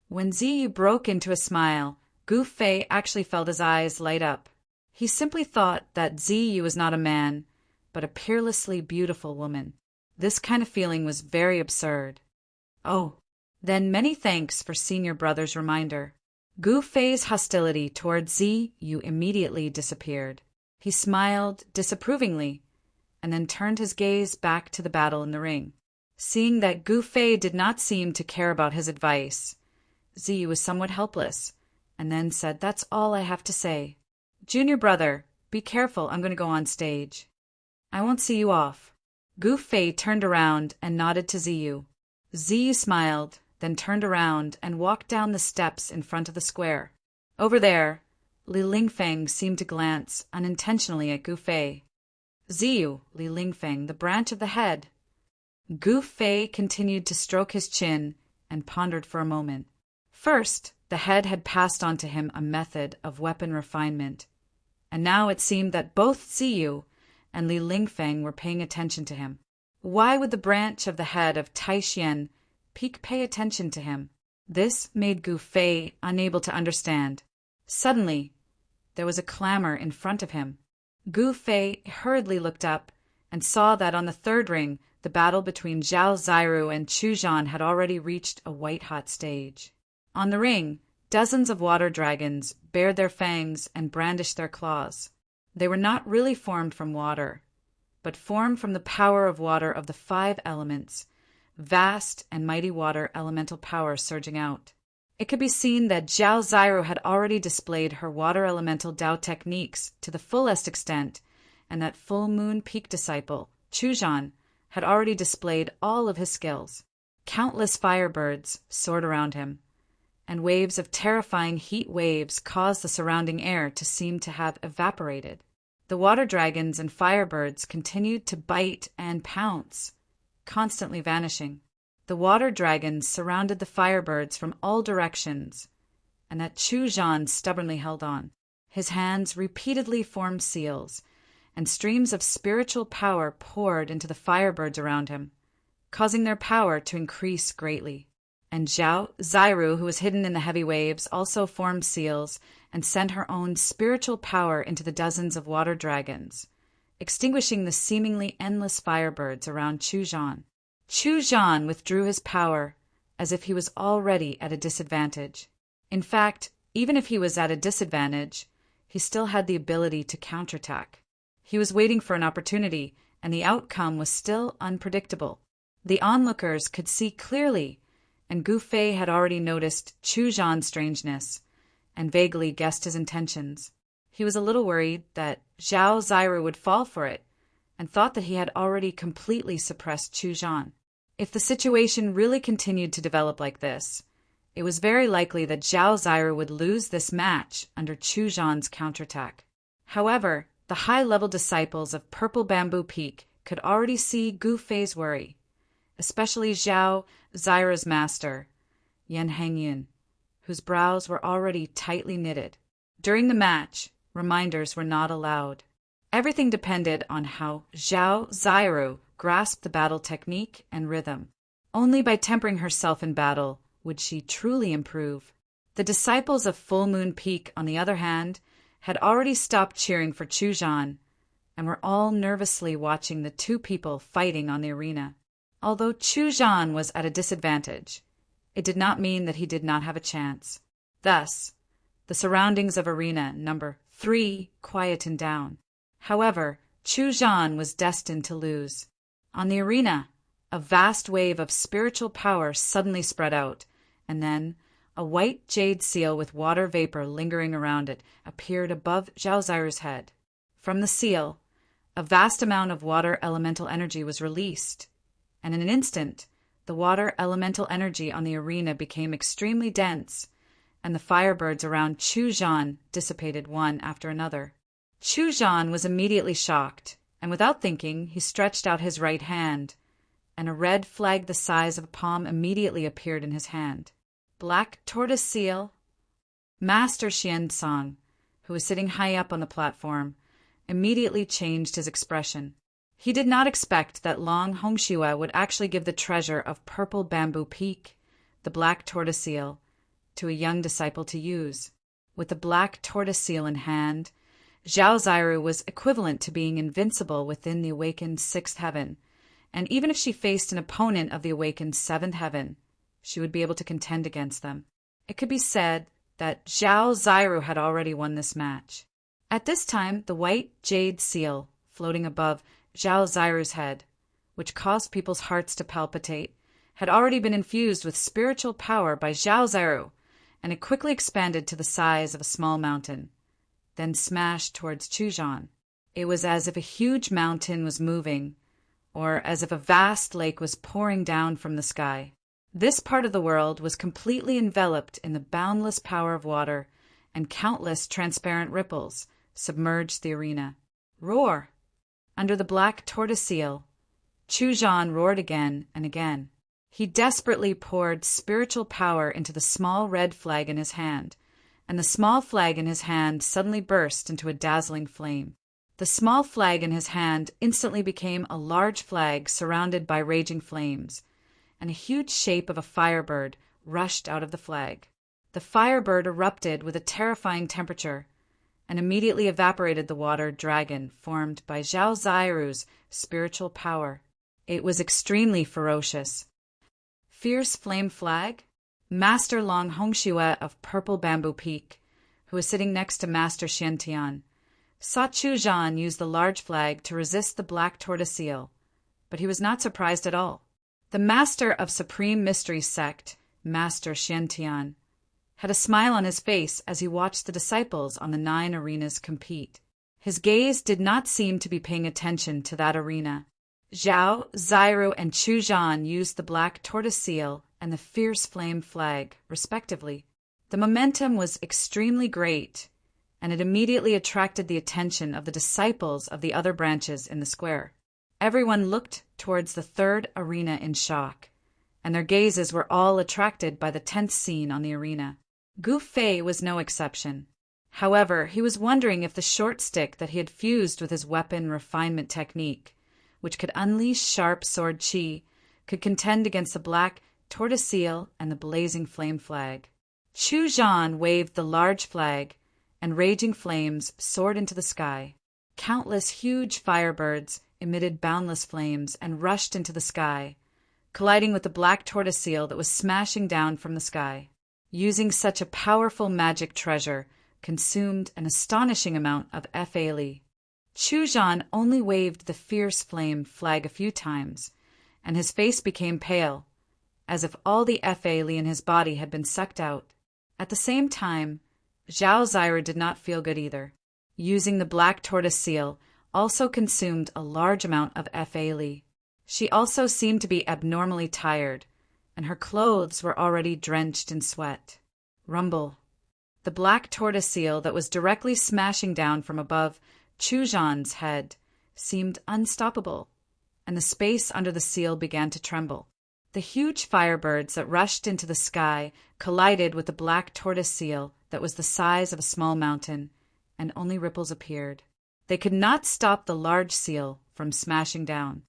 When Ziyu broke into a smile, Gu Fei actually felt his eyes light up. He simply thought that Ziyu was not a man, but a peerlessly beautiful woman. This kind of feeling was very absurd. "Oh, then many thanks for Senior Brother's reminder." Gu Fei's hostility toward Ziyu immediately disappeared. He smiled disapprovingly, and then turned his gaze back to the battle in the ring. Seeing that Gu Fei did not seem to care about his advice, Ziyu was somewhat helpless, and then said, "That's all I have to say. Junior brother, be careful, I'm going to go on stage. I won't see you off." Gu Fei turned around and nodded to Ziyu. Ziyu smiled, then turned around and walked down the steps in front of the square. Over there, Li Lingfeng seemed to glance unintentionally at Gu Fei. "Ziyu, Li Lingfeng, the branch of the head." Gu Fei continued to stroke his chin and pondered for a moment. First, the head had passed on to him a method of weapon refinement, and now it seemed that both Ziyu and Li Lingfeng were paying attention to him. Why would the branch of the head of Taixien Peak pay attention to him? This made Gu Fei unable to understand. Suddenly, there was a clamor in front of him. Gu Fei hurriedly looked up and saw that on the third ring, the battle between Zhao Ziru and Chu Zhan had already reached a white-hot stage. On the ring, dozens of water dragons bared their fangs and brandished their claws. They were not really formed from water, but formed from the power of water of the 5 elements, vast and mighty water elemental power surging out. It could be seen that Zhao Ziru had already displayed her water elemental Dao techniques to the fullest extent, and that full moon peak disciple, Chu Zhan, had already displayed all of his skills. Countless firebirds soared around him, and waves of terrifying heat waves caused the surrounding air to seem to have evaporated. The water dragons and firebirds continued to bite and pounce, constantly vanishing. The water dragons surrounded the firebirds from all directions, and that Chu Zhan stubbornly held on. His hands repeatedly formed seals, and streams of spiritual power poured into the firebirds around him, causing their power to increase greatly. And Zhao Ziru, who was hidden in the heavy waves, also formed seals and sent her own spiritual power into the dozens of water dragons, extinguishing the seemingly endless firebirds around Chu Zhan. Chu Zhan withdrew his power as if he was already at a disadvantage. In fact, even if he was at a disadvantage, he still had the ability to counterattack. He was waiting for an opportunity, and the outcome was still unpredictable. The onlookers could see clearly, and Gu Fei had already noticed Chu Zhan's strangeness and vaguely guessed his intentions. He was a little worried that Zhao Ziru would fall for it, and thought that he had already completely suppressed Chu Zhan. If the situation really continued to develop like this, it was very likely that Zhao Ziru would lose this match under Chu Zhan's counterattack. However, the high-level disciples of Purple Bamboo Peak could already see Gu Fei's worry, especially Zhao Ziru's master, Yan Hengyun, whose brows were already tightly knitted. During the match, reminders were not allowed. Everything depended on how Zhao Ziru grasped the battle technique and rhythm. Only by tempering herself in battle would she truly improve. The disciples of Full Moon Peak, on the other hand, had already stopped cheering for Chu Zhan and were all nervously watching the two people fighting on the arena. Although Chu Zhan was at a disadvantage, it did not mean that he did not have a chance. Thus, the surroundings of arena number 3 quietened down. However, Chu Zhan was destined to lose. On the arena, a vast wave of spiritual power suddenly spread out, and then a white jade seal with water vapor lingering around it appeared above Zhao Ziru's head. From the seal, a vast amount of water elemental energy was released, and in an instant, the water elemental energy on the arena became extremely dense, and the firebirds around Chu Zhan dissipated one after another. Chu Zhan was immediately shocked, and without thinking, he stretched out his right hand, and a red flag the size of a palm immediately appeared in his hand. Black Tortoise Seal. Master Xianzong, who was sitting high up on the platform, immediately changed his expression. He did not expect that Long Hongxue would actually give the treasure of Purple Bamboo Peak, the Black Tortoise Seal, to a young disciple to use. With the Black Tortoise Seal in hand, Zhao Ziru was equivalent to being invincible within the awakened 6th heaven, and even if she faced an opponent of the awakened 7th heaven, she would be able to contend against them. It could be said that Zhao Ziru had already won this match. At this time, the white jade seal, floating above Zhao Ziru's head, which caused people's hearts to palpitate, had already been infused with spiritual power by Zhao Zairu, and it quickly expanded to the size of a small mountain, then smashed towards Chuzhan. It was as if a huge mountain was moving, or as if a vast lake was pouring down from the sky. This part of the world was completely enveloped in the boundless power of water, and countless transparent ripples submerged the arena. Roar! Under the black tortoise seal, Chuzhan roared again and again. He desperately poured spiritual power into the small red flag in his hand, and the small flag in his hand suddenly burst into a dazzling flame. The small flag in his hand instantly became a large flag surrounded by raging flames, and a huge shape of a firebird rushed out of the flag. The firebird erupted with a terrifying temperature, and immediately evaporated the water dragon formed by Zhao Zairu's spiritual power. It was extremely ferocious. Fierce Flame Flag? Master Long Hongxue of Purple Bamboo Peak, who was sitting next to Master Xiantian, saw Chuzhan use the large flag to resist the black tortoise seal, but he was not surprised at all. The master of Supreme Mystery Sect, Master Xiantian, had a smile on his face as he watched the disciples on the 9 arenas compete. His gaze did not seem to be paying attention to that arena. Zhao, Zairu, and Chuzhan used the black tortoise seal and the fierce flame flag, respectively. The momentum was extremely great, and it immediately attracted the attention of the disciples of the other branches in the square. Everyone looked towards the 3rd arena in shock, and their gazes were all attracted by the 10th scene on the arena. Gu Fei was no exception. However, he was wondering if the short stick that he had fused with his weapon refinement technique, which could unleash sharp sword chi, could contend against the black tortoise seal and the blazing flame flag. Chuzhan waved the large flag, and raging flames soared into the sky. Countless huge firebirds emitted boundless flames and rushed into the sky, colliding with the black tortoise seal that was smashing down from the sky. Using such a powerful magic treasure consumed an astonishing amount of Fa-Li. Chuzhan only waved the fierce flame flag a few times, and his face became pale, as if all the Fa-Li in his body had been sucked out. At the same time, Zhao Zairu did not feel good either. Using the black tortoise seal also consumed a large amount of Fa-Li. She also seemed to be abnormally tired, and her clothes were already drenched in sweat. Rumble. The black tortoise seal that was directly smashing down from above Chuzhan's head seemed unstoppable, and the space under the seal began to tremble. The huge firebirds that rushed into the sky collided with the black tortoise seal that was the size of a small mountain, and only ripples appeared. They could not stop the large seal from smashing down.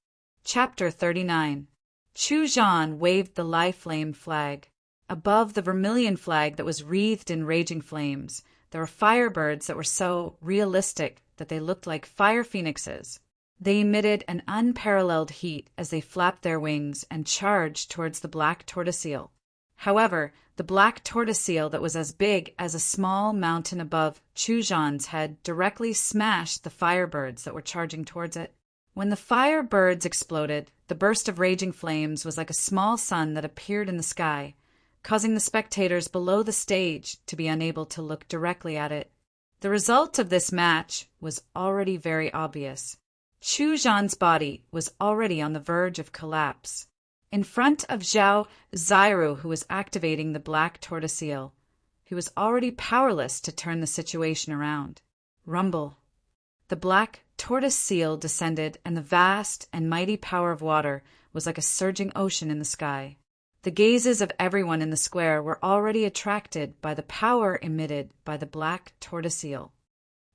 Chapter 39. Chuzhan waved the life flame flag. Above the vermilion flag that was wreathed in raging flames, there were firebirds that were so realistic that they looked like fire phoenixes. They emitted an unparalleled heat as they flapped their wings and charged towards the black tortoise seal. However, the black tortoise seal that was as big as a small mountain above Chuzhan's head directly smashed the firebirds that were charging towards it. When the firebirds exploded, the burst of raging flames was like a small sun that appeared in the sky, causing the spectators below the stage to be unable to look directly at it. The result of this match was already very obvious. Chuzhan's body was already on the verge of collapse. In front of Zhao Zairu, who was activating the black tortoise seal, he was already powerless to turn the situation around. Rumble. The black tortoise seal descended, and the vast and mighty power of water was like a surging ocean in the sky. The gazes of everyone in the square were already attracted by the power emitted by the black tortoise seal.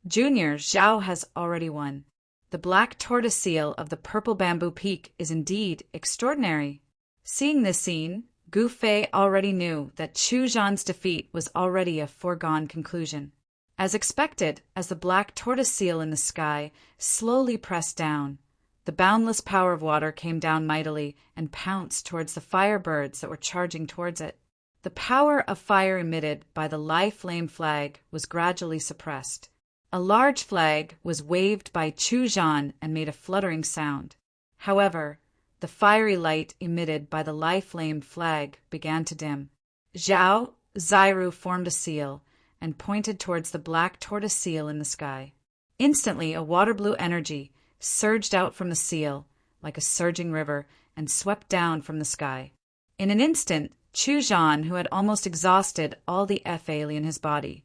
Junior, Zhao has already won. The black tortoise seal of the Purple Bamboo Peak is indeed extraordinary. Seeing this scene, Gu Fei already knew that Chuzhan's defeat was already a foregone conclusion. As expected, as the black tortoise seal in the sky slowly pressed down, the boundless power of water came down mightily and pounced towards the firebirds that were charging towards it. The power of fire emitted by the life flame flag was gradually suppressed. A large flag was waved by Chuzhan and made a fluttering sound. However, The fiery light emitted by the life-flamed flag began to dim. Zhao Zairu formed a seal and pointed towards the black tortoise seal in the sky. Instantly, a water-blue energy surged out from the seal like a surging river and swept down from the sky. In an instant, Chu Zhan, who had almost exhausted all the fa in his body,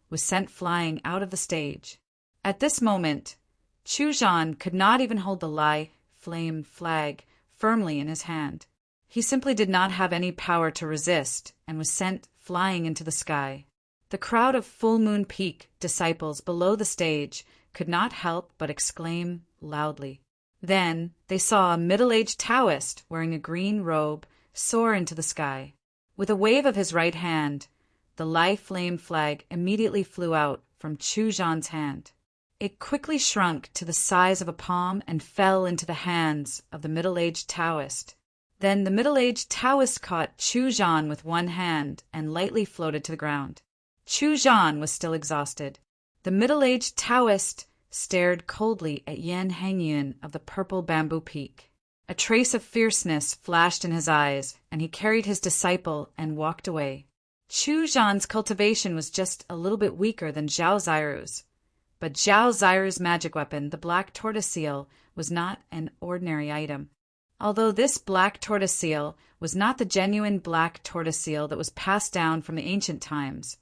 was sent flying out of the stage. At this moment, Chu Zhan could not even hold the flame flag firmly in his hand. He simply did not have any power to resist and was sent flying into the sky. The crowd of Full Moon Peak disciples below the stage could not help but exclaim loudly. Then they saw a middle-aged Taoist wearing a green robe soar into the sky. With a wave of his right hand, the flame flag immediately flew out from Chu Zhan's hand. It quickly shrunk to the size of a palm and fell into the hands of the middle-aged Taoist. Then the middle-aged Taoist caught Chu Zhan with one hand and lightly floated to the ground. Chu Zhan was still exhausted. The middle-aged Taoist stared coldly at Yan Hangyun of the purple bamboo peak. A trace of fierceness flashed in his eyes, and he carried his disciple and walked away. Chu Zhan's cultivation was just a little bit weaker than Zhao Zairu's. But Zhao Zairu's magic weapon, the black tortoise seal, was not an ordinary item. Although this black tortoise seal was not the genuine black tortoise seal that was passed down from the ancient times,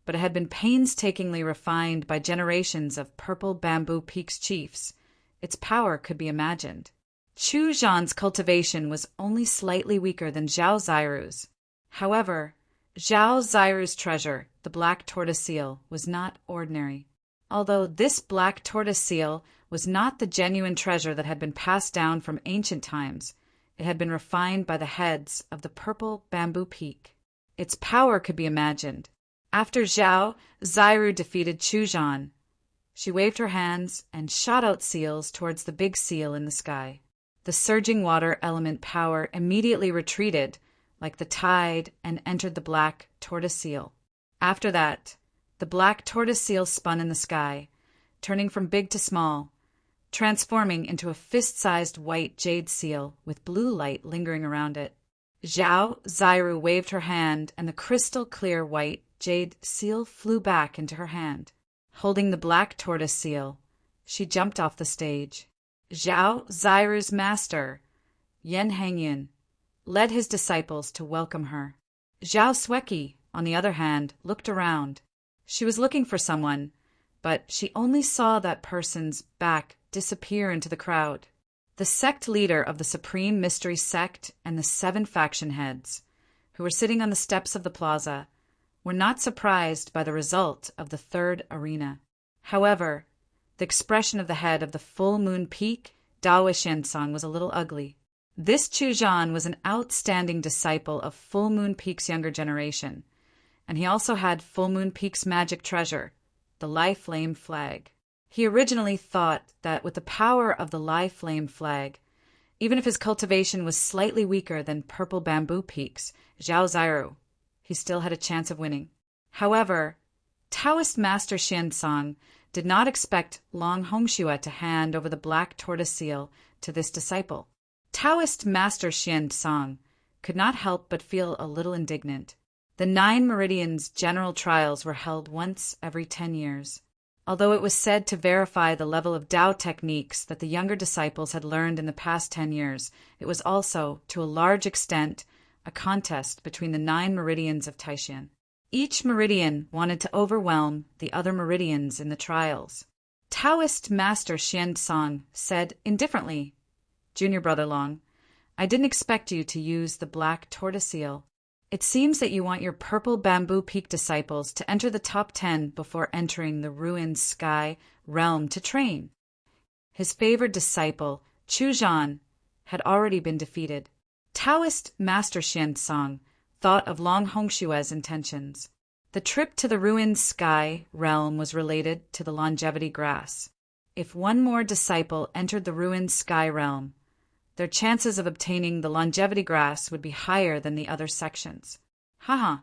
but it had been painstakingly refined by generations of purple bamboo peaks chiefs, its power could be imagined. Chu Zhan's cultivation was only slightly weaker than Zhao Zairu's. However, Zhao Zairu's treasure, the black tortoise seal, was not ordinary. Although this black tortoise seal was not the genuine treasure that had been passed down from ancient times, it had been refined by the heads of the purple bamboo peak. Its power could be imagined. After Zhao Zairu defeated Chu Zhan, she waved her hands and shot out seals towards the big seal in the sky. The surging water element power immediately retreated like the tide and entered the black tortoise seal. After that, the black tortoise seal spun in the sky, turning from big to small, transforming into a fist-sized white jade seal with blue light lingering around it. Zhao Zairu waved her hand, and the crystal-clear white jade seal flew back into her hand. Holding the black tortoise seal, she jumped off the stage. Zhao Zairu's master, Yan Hangyun, led his disciples to welcome her. Zhao Sueki, on the other hand, looked around. She was looking for someone, but she only saw that person's back disappear into the crowd. The sect leader of the Supreme Mystery Sect and the 7 faction heads, who were sitting on the steps of the plaza, were not surprised by the result of the third arena. However, the expression of the head of the Full Moon Peak, Dao Xiansong, was a little ugly. This Chu Zhan was an outstanding disciple of Full Moon Peak's younger generation, and he also had Full Moon Peak's magic treasure, the flame flag. He originally thought that with the power of the flame flag, even if his cultivation was slightly weaker than purple bamboo peaks, Zhao Zairu, he still had a chance of winning. However, Taoist Master Xiansong did not expect Long Hongxue to hand over the black tortoise seal to this disciple. Taoist Master Xiansong could not help but feel a little indignant. The 9 Meridians general trials were held once every 10 years. Although it was said to verify the level of Tao techniques that the younger disciples had learned in the past 10 years, it was also, to a large extent, a contest between the 9 meridians of Taishan. Each meridian wanted to overwhelm the other meridians in the trials. Taoist Master Xiansong said indifferently, "Junior Brother Long, I didn't expect you to use the black tortoise seal. It seems that you want your purple bamboo peak disciples to enter the top 10 before entering the ruined sky realm to train." His favored disciple, Chu Zhan, had already been defeated. Taoist Master Xiansong thought of Long Hongxue's intentions. The trip to the ruined sky realm was related to the longevity grass. If one more disciple entered the ruined sky realm, their chances of obtaining the longevity grass would be higher than the other sections. Haha.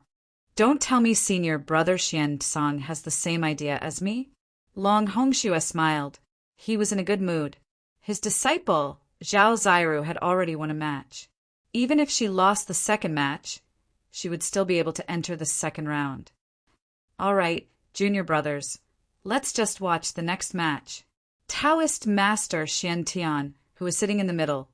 Don't tell me Senior Brother Xiansong has the same idea as me? Long Hongxue smiled. He was in a good mood. His disciple, Zhao Ziru had already won a match. Even if she lost the second match, she would still be able to enter the second round. All right, junior brothers, let's just watch the next match. Taoist Master Xian Tian, who was sitting in the middle,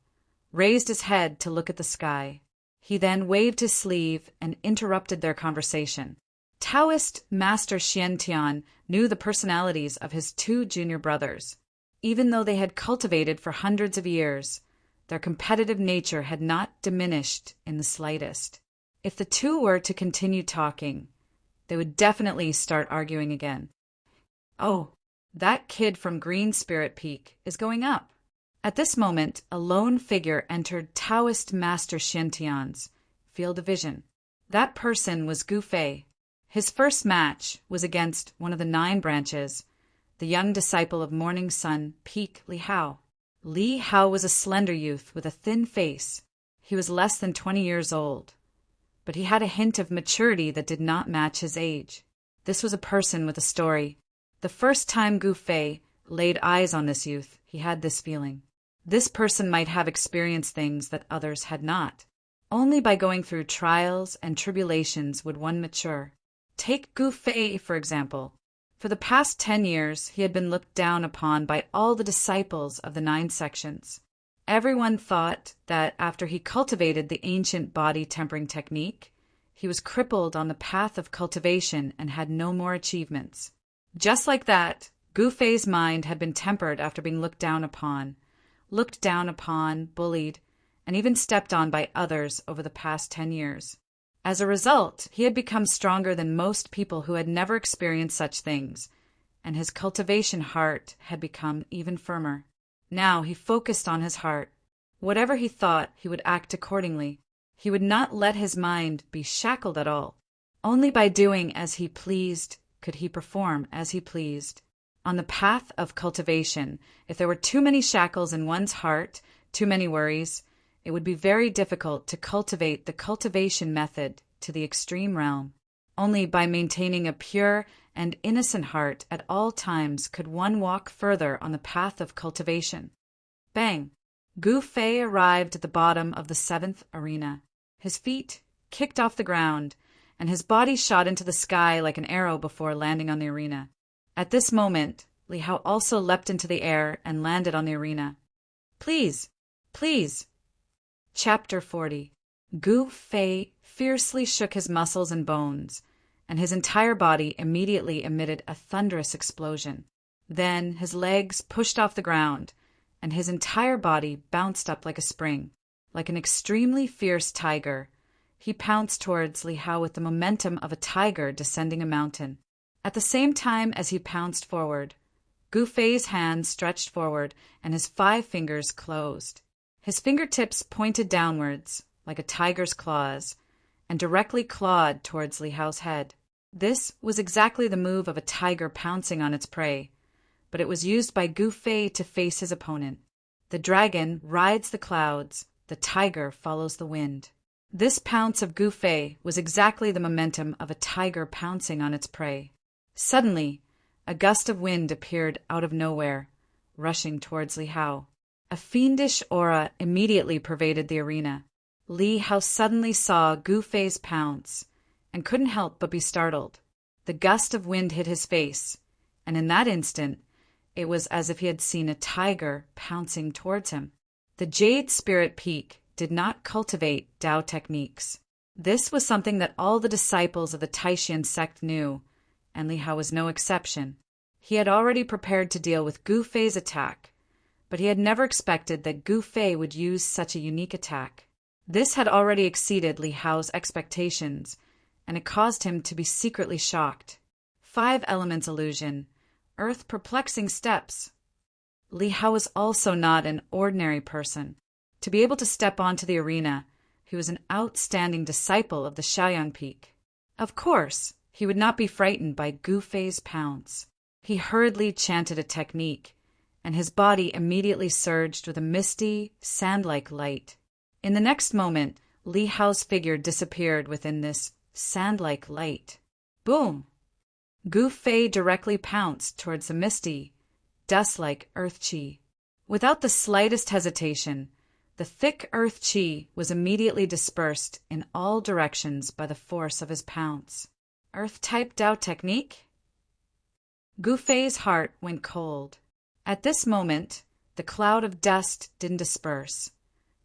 raised his head to look at the sky. He then waved his sleeve and interrupted their conversation. Taoist Master Xian Tian knew the personalities of his two junior brothers. Even though they had cultivated for hundreds of years, their competitive nature had not diminished in the slightest. If the two were to continue talking, they would definitely start arguing again. Oh, that kid from Green Spirit Peak is going up. At this moment, a lone figure entered Taoist Master Xian Tian's field of vision. That person was Gu Fei. His first match was against one of the 9 branches, the young disciple of Morning Sun Peak Li Hao. Li Hao was a slender youth with a thin face. He was less than 20 years old, but he had a hint of maturity that did not match his age. This was a person with a story. The first time Gu Fei laid eyes on this youth, he had this feeling. This person might have experienced things that others had not. Only by going through trials and tribulations would one mature. Take Gu Fei, for example. For the past 10 years, he had been looked down upon by all the disciples of the 9 sections. Everyone thought that after he cultivated the ancient body tempering technique, he was crippled on the path of cultivation and had no more achievements. Just like that, Gu Fei's mind had been tempered after being looked down upon, bullied, and even stepped on by others over the past 10 years. As a result, he had become stronger than most people who had never experienced such things, and his cultivation heart had become even firmer. Now he focused on his heart. Whatever he thought, he would act accordingly. He would not let his mind be shackled at all. Only by doing as he pleased could he perform as he pleased. On the path of cultivation, if there were too many shackles in one's heart, too many worries, it would be very difficult to cultivate the cultivation method to the extreme realm. Only by maintaining a pure and innocent heart at all times could one walk further on the path of cultivation. Bang! Gu Fei arrived at the bottom of the 7th arena. His feet kicked off the ground, and his body shot into the sky like an arrow before landing on the arena. At this moment, Li Hao also leapt into the air and landed on the arena. Please! Please! Chapter 40. Gu Fei fiercely shook his muscles and bones, and his entire body immediately emitted a thunderous explosion. Then his legs pushed off the ground, and his entire body bounced up like a spring. Like an extremely fierce tiger, he pounced towards Li Hao with the momentum of a tiger descending a mountain. At the same time as he pounced forward, Gu Fei's hands stretched forward and his 5 fingers closed. His fingertips pointed downwards, like a tiger's claws, and directly clawed towards Li Hao's head. This was exactly the move of a tiger pouncing on its prey, but it was used by Gu Fei to face his opponent. The dragon rides the clouds, the tiger follows the wind. This pounce of Gu Fei was exactly the momentum of a tiger pouncing on its prey. Suddenly, a gust of wind appeared out of nowhere, rushing towards Li Hao. A fiendish aura immediately pervaded the arena. Li Hao suddenly saw Gu Fei's pounce and couldn't help but be startled. The gust of wind hit his face, and in that instant, it was as if he had seen a tiger pouncing towards him. The Jade Spirit Peak did not cultivate Tao techniques. This was something that all the disciples of the Taishan sect knew, and Li Hao was no exception. He had already prepared to deal with Gu Fei's attack, but he had never expected that Gu Fei would use such a unique attack. This had already exceeded Li Hao's expectations, and it caused him to be secretly shocked. 5 elements illusion, earth perplexing steps. Li Hao was also not an ordinary person. To be able to step onto the arena, he was an outstanding disciple of the Shaoyang Peak. Of course, he would not be frightened by Gu Fei's pounce. He hurriedly chanted a technique, and his body immediately surged with a misty, sand-like light. In the next moment, Li Hao's figure disappeared within this sand-like light. Boom! Gu Fei directly pounced towards the misty, dust-like earth chi. Without the slightest hesitation, the thick earth qi was immediately dispersed in all directions by the force of his pounce. Earth-type Tao technique? Gu Fei's heart went cold. At this moment, the cloud of dust didn't disperse,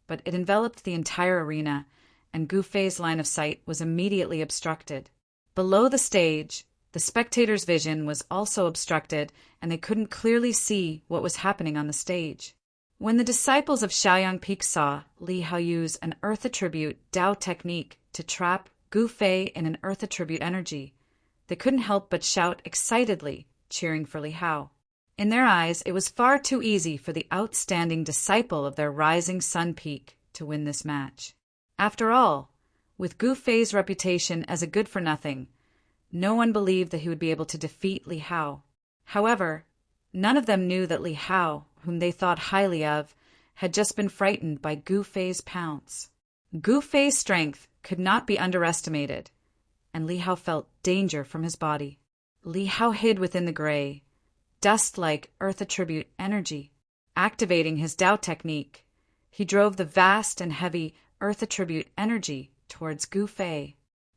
but it enveloped the entire arena, and Gu Fei's line of sight was immediately obstructed. Below the stage, the spectators' vision was also obstructed, and they couldn't clearly see what was happening on the stage. When the disciples of Shaoyang Peak saw Li Hao use an earth attribute Tao technique to trap Gu Fei in an earth attribute energy, they couldn't help but shout excitedly, cheering for Li Hao. In their eyes, it was far too easy for the outstanding disciple of their rising sun peak to win this match. After all, with Gu Fei's reputation as a good-for-nothing, no one believed that he would be able to defeat Li Hao. However, none of them knew that Li Hao, whom they thought highly of, had just been frightened by Gu Fei's pounce. Gu Fei's strength could not be underestimated, and Li Hao felt danger from his body. Li Hao hid within the gray, dust-like earth attribute energy. Activating his Tao technique, he drove the vast and heavy earth attribute energy towards Gu Fei.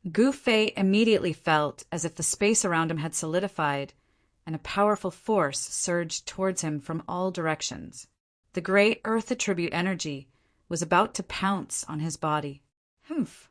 Gu Fei immediately felt as if the space around him had solidified, and a powerful force surged towards him from all directions. The gray earth attribute energy was about to pounce on his body. Humph!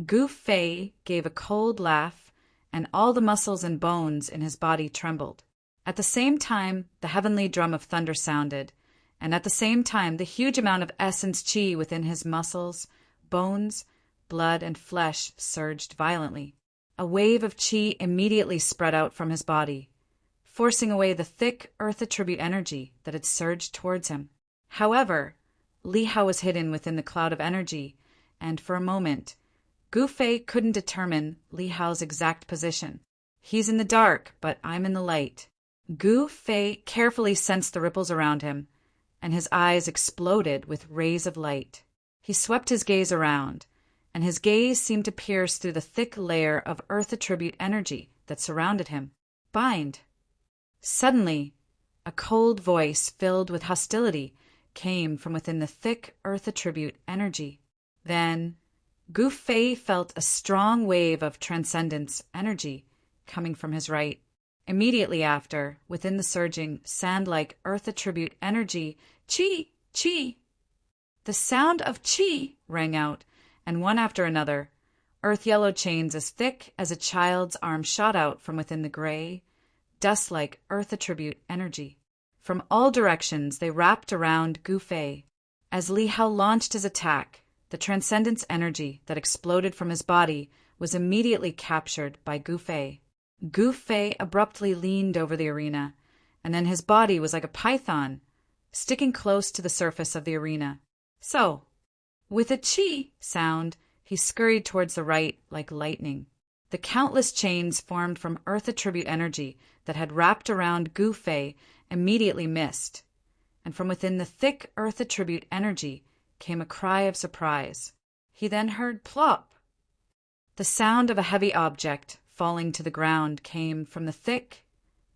Gu Fei gave a cold laugh, and all the muscles and bones in his body trembled. At the same time, the heavenly drum of thunder sounded, and at the same time the huge amount of essence qi within his muscles, bones, blood, and flesh surged violently. A wave of qi immediately spread out from his body, forcing away the thick earth attribute energy that had surged towards him. However, Li Hao was hidden within the cloud of energy, and for a moment, Gu Fei couldn't determine Li Hao's exact position. He's in the dark, but I'm in the light. Gu Fei carefully sensed the ripples around him, and his eyes exploded with rays of light. He swept his gaze around, and his gaze seemed to pierce through the thick layer of earth attribute energy that surrounded him. Bind! Suddenly, a cold voice filled with hostility came from within the thick earth attribute energy. Then, Gu Fei felt a strong wave of transcendence energy coming from his right. Immediately after, within the surging, sand-like earth attribute energy, qi, qi! The sound of qi rang out, and one after another, earth-yellow chains as thick as a child's arm shot out from within the gray, dust-like earth attribute energy. From all directions they wrapped around Gu Fei. As Li Hao launched his attack, the transcendence energy that exploded from his body was immediately captured by Gu Fei. Gu Fei abruptly leaned over the arena, and then his body was like a python, sticking close to the surface of the arena. So, with a qi sound, he scurried towards the right like lightning. The countless chains formed from earth attribute energy that had wrapped around Gu Fei immediately missed, and from within the thick earth attribute energy came a cry of surprise. He then heard plop. The sound of a heavy object falling to the ground came from the thick,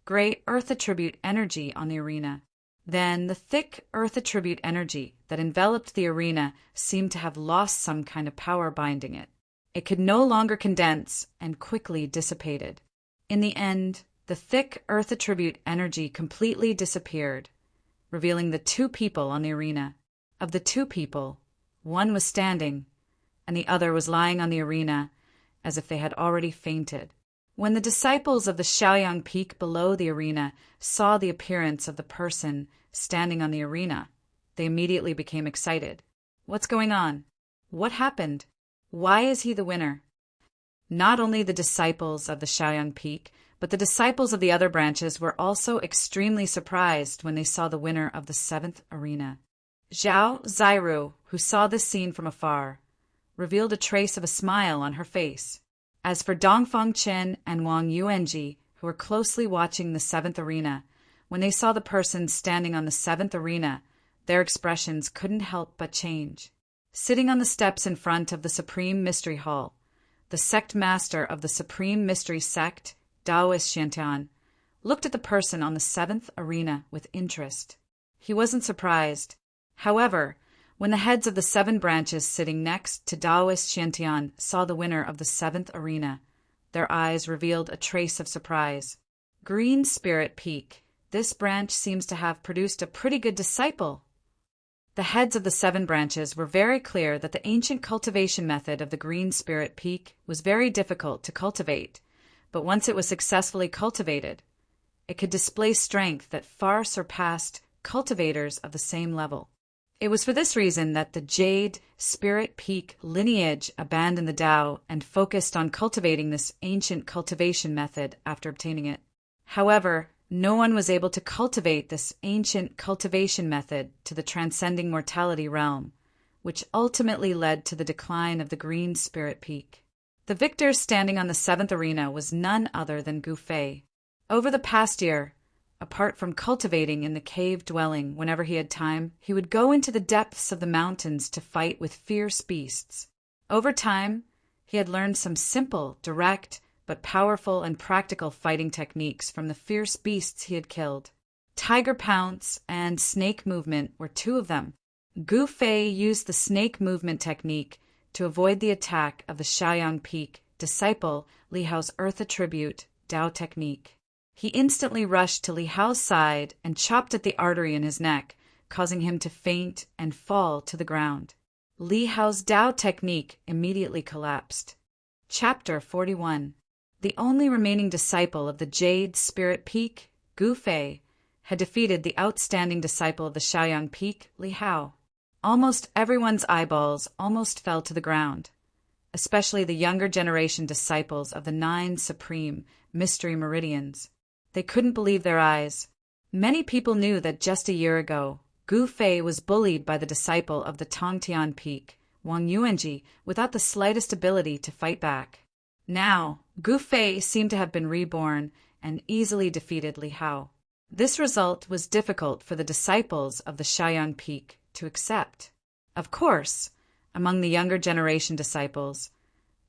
gray earth attribute energy on the arena. Then the thick earth attribute energy that enveloped the arena seemed to have lost some kind of power binding it. It could no longer condense and quickly dissipated. In the end, the thick earth attribute energy completely disappeared, revealing the two people on the arena. Of the two people, one was standing, and the other was lying on the arena as if they had already fainted. When the disciples of the Shaoyang Peak below the arena saw the appearance of the person standing on the arena, they immediately became excited. What's going on? What happened? Why is he the winner? Not only the disciples of the Shaoyang Peak, but the disciples of the other branches were also extremely surprised when they saw the winner of the 7th arena. Zhao Zairu, who saw this scene from afar, revealed a trace of a smile on her face. As for Dongfang Chen and Wang Yuanji, who were closely watching the 7th arena, when they saw the person standing on the 7th arena, their expressions couldn't help but change. Sitting on the steps in front of the Supreme Mystery Hall, the sect master of the Supreme Mystery Sect, Taoist Shantian, looked at the person on the 7th arena with interest. He wasn't surprised. However, when the heads of the 7 branches sitting next to Taoist Xiantian saw the winner of the 7th arena, their eyes revealed a trace of surprise. Green Spirit Peak. This branch seems to have produced a pretty good disciple. The heads of the 7 branches were very clear that the ancient cultivation method of the Green Spirit Peak was very difficult to cultivate, but once it was successfully cultivated, it could display strength that far surpassed cultivators of the same level. It was for this reason that the Jade Spirit Peak lineage abandoned the Tao and focused on cultivating this ancient cultivation method after obtaining it. However, no one was able to cultivate this ancient cultivation method to the transcending mortality realm, which ultimately led to the decline of the Green Spirit Peak. The victor standing on the 7th arena was none other than Gu Fei. Over the past year, apart from cultivating in the cave dwelling whenever he had time, he would go into the depths of the mountains to fight with fierce beasts. Over time, he had learned some simple, direct, but powerful and practical fighting techniques from the fierce beasts he had killed. Tiger Pounce and Snake Movement were 2 of them. Gu Fei used the snake movement technique to avoid the attack of the Shaoyang Peak disciple Li Hao's Earth Attribute Tao technique. He instantly rushed to Li Hao's side and chopped at the artery in his neck, causing him to faint and fall to the ground. Li Hao's Tao technique immediately collapsed. Chapter 41. The only remaining disciple of the Jade Spirit Peak, Gu Fei, had defeated the outstanding disciple of the Shaoyang Peak, Li Hao. Almost everyone's eyeballs almost fell to the ground, especially the younger generation disciples of the 9 supreme mystery meridians. They couldn't believe their eyes. Many people knew that just a year ago, Gu Fei was bullied by the disciple of the Tongtian Peak, Wang Yuanji, without the slightest ability to fight back. Now, Gu Fei seemed to have been reborn and easily defeated Li Hao. This result was difficult for the disciples of the Shaoyang Peak to accept. Of course, among the younger generation disciples,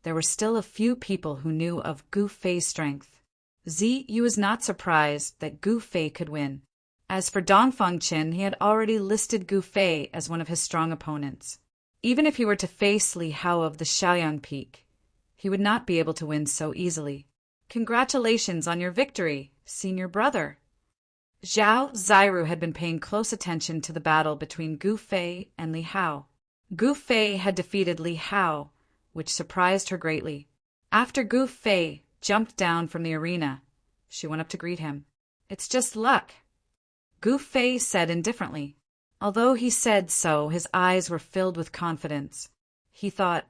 there were still a few people who knew of Gu Fei's strength. Ziyu was not surprised that Gu Fei could win. As for Dongfang Qin, he had already listed Gu Fei as one of his strong opponents. Even if he were to face Li Hao of the Shaoyang Peak, he would not be able to win so easily. Congratulations on your victory, senior brother. Zhao Ziru had been paying close attention to the battle between Gu Fei and Li Hao. Gu Fei had defeated Li Hao, which surprised her greatly. After Gu Fei jumped down from the arena, she went up to greet him. "It's just luck," Gu Fei said indifferently. Although he said so, his eyes were filled with confidence. He thought,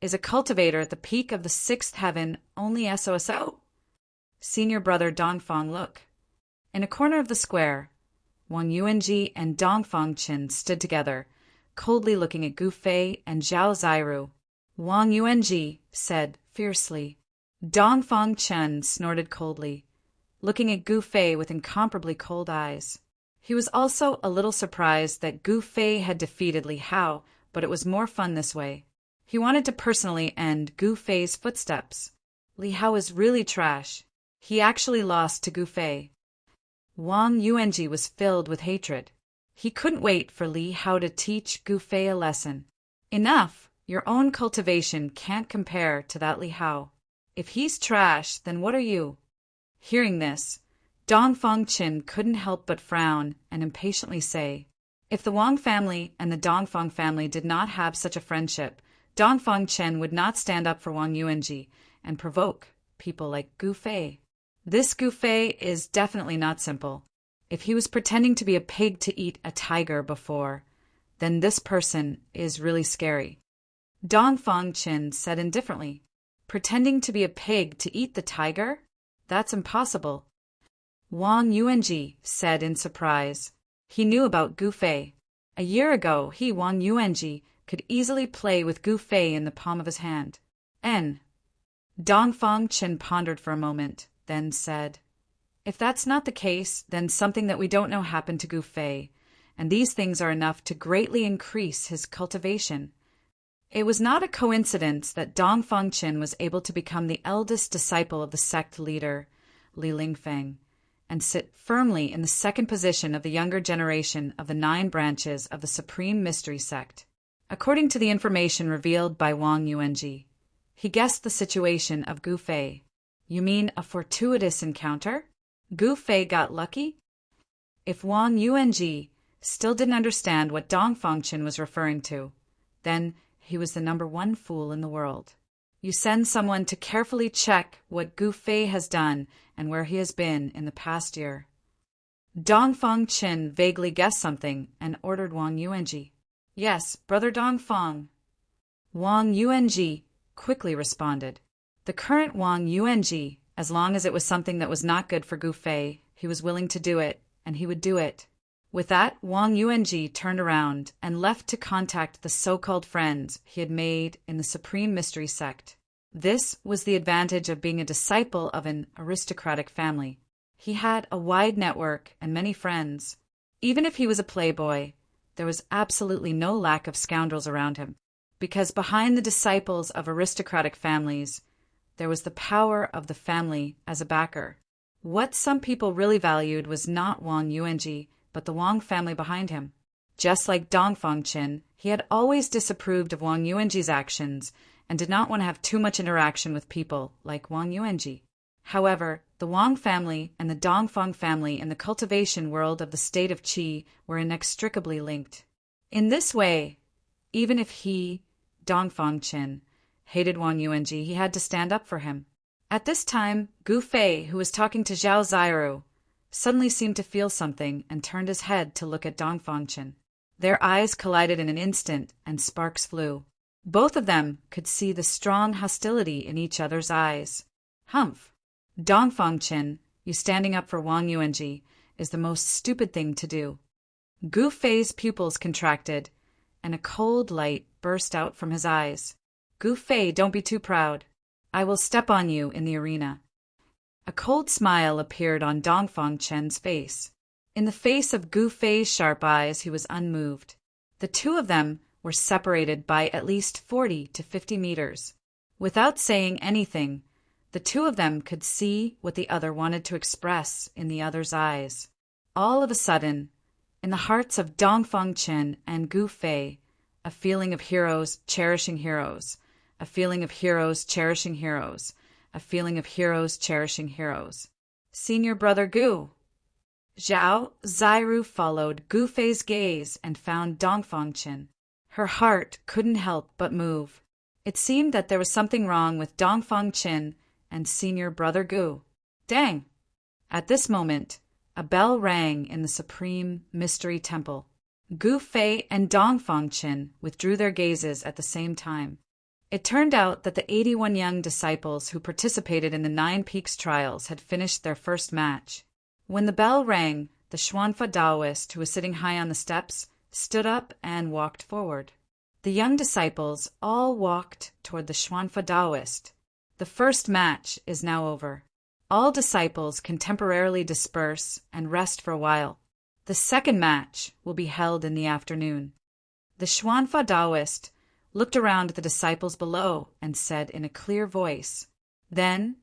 is a cultivator at the peak of the 6th heaven only SOSO? Senior brother Dongfang, look. In a corner of the square, Wang Yuanji and Dongfang Qin stood together, coldly looking at Gu Fei and Zhao Ziru. Wang Yuanji said fiercely. Dongfang Qin snorted coldly, looking at Gu Fei with incomparably cold eyes. He was also a little surprised that Gu Fei had defeated Li Hao, but it was more fun this way. He wanted to personally end Gu Fei's footsteps. Li Hao is really trash. He actually lost to Gu Fei. Wang Yuanji was filled with hatred. He couldn't wait for Li Hao to teach Gu Fei a lesson. Enough! Your own cultivation can't compare to that Li Hao. If he's trash, then what are you? Hearing this, Dongfang Qin couldn't help but frown and impatiently say, if the Wang family and the Dongfang family did not have such a friendship, Dongfang Qin would not stand up for Wang Yuanji and provoke people like Gu Fei. This Gu Fei is definitely not simple. If he was pretending to be a pig to eat a tiger before, then this person is really scary. Dongfang Qin said indifferently, pretending to be a pig to eat the tiger? That's impossible. Wang Yuanji said in surprise. He knew about Gu Fei. A year ago, he, Wang Yuanji, could easily play with Gu Fei in the palm of his hand. Dongfang Qin pondered for a moment, then said, if that's not the case, then something that we don't know happened to Gu Fei, and these things are enough to greatly increase his cultivation. It was not a coincidence that Dongfang Qin was able to become the eldest disciple of the sect leader, Li Lingfeng, and sit firmly in the second position of the younger generation of the 9 branches of the Supreme Mystery Sect. According to the information revealed by Wang Yuanji, he guessed the situation of Gu Fei. You mean a fortuitous encounter? Gu Fei got lucky? If Wang Yuanji still didn't understand what Dong Fangchen was referring to, then he was the #1 fool in the world. You send someone to carefully check what Gu Fei has done and where he has been in the past year. Dong Fangchen vaguely guessed something and ordered Wang Yuanji. Yes, Brother Dong Fang. Wang Yuanji quickly responded. The current Wang Yuanji, as long as it was something that was not good for Gu Fei, he was willing to do it, and he would do it. With that, Wang Yuanji turned around and left to contact the so-called friends he had made in the Supreme Mystery Sect. This was the advantage of being a disciple of an aristocratic family. He had a wide network and many friends. Even if he was a playboy, there was absolutely no lack of scoundrels around him, because behind the disciples of aristocratic families, there was the power of the family as a backer. What some people really valued was not Wang Yuanji, but the Wang family behind him. Just like Dong Fangchen, he had always disapproved of Wang Yuanji's actions and did not want to have too much interaction with people like Wang Yuanji. However, the Wang family and the Dongfang family in the cultivation world of the state of Qi were inextricably linked. In this way, even if he, Dong Fangchen, hated Wang Yuanji, he had to stand up for him. At this time, Gu Fei, who was talking to Zhao Ziru, suddenly seemed to feel something and turned his head to look at Dong Fangchen. Their eyes collided in an instant, and sparks flew. Both of them could see the strong hostility in each other's eyes. Humph! Dong Fangchen, you standing up for Wang Yuanji is the most stupid thing to do. Gu Fei's pupils contracted, and a cold light burst out from his eyes. Gu Fei, don't be too proud. I will step on you in the arena. A cold smile appeared on Dong Fangchen's face. In the face of Gu Fei's sharp eyes, he was unmoved. The two of them were separated by at least 40 to 50 meters. Without saying anything, the two of them could see what the other wanted to express in the other's eyes. All of a sudden, in the hearts of Dong Fangchen and Gu Fei, a feeling of heroes cherishing heroes, a feeling of heroes cherishing heroes, a feeling of heroes cherishing heroes. Senior Brother Gu. Zhao Ziru followed Gu Fei's gaze and found Dong Fangchen. Her heart couldn't help but move. It seemed that there was something wrong with Dong Fangchen and Senior Brother Gu. Dang! At this moment, a bell rang in the Supreme Mystery Temple. Gu Fei and Dong Fangchen withdrew their gazes at the same time. It turned out that the 81 young disciples who participated in the 9 Peaks trials had finished their first match. When the bell rang, the Xuanfa Taoist, who was sitting high on the steps, stood up and walked forward. The young disciples all walked toward the Xuanfa Taoist. The first match is now over. All disciples can temporarily disperse and rest for a while. The second match will be held in the afternoon. The Xuanfa Taoist looked around at the disciples below and said in a clear voice. Then,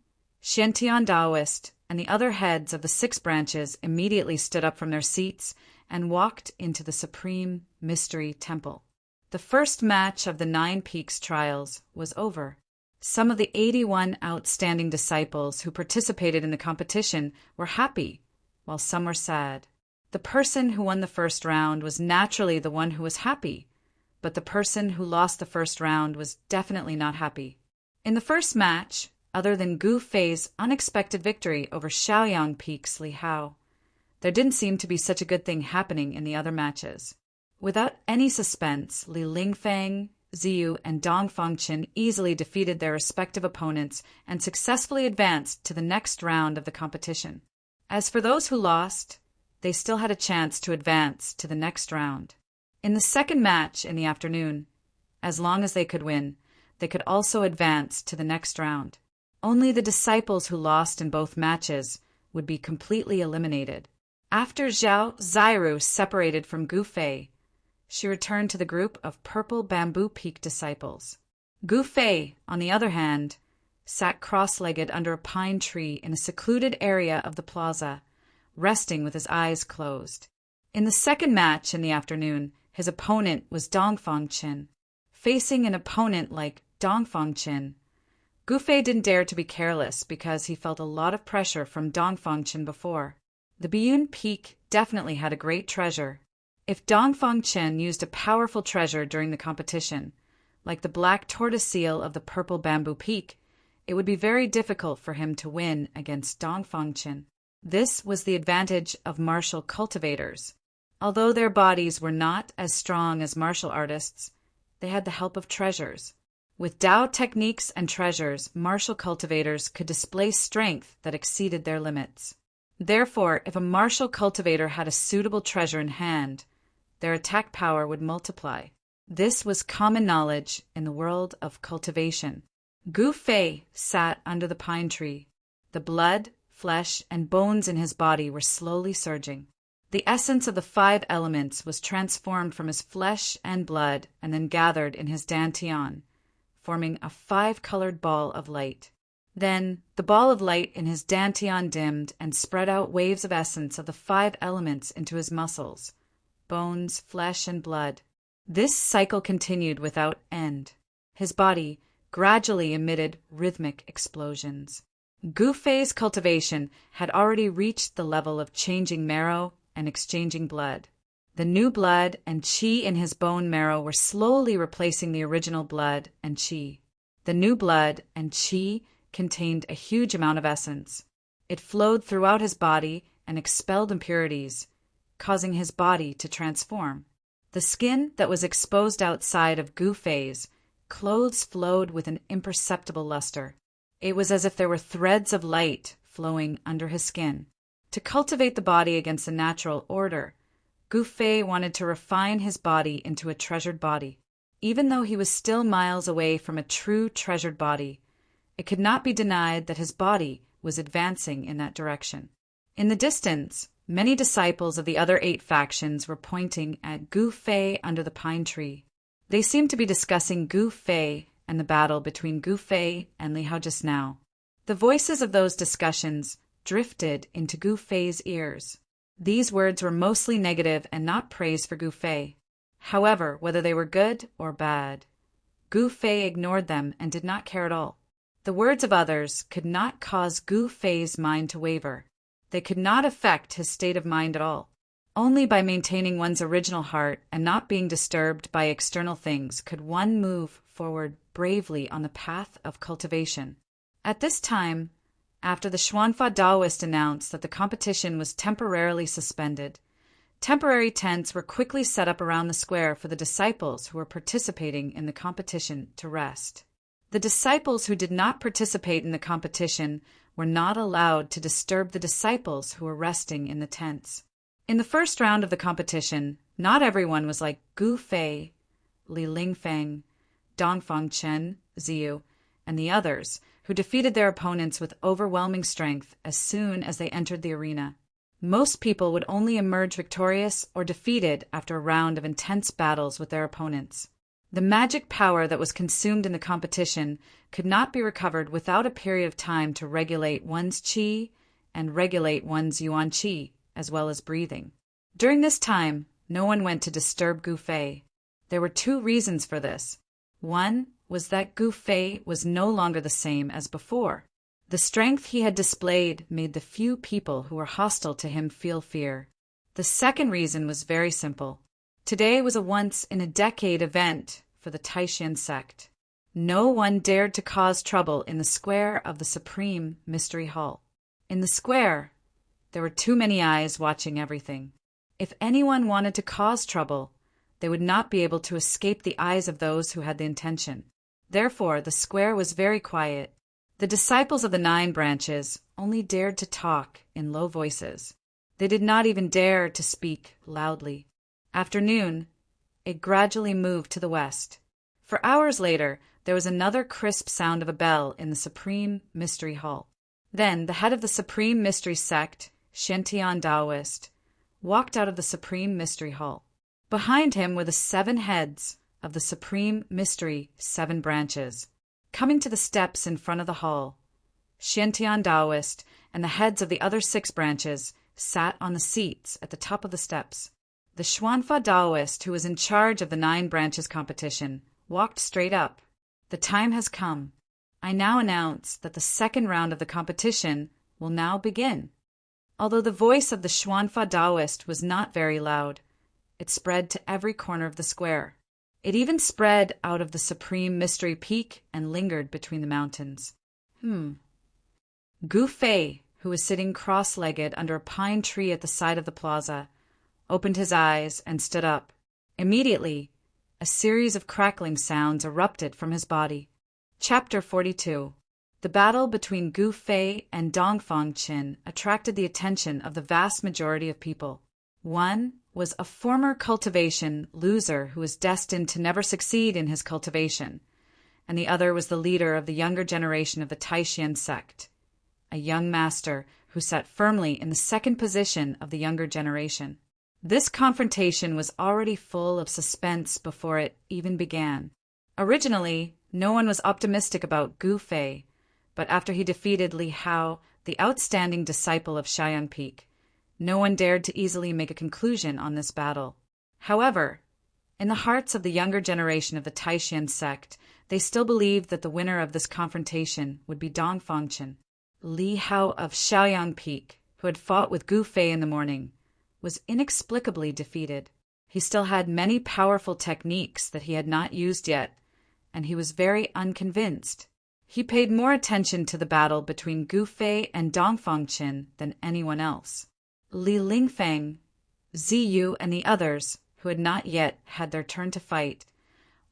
Xiantian Taoist and the other heads of the 6 branches immediately stood up from their seats and walked into the Supreme Mystery Temple. The first match of the 9 Peaks trials was over. Some of the 81 outstanding disciples who participated in the competition were happy, while some were sad. The person who won the first round was naturally the one who was happy, but the person who lost the first round was definitely not happy. In the first match, other than Gu Fei's unexpected victory over Shaoyang Peak's Li Hao, there didn't seem to be such a good thing happening in the other matches. Without any suspense, Li Lingfeng, Ziyu, and Dong Fangchen easily defeated their respective opponents and successfully advanced to the next round of the competition. As for those who lost, they still had a chance to advance to the next round. In the second match in the afternoon, as long as they could win, they could also advance to the next round. Only the disciples who lost in both matches would be completely eliminated. After Zhao Ziru separated from Gu Fei, she returned to the group of Purple Bamboo Peak disciples. Gu Fei, on the other hand, sat cross-legged under a pine tree in a secluded area of the plaza, resting with his eyes closed. In the second match in the afternoon, his opponent was Dongfang Qin. Facing an opponent like Dongfang Qin, Gu Fei didn't dare to be careless because he felt a lot of pressure from Dongfang Qin before. The Biyun Peak definitely had a great treasure. If Dongfang Qin used a powerful treasure during the competition, like the black tortoise seal of the purple bamboo peak, it would be very difficult for him to win against Dongfang Qin. This was the advantage of martial cultivators. Although their bodies were not as strong as martial artists, they had the help of treasures. With Dao techniques and treasures, martial cultivators could display strength that exceeded their limits. Therefore, if a martial cultivator had a suitable treasure in hand, their attack power would multiply. This was common knowledge in the world of cultivation. Gu Fei sat under the pine tree. The blood, flesh, and bones in his body were slowly surging. The essence of the 5 elements was transformed from his flesh and blood and then gathered in his dantian, forming a 5-colored ball of light. Then the ball of light in his dantian dimmed and spread out waves of essence of the 5 elements into his muscles, bones, flesh, and blood. This cycle continued without end. His body gradually emitted rhythmic explosions. Gu Fei's cultivation had already reached the level of changing marrow and exchanging blood. The new blood and qi in his bone marrow were slowly replacing the original blood and qi. The new blood and qi contained a huge amount of essence. It flowed throughout his body and expelled impurities, causing his body to transform. The skin that was exposed outside of Gu Fei's clothes flowed with an imperceptible luster. It was as if there were threads of light flowing under his skin. To cultivate the body against the natural order, Gu Fei wanted to refine his body into a treasured body. Even though he was still miles away from a true treasured body, it could not be denied that his body was advancing in that direction. In the distance, many disciples of the other 8 factions were pointing at Gu Fei under the pine tree. They seemed to be discussing Gu Fei and the battle between Gu Fei and Li Hao just now. The voices of those discussions drifted into Gu Fei's ears. These words were mostly negative and not praise for Gu Fei. However, whether they were good or bad, Gu Fei ignored them and did not care at all. The words of others could not cause Gu Fei's mind to waver. They could not affect his state of mind at all. Only by maintaining one's original heart and not being disturbed by external things could one move forward bravely on the path of cultivation. At this time, after the Xuanfa Taoist announced that the competition was temporarily suspended, temporary tents were quickly set up around the square for the disciples who were participating in the competition to rest. The disciples who did not participate in the competition were not allowed to disturb the disciples who were resting in the tents. In the first round of the competition, not everyone was like Gu Fei, Li Lingfeng, Dongfang Chen, Ziyu, and the others, who defeated their opponents with overwhelming strength as soon as they entered the arena. Most people would only emerge victorious or defeated after a round of intense battles with their opponents. The magic power that was consumed in the competition could not be recovered without a period of time to regulate one's qi and regulate one's yuan qi, as well as breathing. During this time, no one went to disturb Gu Fei. There were 2 reasons for this. One was that Gu Fei was no longer the same as before. The strength he had displayed made the few people who were hostile to him feel fear. The second reason was very simple. Today was a once-in-a-decade event for the Taishan sect. No one dared to cause trouble in the square of the Supreme Mystery Hall. In the square, there were too many eyes watching everything. If anyone wanted to cause trouble, they would not be able to escape the eyes of those who had the intention. Therefore, the square was very quiet. The disciples of the 9 branches only dared to talk in low voices. They did not even dare to speak loudly. After noon, it gradually moved to the west. For hours later, there was another crisp sound of a bell in the Supreme Mystery Hall. Then the head of the Supreme Mystery sect, Shantian Taoist, walked out of the Supreme Mystery Hall. Behind him were the 7 heads of the Supreme Mystery 7 branches. Coming to the steps in front of the hall, Shantian Taoist and the heads of the other 6 branches sat on the seats at the top of the steps. The Xuanfa Taoist, who was in charge of the 9 branches competition, walked straight up. The time has come. I now announce that the second round of the competition will now begin. Although the voice of the Xuanfa Taoist was not very loud, it spread to every corner of the square. It even spread out of the Supreme Mystery Peak and lingered between the mountains. Gu Fei, who was sitting cross-legged under a pine tree at the side of the plaza, opened his eyes and stood up. Immediately, a series of crackling sounds erupted from his body. Chapter 42. The battle between Gu Fei and Dongfang Qin attracted the attention of the vast majority of people. One was a former cultivation loser who was destined to never succeed in his cultivation, and the other was the leader of the younger generation of the Taishan sect, a young master who sat firmly in the second position of the younger generation. This confrontation was already full of suspense before it even began. Originally, no one was optimistic about Gu Fei, but after he defeated Li Hao, the outstanding disciple of Shaoyang Peak, no one dared to easily make a conclusion on this battle. However, in the hearts of the younger generation of the Taishan sect, they still believed that the winner of this confrontation would be Dongfang Qin. Li Hao of Shaoyang Peak, who had fought with Gu Fei in the morning, was inexplicably defeated. He still had many powerful techniques that he had not used yet, and he was very unconvinced. He paid more attention to the battle between Gu Fei and Dongfang Qin than anyone else. Li Lingfeng, Ziyu, and the others, who had not yet had their turn to fight,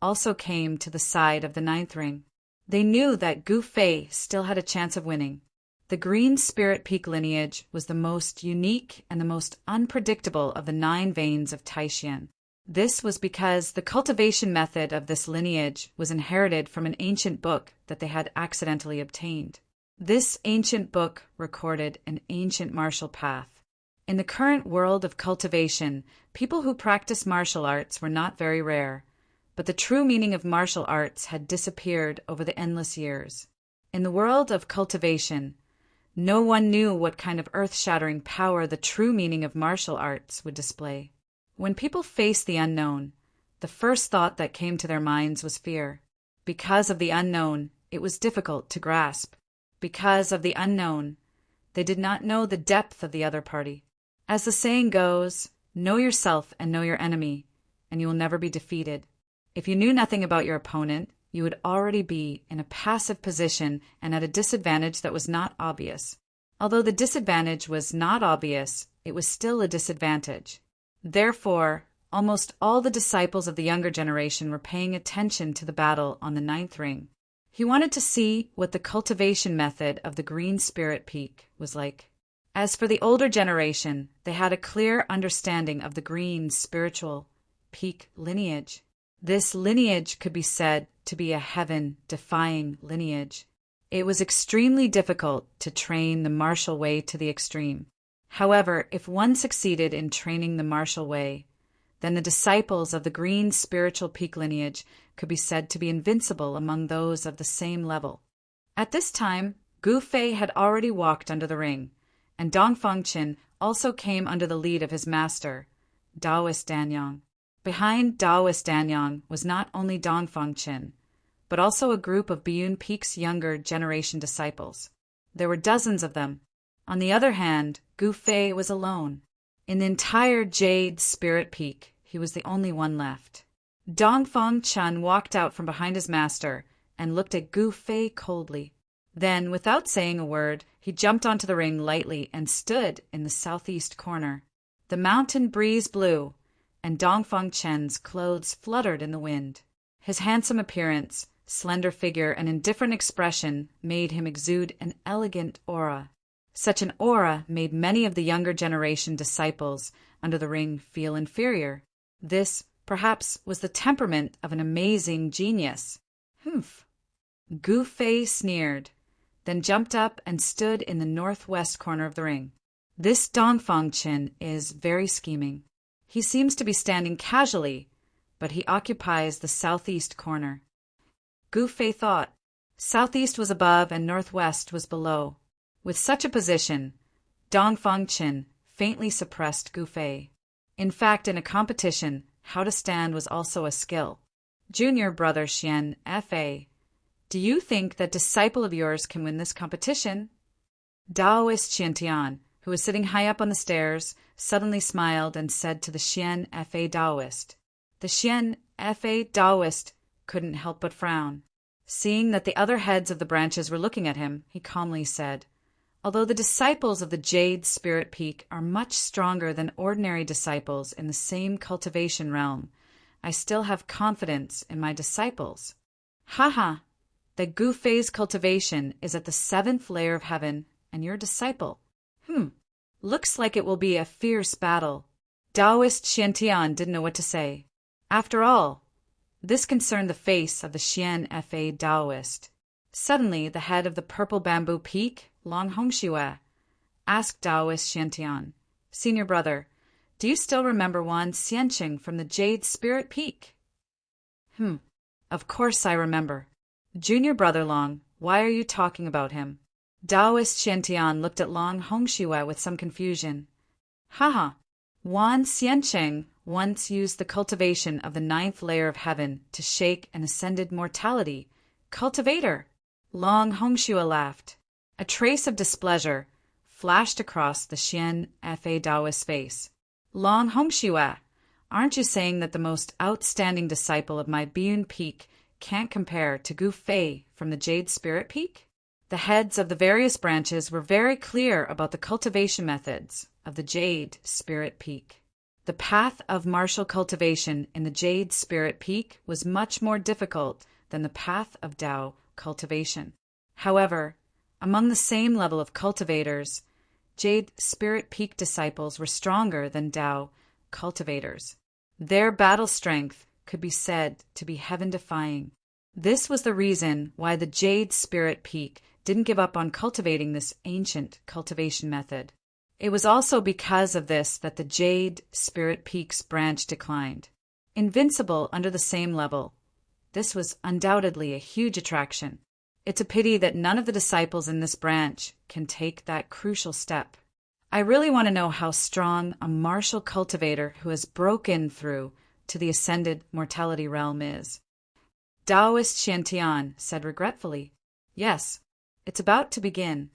also came to the side of the 9th ring. They knew that Gu Fei still had a chance of winning. The Green Spirit Peak lineage was the most unique and the most unpredictable of the 9 veins of Taishan. This was because the cultivation method of this lineage was inherited from an ancient book that they had accidentally obtained. This ancient book recorded an ancient martial path. In the current world of cultivation, people who practice martial arts were not very rare, but the true meaning of martial arts had disappeared over the endless years. In the world of cultivation, no one knew what kind of earth-shattering power the true meaning of martial arts would display. When people faced the unknown, the first thought that came to their minds was fear. Because of the unknown, it was difficult to grasp. Because of the unknown, they did not know the depth of the other party. As the saying goes, know yourself and know your enemy, and you will never be defeated. If you knew nothing about your opponent, you would already be in a passive position and at a disadvantage that was not obvious. Although the disadvantage was not obvious, it was still a disadvantage. Therefore, almost all the disciples of the younger generation were paying attention to the battle on the 9th ring. He wanted to see what the cultivation method of the Green Spirit Peak was like. As for the older generation, they had a clear understanding of the Green Spiritual Peak lineage. This lineage could be said to be a heaven-defying lineage. It was extremely difficult to train the martial way to the extreme. However, if one succeeded in training the martial way, then the disciples of the Green Spiritual Peak lineage could be said to be invincible among those of the same level. At this time, Gu Fei had already walked under the ring, and Dongfang Qin also came under the lead of his master, Taoist Danyang. Behind Taoist Danyang was not only Dongfang Qin, but also a group of Biyun Peak's younger generation disciples. There were dozens of them. On the other hand, Gu Fei was alone. In the entire Jade Spirit Peak, he was the only one left. Dongfang Qin walked out from behind his master and looked at Gu Fei coldly. Then, without saying a word, he jumped onto the ring lightly and stood in the southeast corner. The mountain breeze blew, and Dongfang Qin's clothes fluttered in the wind. His handsome appearance, slender figure, and indifferent expression made him exude an elegant aura. Such an aura made many of the younger generation disciples under the ring feel inferior. This, perhaps, was the temperament of an amazing genius. Humph! Gu Fei sneered, then jumped up and stood in the northwest corner of the ring. This Dongfang Qin is very scheming. He seems to be standing casually, but he occupies the southeast corner. Gu Fei thought. Southeast was above and northwest was below. With such a position, Dongfang Qin faintly suppressed Gu Fei. In fact, in a competition, how to stand was also a skill. Junior brother Xian Fa, do you think that disciple of yours can win this competition? Taoist Qiantian, who was sitting high up on the stairs, suddenly smiled and said to the Xian Fa Taoist. The Xian Fa Taoist couldn't help but frown. Seeing that the other heads of the branches were looking at him, he calmly said, although the disciples of the Jade Spirit Peak are much stronger than ordinary disciples in the same cultivation realm, I still have confidence in my disciples. Haha, the Gu Fei's cultivation is at the 7th layer of heaven, and your disciple. Looks like it will be a fierce battle. Taoist Qiantian didn't know what to say. After all, this concerned the face of the Xian Fa Taoist. Suddenly, the head of the purple bamboo peak, Long Hongxiue, asked Taoist Qiantian, Senior brother, do you still remember Wan Xianqing from the Jade Spirit Peak? Of course I remember. Junior brother Long, why are you talking about him? Taoist Qiantian looked at Long Hongxiue with some confusion. Haha, Wan Xianqing once used the cultivation of the 9th layer of heaven to shake an ascended mortality. Cultivator! Long Hongxiue laughed. A trace of displeasure flashed across the Xian Fa Taoist's face. Long Hongxiue, aren't you saying that the most outstanding disciple of my Biyun Peak can't compare to Gu Fei from the Jade Spirit Peak? The heads of the various branches were very clear about the cultivation methods of the Jade Spirit Peak. The path of martial cultivation in the Jade Spirit Peak was much more difficult than the path of Tao cultivation. However, among the same level of cultivators, Jade Spirit Peak disciples were stronger than Tao cultivators. Their battle strength could be said to be heaven-defying. This was the reason why the Jade Spirit Peak didn't give up on cultivating this ancient cultivation method. It was also because of this that the Jade Spirit Peak's branch declined. Invincible under the same level, this was undoubtedly a huge attraction. It's a pity that none of the disciples in this branch can take that crucial step. I really want to know how strong a martial cultivator who has broken through to the ascended mortality realm is. Taoist Qiantian said regretfully, Yes, it's about to begin.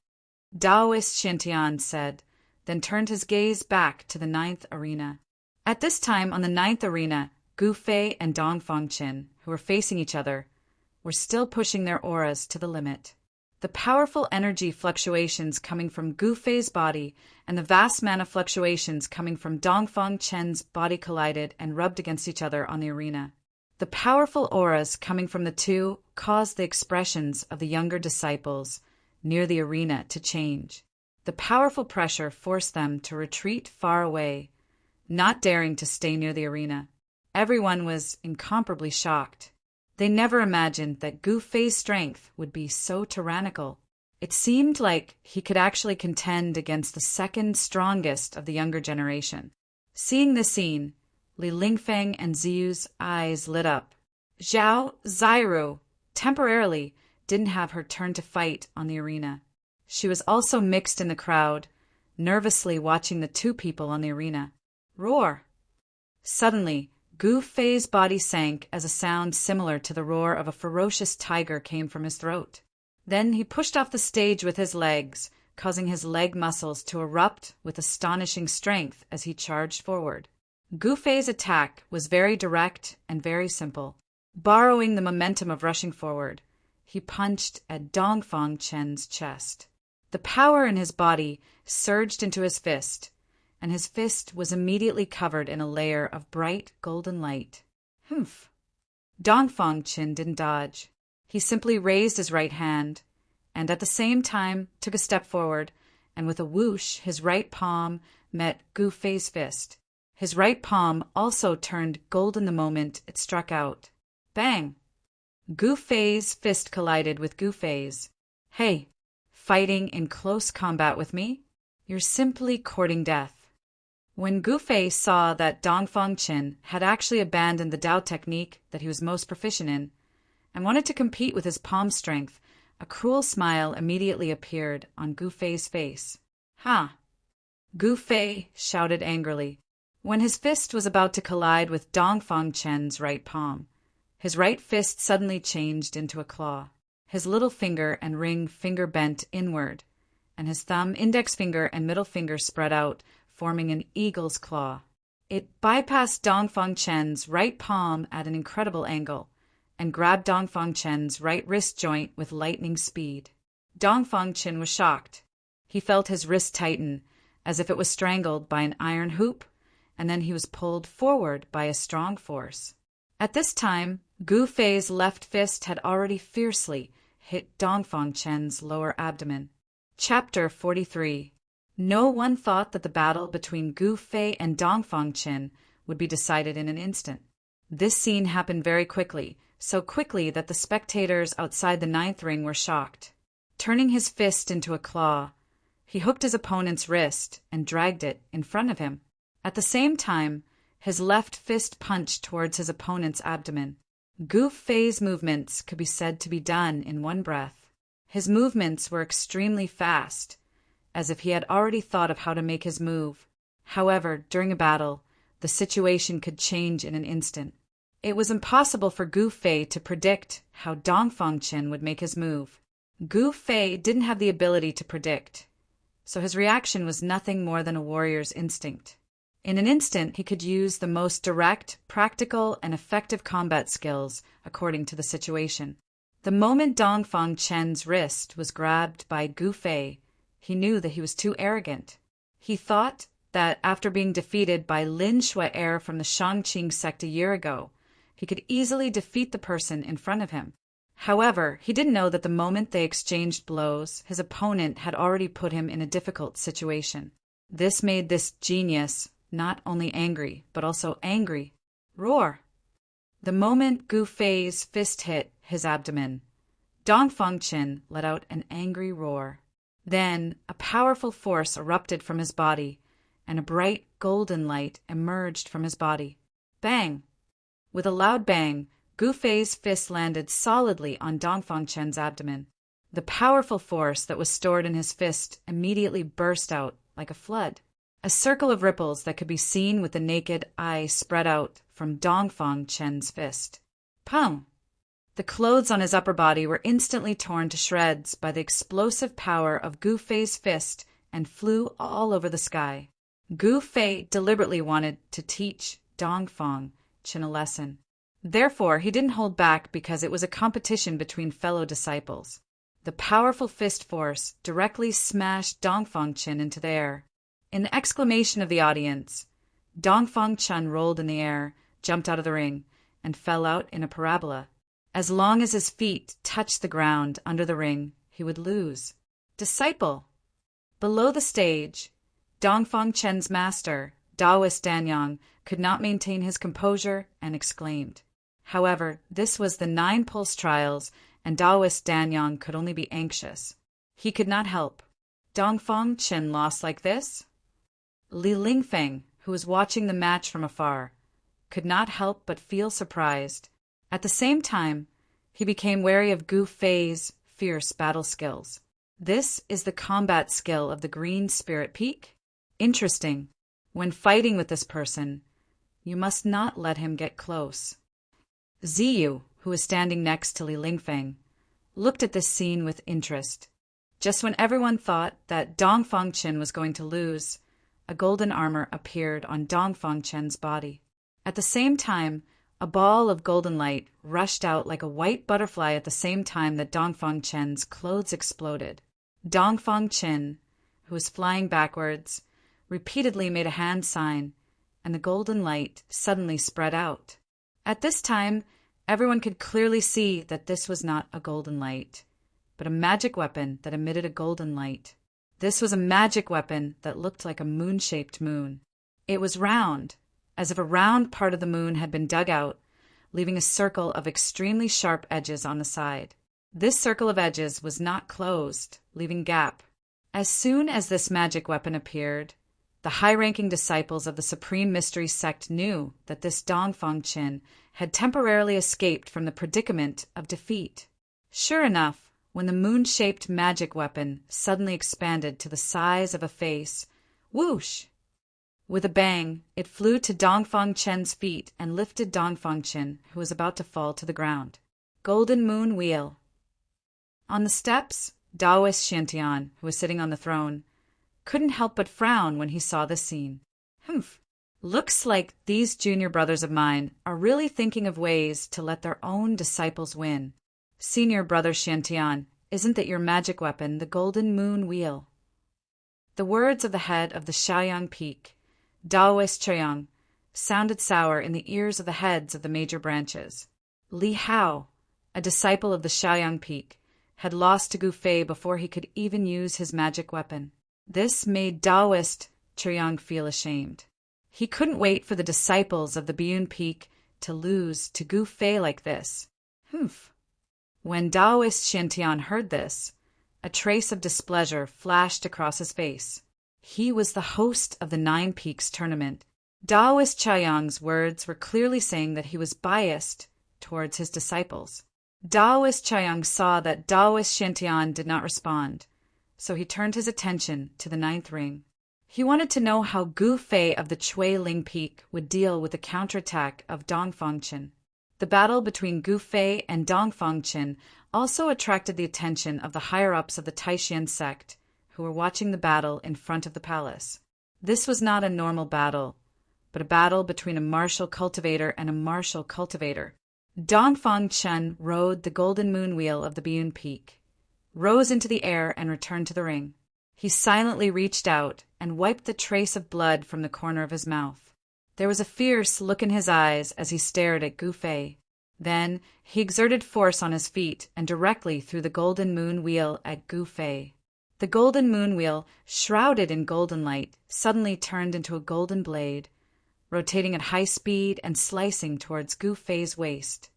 Taoist Qiantian said, then turned his gaze back to the 9th arena. At this time on the 9th arena, Gu Fei and Dongfang Qin, who were facing each other, were still pushing their auras to the limit. The powerful energy fluctuations coming from Gu Fei's body and the vast mana fluctuations coming from Dongfang Qin's body collided and rubbed against each other on the arena. The powerful auras coming from the two caused the expressions of the younger disciples near the arena to change. The powerful pressure forced them to retreat far away, not daring to stay near the arena. Everyone was incomparably shocked. They never imagined that Gu Fei's strength would be so tyrannical. It seemed like he could actually contend against the second strongest of the younger generation. Seeing this scene, Li Lingfeng and Ziyu's eyes lit up. Zhao Zairu temporarily didn't have her turn to fight on the arena. She was also mixed in the crowd, nervously watching the two people on the arena. Roar! Suddenly, Gu Fei's body sank as a sound similar to the roar of a ferocious tiger came from his throat. Then he pushed off the stage with his legs, causing his leg muscles to erupt with astonishing strength as he charged forward. Gu Fei's attack was very direct and very simple. Borrowing the momentum of rushing forward, he punched at Dongfang Chen's chest. The power in his body surged into his fist, and his fist was immediately covered in a layer of bright golden light. Humph! Dongfang Chen didn't dodge. He simply raised his right hand, and at the same time took a step forward, and with a whoosh his right palm met Gu Fei's fist. His right palm also turned golden the moment it struck out. Bang! Gu Fei's fist collided with Gu Fei's. Hey, fighting in close combat with me? You're simply courting death. When Gu Fei saw that Dongfang Chen had actually abandoned the Tao technique that he was most proficient in, and wanted to compete with his palm strength, a cruel smile immediately appeared on Gu Fei's face. Ha! Gu Fei shouted angrily. When his fist was about to collide with Dongfang Chen's right palm, his right fist suddenly changed into a claw. His little finger and ring finger bent inward, and his thumb, index finger, and middle finger spread out, forming an eagle's claw. It bypassed Dongfang Chen's right palm at an incredible angle, and grabbed Dongfang Chen's right wrist joint with lightning speed. Dongfang Chen was shocked. He felt his wrist tighten, as if it was strangled by an iron hoop, and then he was pulled forward by a strong force. At this time, Gu Fei's left fist had already fiercely hit Dongfang Chen's lower abdomen. Chapter 43. No one thought that the battle between Gu Fei and Dongfang Chen would be decided in an instant. This scene happened very quickly, so quickly that the spectators outside the ninth ring were shocked. Turning his fist into a claw, he hooked his opponent's wrist and dragged it in front of him. At the same time, his left fist punched towards his opponent's abdomen. Gu Fei's movements could be said to be done in one breath. His movements were extremely fast, as if he had already thought of how to make his move. However, during a battle, the situation could change in an instant. It was impossible for Gu Fei to predict how Dongfang Chen would make his move. Gu Fei didn't have the ability to predict, so his reaction was nothing more than a warrior's instinct. In an instant, he could use the most direct, practical, and effective combat skills according to the situation. The moment Dongfang Chen's wrist was grabbed by Gu Fei, he knew that he was too arrogant. He thought that after being defeated by Lin Shui from the Shangqing sect a year ago, he could easily defeat the person in front of him. However, he didn't know that the moment they exchanged blows, his opponent had already put him in a difficult situation. This made this genius not only angry, but also angry. Roar! The moment Gu Fei's fist hit his abdomen, Dongfang Chen let out an angry roar. Then a powerful force erupted from his body, and a bright golden light emerged from his body. Bang! With a loud bang, Gu Fei's fist landed solidly on Dongfang Chen's abdomen. The powerful force that was stored in his fist immediately burst out like a flood. A circle of ripples that could be seen with the naked eye spread out from Dongfang Chen's fist. Pow! The clothes on his upper body were instantly torn to shreds by the explosive power of Gu Fei's fist and flew all over the sky. Gu Fei deliberately wanted to teach Dongfang Chen a lesson. Therefore, he didn't hold back because it was a competition between fellow disciples. The powerful fist force directly smashed Dongfang Chen into the air. In the exclamation of the audience, Dongfang Chen rolled in the air, jumped out of the ring, and fell out in a parabola. As long as his feet touched the ground under the ring, he would lose. Disciple! Below the stage, Dongfang Chen's master, Taoist Danyang, could not maintain his composure and exclaimed. However, this was the 9 pulse trials, and Taoist Danyang could only be anxious. He could not help. Dongfang Chen lost like this? Li Lingfeng, who was watching the match from afar, could not help but feel surprised. At the same time, he became wary of Gu Fei's fierce battle skills. This is the combat skill of the Green Spirit Peak? Interesting. When fighting with this person, you must not let him get close. Ziyu, who was standing next to Li Lingfeng, looked at this scene with interest. Just when everyone thought that Dongfang Chen was going to lose, a golden armor appeared on Dongfang Chen's body. At the same time, a ball of golden light rushed out like a white butterfly at the same time that Dongfang Chen's clothes exploded. Dongfang Chen, who was flying backwards, repeatedly made a hand sign, and the golden light suddenly spread out. At this time, everyone could clearly see that this was not a golden light, but a magic weapon that emitted a golden light. This was a magic weapon that looked like a moon-shaped moon. It was round, as if a round part of the moon had been dug out, leaving a circle of extremely sharp edges on the side. This circle of edges was not closed, leaving gap. As soon as this magic weapon appeared, the high-ranking disciples of the Supreme Mystery Sect knew that this Dongfang Chen had temporarily escaped from the predicament of defeat. Sure enough, when the moon-shaped magic weapon suddenly expanded to the size of a face, Whoosh! With a bang, it flew to Dongfang Chen's feet and lifted Dongfang Chen, who was about to fall to the ground. Golden Moon Wheel. On the steps, Taoist Shantian, who was sitting on the throne, couldn't help but frown when he saw this scene. Humph! Looks like these junior brothers of mine are really thinking of ways to let their own disciples win. Senior brother Shantian, isn't that your magic weapon, the Golden Moon Wheel? The words of the head of the Shaoyang Peak, Taoist Chaoyang, sounded sour in the ears of the heads of the major branches. Li Hao, a disciple of the Shaoyang Peak, had lost to Gu Fei before he could even use his magic weapon. This made Taoist Chaoyang feel ashamed. He couldn't wait for the disciples of the Biyun Peak to lose to Gu Fei like this. Humph! When Taoist Shantian heard this, a trace of displeasure flashed across his face. He was the host of the Nine Peaks tournament. Taoist Chaoyang's words were clearly saying that he was biased towards his disciples. Taoist Chaoyang saw that Taoist Shantian did not respond, so he turned his attention to the ninth ring. He wanted to know how Gu Fei of the Chui Ling Peak would deal with the counterattack of Dongfang Chen. The battle between Gu Fei and Dongfang Chen also attracted the attention of the higher-ups of the Taishan sect, who were watching the battle in front of the palace. This was not a normal battle, but a battle between a martial cultivator and a martial cultivator. Dongfang Chen rode the golden moon wheel of the Biyun Peak, rose into the air and returned to the ring. He silently reached out and wiped the trace of blood from the corner of his mouth. There was a fierce look in his eyes as he stared at Gu Fei. Then he exerted force on his feet and directly threw the golden moon wheel at Gu Fei. The golden moon wheel, shrouded in golden light, suddenly turned into a golden blade, rotating at high speed and slicing towards Gu Fei's waist.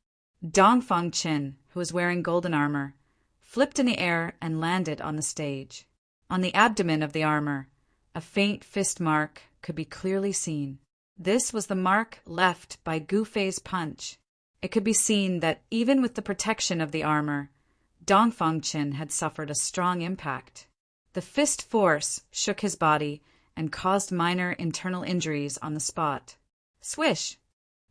Dongfang Chen, who was wearing golden armor, flipped in the air and landed on the stage. On the abdomen of the armor, a faint fist mark could be clearly seen. This was the mark left by Gu Fei's punch. It could be seen that even with the protection of the armor, Dongfang Chen had suffered a strong impact. The fist force shook his body and caused minor internal injuries on the spot. Swish!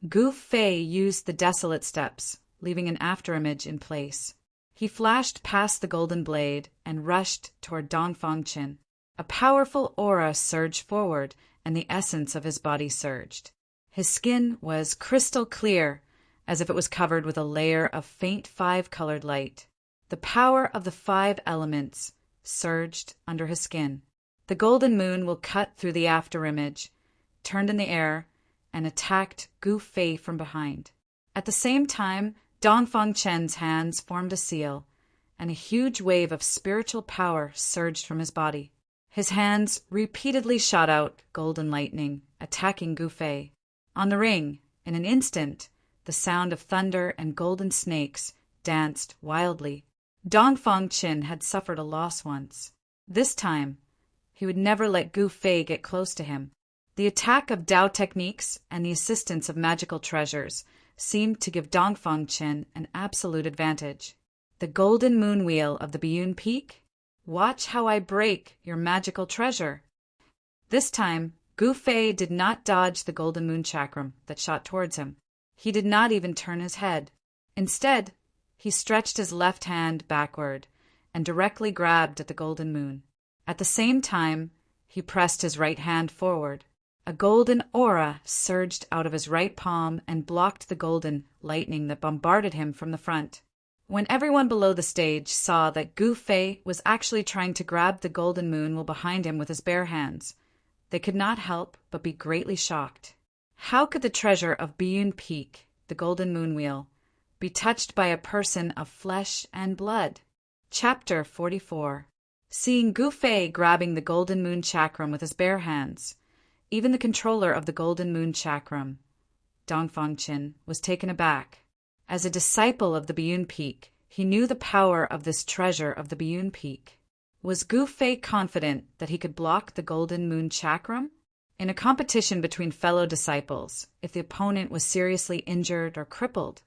Gu Fei used the desolate steps, leaving an afterimage in place. He flashed past the golden blade and rushed toward Dongfang Chen. A powerful aura surged forward, and the essence of his body surged. His skin was crystal clear, as if it was covered with a layer of faint five-colored light. The power of the 5 elements surged under his skin. The golden moon will cut through the afterimage, turned in the air, and attacked Gu Fei from behind. At the same time, Dongfang Chen's hands formed a seal, and a huge wave of spiritual power surged from his body. His hands repeatedly shot out golden lightning, attacking Gu Fei. On the ring, in an instant, the sound of thunder and golden snakes danced wildly. Dongfang Chen had suffered a loss once. This time, he would never let Gu Fei get close to him. The attack of Dao techniques and the assistance of magical treasures seemed to give Dongfang Chen an absolute advantage. The golden moon wheel of the Biyun Peak? Watch how I break your magical treasure. This time, Gu Fei did not dodge the golden moon chakram that shot towards him. He did not even turn his head. Instead, he stretched his left hand backward and directly grabbed at the golden moon. At the same time, he pressed his right hand forward. A golden aura surged out of his right palm and blocked the golden lightning that bombarded him from the front. When everyone below the stage saw that Gu Fei was actually trying to grab the golden moon while behind him with his bare hands, they could not help but be greatly shocked. How could the treasure of Biyun Peak, the golden moon wheel, be touched by a person of flesh and blood? Chapter 44. Seeing Gu Fei grabbing the golden moon chakram with his bare hands, even the controller of the golden moon chakram, Dongfang Chen, was taken aback. As a disciple of the Biyun Peak, he knew the power of this treasure of the Biyun Peak. Was Gu Fei confident that he could block the golden moon chakram? In a competition between fellow disciples, if the opponent was seriously injured or crippled,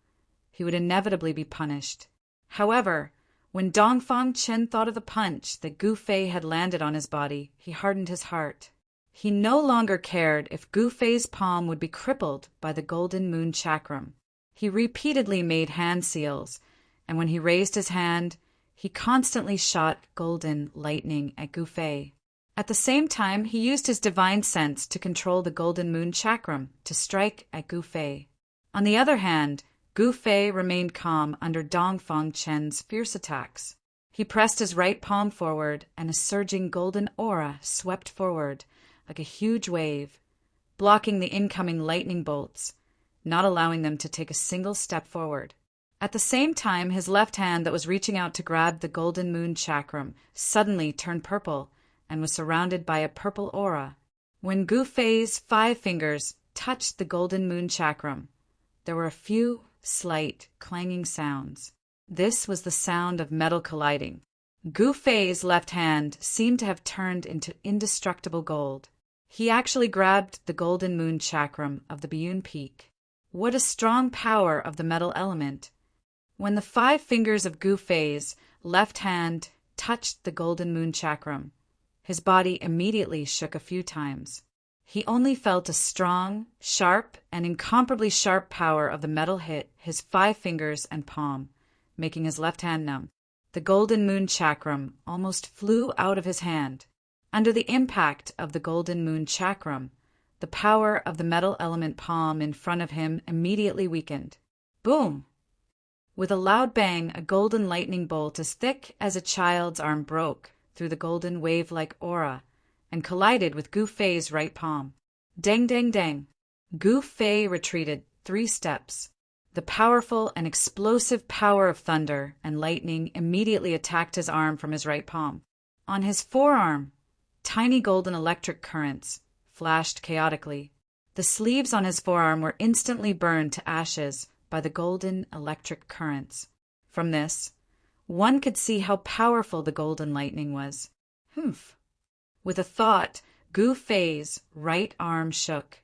he would inevitably be punished. However, when Dongfang Chen thought of the punch that Gu Fei had landed on his body, he hardened his heart. He no longer cared if Gu Fei's palm would be crippled by the golden moon chakram. He repeatedly made hand seals, and when he raised his hand, he constantly shot golden lightning at Gu Fei. At the same time, he used his divine sense to control the golden moon chakram to strike at Gu Fei. On the other hand, Gu Fei remained calm under Dongfang Chen's fierce attacks. He pressed his right palm forward, and a surging golden aura swept forward like a huge wave, blocking the incoming lightning bolts, not allowing them to take a single step forward. At the same time, his left hand that was reaching out to grab the golden moon chakram suddenly turned purple and was surrounded by a purple aura. When Gu Fei's 5 fingers touched the golden moon chakram, there were a few slight clanging sounds. This was the sound of metal colliding. Gu Fei's left hand seemed to have turned into indestructible gold. He actually grabbed the golden moon chakram of the Biyun Peak. What a strong power of the metal element! When the 5 fingers of Gu Fei's left hand touched the golden moon chakram, his body immediately shook a few times. He only felt a strong, sharp, and incomparably sharp power of the metal hit his 5 fingers and palm, making his left hand numb. The golden moon chakram almost flew out of his hand. Under the impact of the golden moon chakram, the power of the metal element palm in front of him immediately weakened. Boom! With a loud bang, a golden lightning bolt as thick as a child's arm broke through the golden wave-like aura and collided with Gu Fei's right palm. Dang, dang, dang! Gu Fei retreated 3 steps. The powerful and explosive power of thunder and lightning immediately attacked his arm from his right palm. On his forearm, tiny golden electric currents flashed chaotically. The sleeves on his forearm were instantly burned to ashes by the golden electric currents. From this, one could see how powerful the golden lightning was. Humph! With a thought, Gu Fei's right arm shook,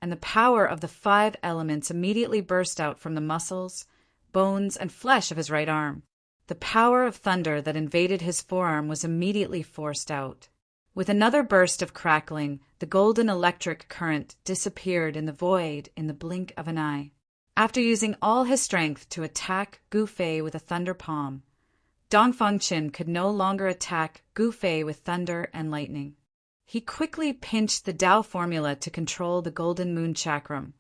and the power of the 5 elements immediately burst out from the muscles, bones, and flesh of his right arm. The power of thunder that invaded his forearm was immediately forced out. With another burst of crackling, the golden electric current disappeared in the void in the blink of an eye. After using all his strength to attack Gu Fei with a thunder palm, Dongfang Chen could no longer attack Gu Fei with thunder and lightning. He quickly pinched the Tao formula to control the golden moon chakram,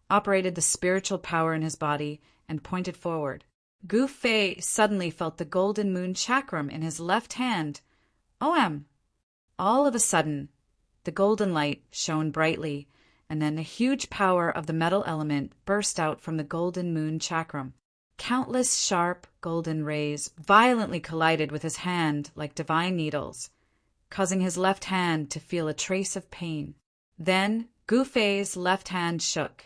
operated the spiritual power in his body, and pointed forward. Gu Fei suddenly felt the golden moon chakram in his left hand. OM! All of a sudden, the golden light shone brightly, and then the huge power of the metal element burst out from the golden moon chakram. Countless sharp golden rays violently collided with his hand like divine needles, causing his left hand to feel a trace of pain. Then Gu Fei's left hand shook,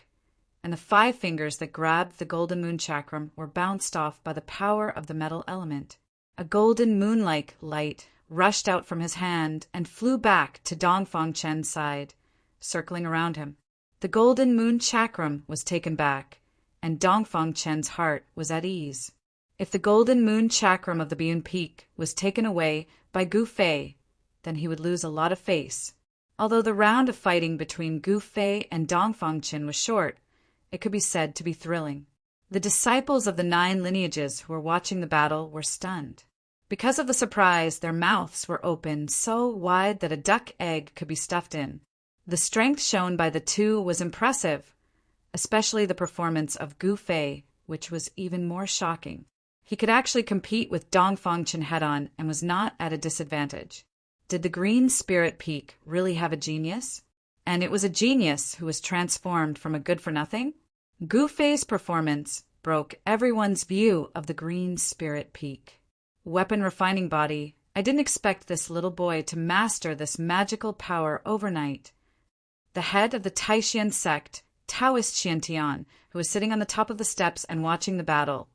and the 5 fingers that grabbed the golden moon chakram were bounced off by the power of the metal element. A golden moon-like light rushed out from his hand and flew back to Dongfang Chen's side, circling around him. The golden moon chakram was taken back, and Dongfang Chen's heart was at ease. If the golden moon chakram of the Biyun Peak was taken away by Gu Fei, then he would lose a lot of face. Although the round of fighting between Gu Fei and Dongfang Chen was short, it could be said to be thrilling. The disciples of the 9 lineages who were watching the battle were stunned. Because of the surprise, their mouths were open so wide that a duck egg could be stuffed in. The strength shown by the 2 was impressive, especially the performance of Gu Fei, which was even more shocking. He could actually compete with Dongfang Chen head-on and was not at a disadvantage. Did the Green Spirit Peak really have a genius? And it was a genius who was transformed from a good-for-nothing? Gu Fei's performance broke everyone's view of the Green Spirit Peak. Weapon refining body, I didn't expect this little boy to master this magical power overnight. The head of the Taishan sect, Taoist Xiantian, who was sitting on the top of the steps and watching the battle,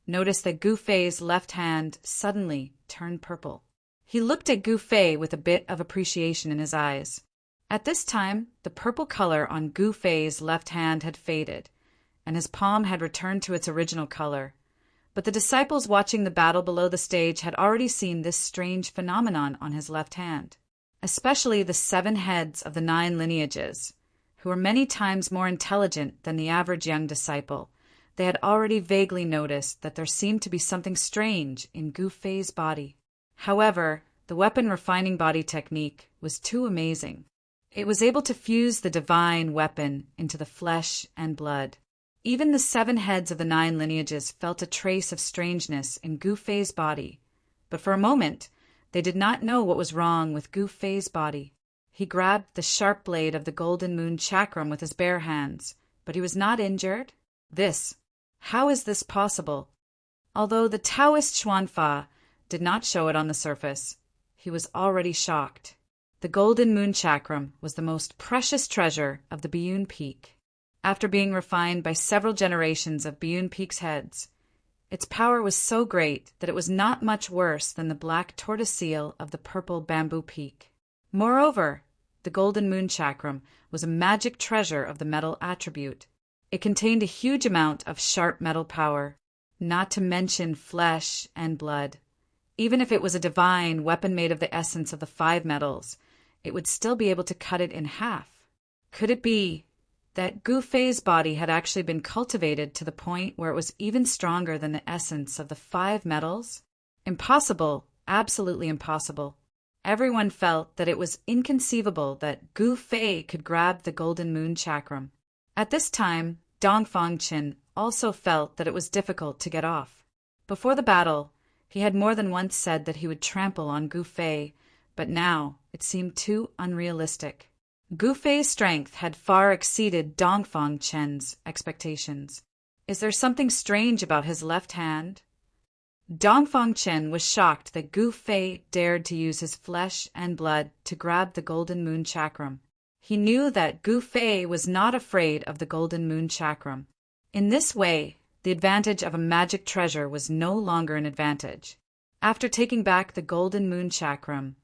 noticed that Gu Fei's left hand suddenly turned purple. He looked at Gu Fei with a bit of appreciation in his eyes. At this time, the purple color on Gu Fei's left hand had faded, and his palm had returned to its original color. But the disciples watching the battle below the stage had already seen this strange phenomenon on his left hand. especially the 7 heads of the 9 lineages, who were many times more intelligent than the average young disciple. They had already vaguely noticed that there seemed to be something strange in Gu Fei's body. However, the weapon refining body technique was too amazing. It was able to fuse the divine weapon into the flesh and blood. Even the 7 heads of the 9 lineages felt a trace of strangeness in Gu Fei's body, but for a moment they did not know what was wrong with Gu Fei's body. He grabbed the sharp blade of the Golden Moon chakram with his bare hands, but he was not injured. How is this possible? Although the Taoist Xuanfa did not show it on the surface, he was already shocked. The Golden Moon chakram was the most precious treasure of the Biyun Peak. After being refined by several generations of Biyun Peak's heads, its power was so great that it was not much worse than the black tortoise seal of the purple bamboo peak. Moreover, the Golden Moon chakram was a magic treasure of the metal attribute. It contained a huge amount of sharp metal power, not to mention flesh and blood. Even if it was a divine weapon made of the essence of the 5 metals, it would still be able to cut it in half. Could it be that Gu Fei's body had actually been cultivated to the point where it was even stronger than the essence of the 5 metals? Impossible, absolutely impossible. Everyone felt that it was inconceivable that Gu Fei could grab the Golden Moon chakram. At this time, Dongfang Qin also felt that it was difficult to get off. Before the battle, he had more than once said that he would trample on Gu Fei, but now it seemed too unrealistic. Gu Fei's strength had far exceeded Dongfang Qin's expectations. Is there something strange about his left hand? Dongfang Qin was shocked that Gu Fei dared to use his flesh and blood to grab the Golden Moon chakram. He knew that Gu Fei was not afraid of the Golden Moon chakram. In this way, the advantage of a magic treasure was no longer an advantage. After taking back the Golden Moon chakram,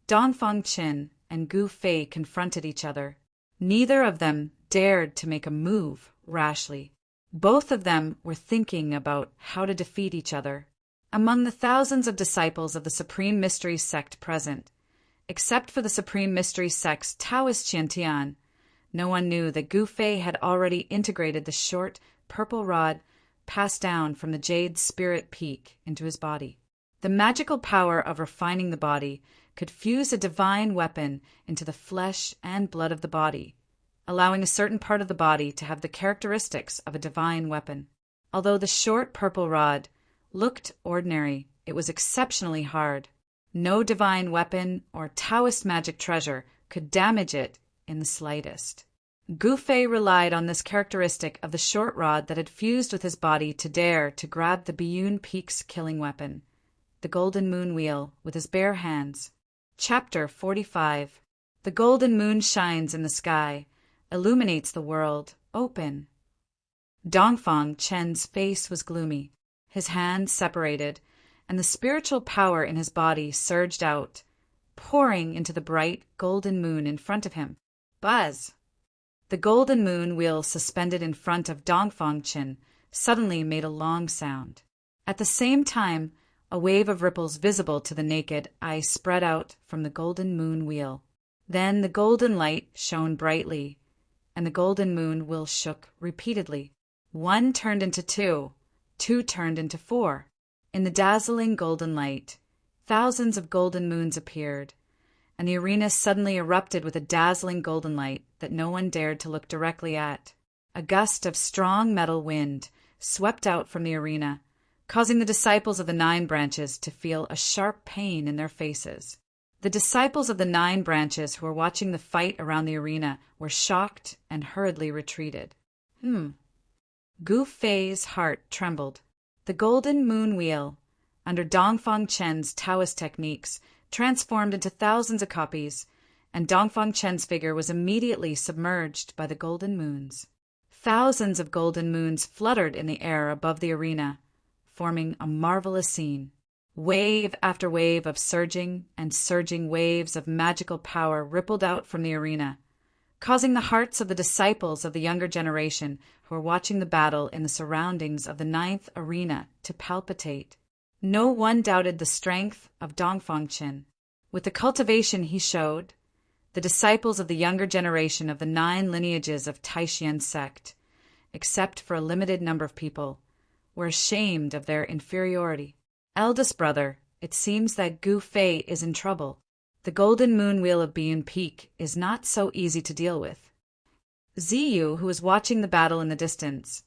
Dongfang Qin and Gu Fei confronted each other. Neither of them dared to make a move rashly. Both of them were thinking about how to defeat each other. Among the thousands of disciples of the Supreme Mystery Sect present, except for the Supreme Mystery Sect's Taoist Qiantian, no one knew that Gu Fei had already integrated the short, purple rod passed down from the Jade Spirit Peak into his body. The magical power of refining the body could fuse a divine weapon into the flesh and blood of the body, allowing a certain part of the body to have the characteristics of a divine weapon. Although the short purple rod looked ordinary, it was exceptionally hard. No divine weapon or Taoist magic treasure could damage it in the slightest. Gu Fei relied on this characteristic of the short rod that had fused with his body to dare to grab the Biyun Peak's killing weapon, the Golden Moon Wheel, with his bare hands. Chapter 45. The golden moon shines in the sky, illuminates the world, open. Dongfang Chen's face was gloomy. His hands separated, and the spiritual power in his body surged out, pouring into the bright golden moon in front of him. Buzz! The golden moon wheel suspended in front of Dongfang Chen suddenly made a long sound. At the same time, a wave of ripples visible to the naked eye spread out from the golden moon wheel. Then the golden light shone brightly, and the golden moon wheel shook repeatedly. 1 turned into 2, 2 turned into 4. In the dazzling golden light, thousands of golden moons appeared, and the arena suddenly erupted with a dazzling golden light that no one dared to look directly at. A gust of strong metal wind swept out from the arena, causing the disciples of the 9 branches to feel a sharp pain in their faces. The disciples of the 9 branches who were watching the fight around the arena were shocked and hurriedly retreated. Gu Fei's heart trembled. The golden moon wheel, under Dongfang Chen's Taoist techniques, transformed into thousands of copies, and Dongfang Chen's figure was immediately submerged by the golden moons. Thousands of golden moons fluttered in the air above the arena, forming a marvelous scene. Wave after wave of surging and surging waves of magical power rippled out from the arena, causing the hearts of the disciples of the younger generation who were watching the battle in the surroundings of the 9th arena to palpitate. No one doubted the strength of Dongfang Chen. With the cultivation he showed, the disciples of the younger generation of the 9 lineages of Taishan sect, except for a limited number of people, were ashamed of their inferiority. Eldest brother, it seems that Gu Fei is in trouble. The golden moon wheel of Biyun Peak is not so easy to deal with. Ziyu, who was watching the battle in the distance,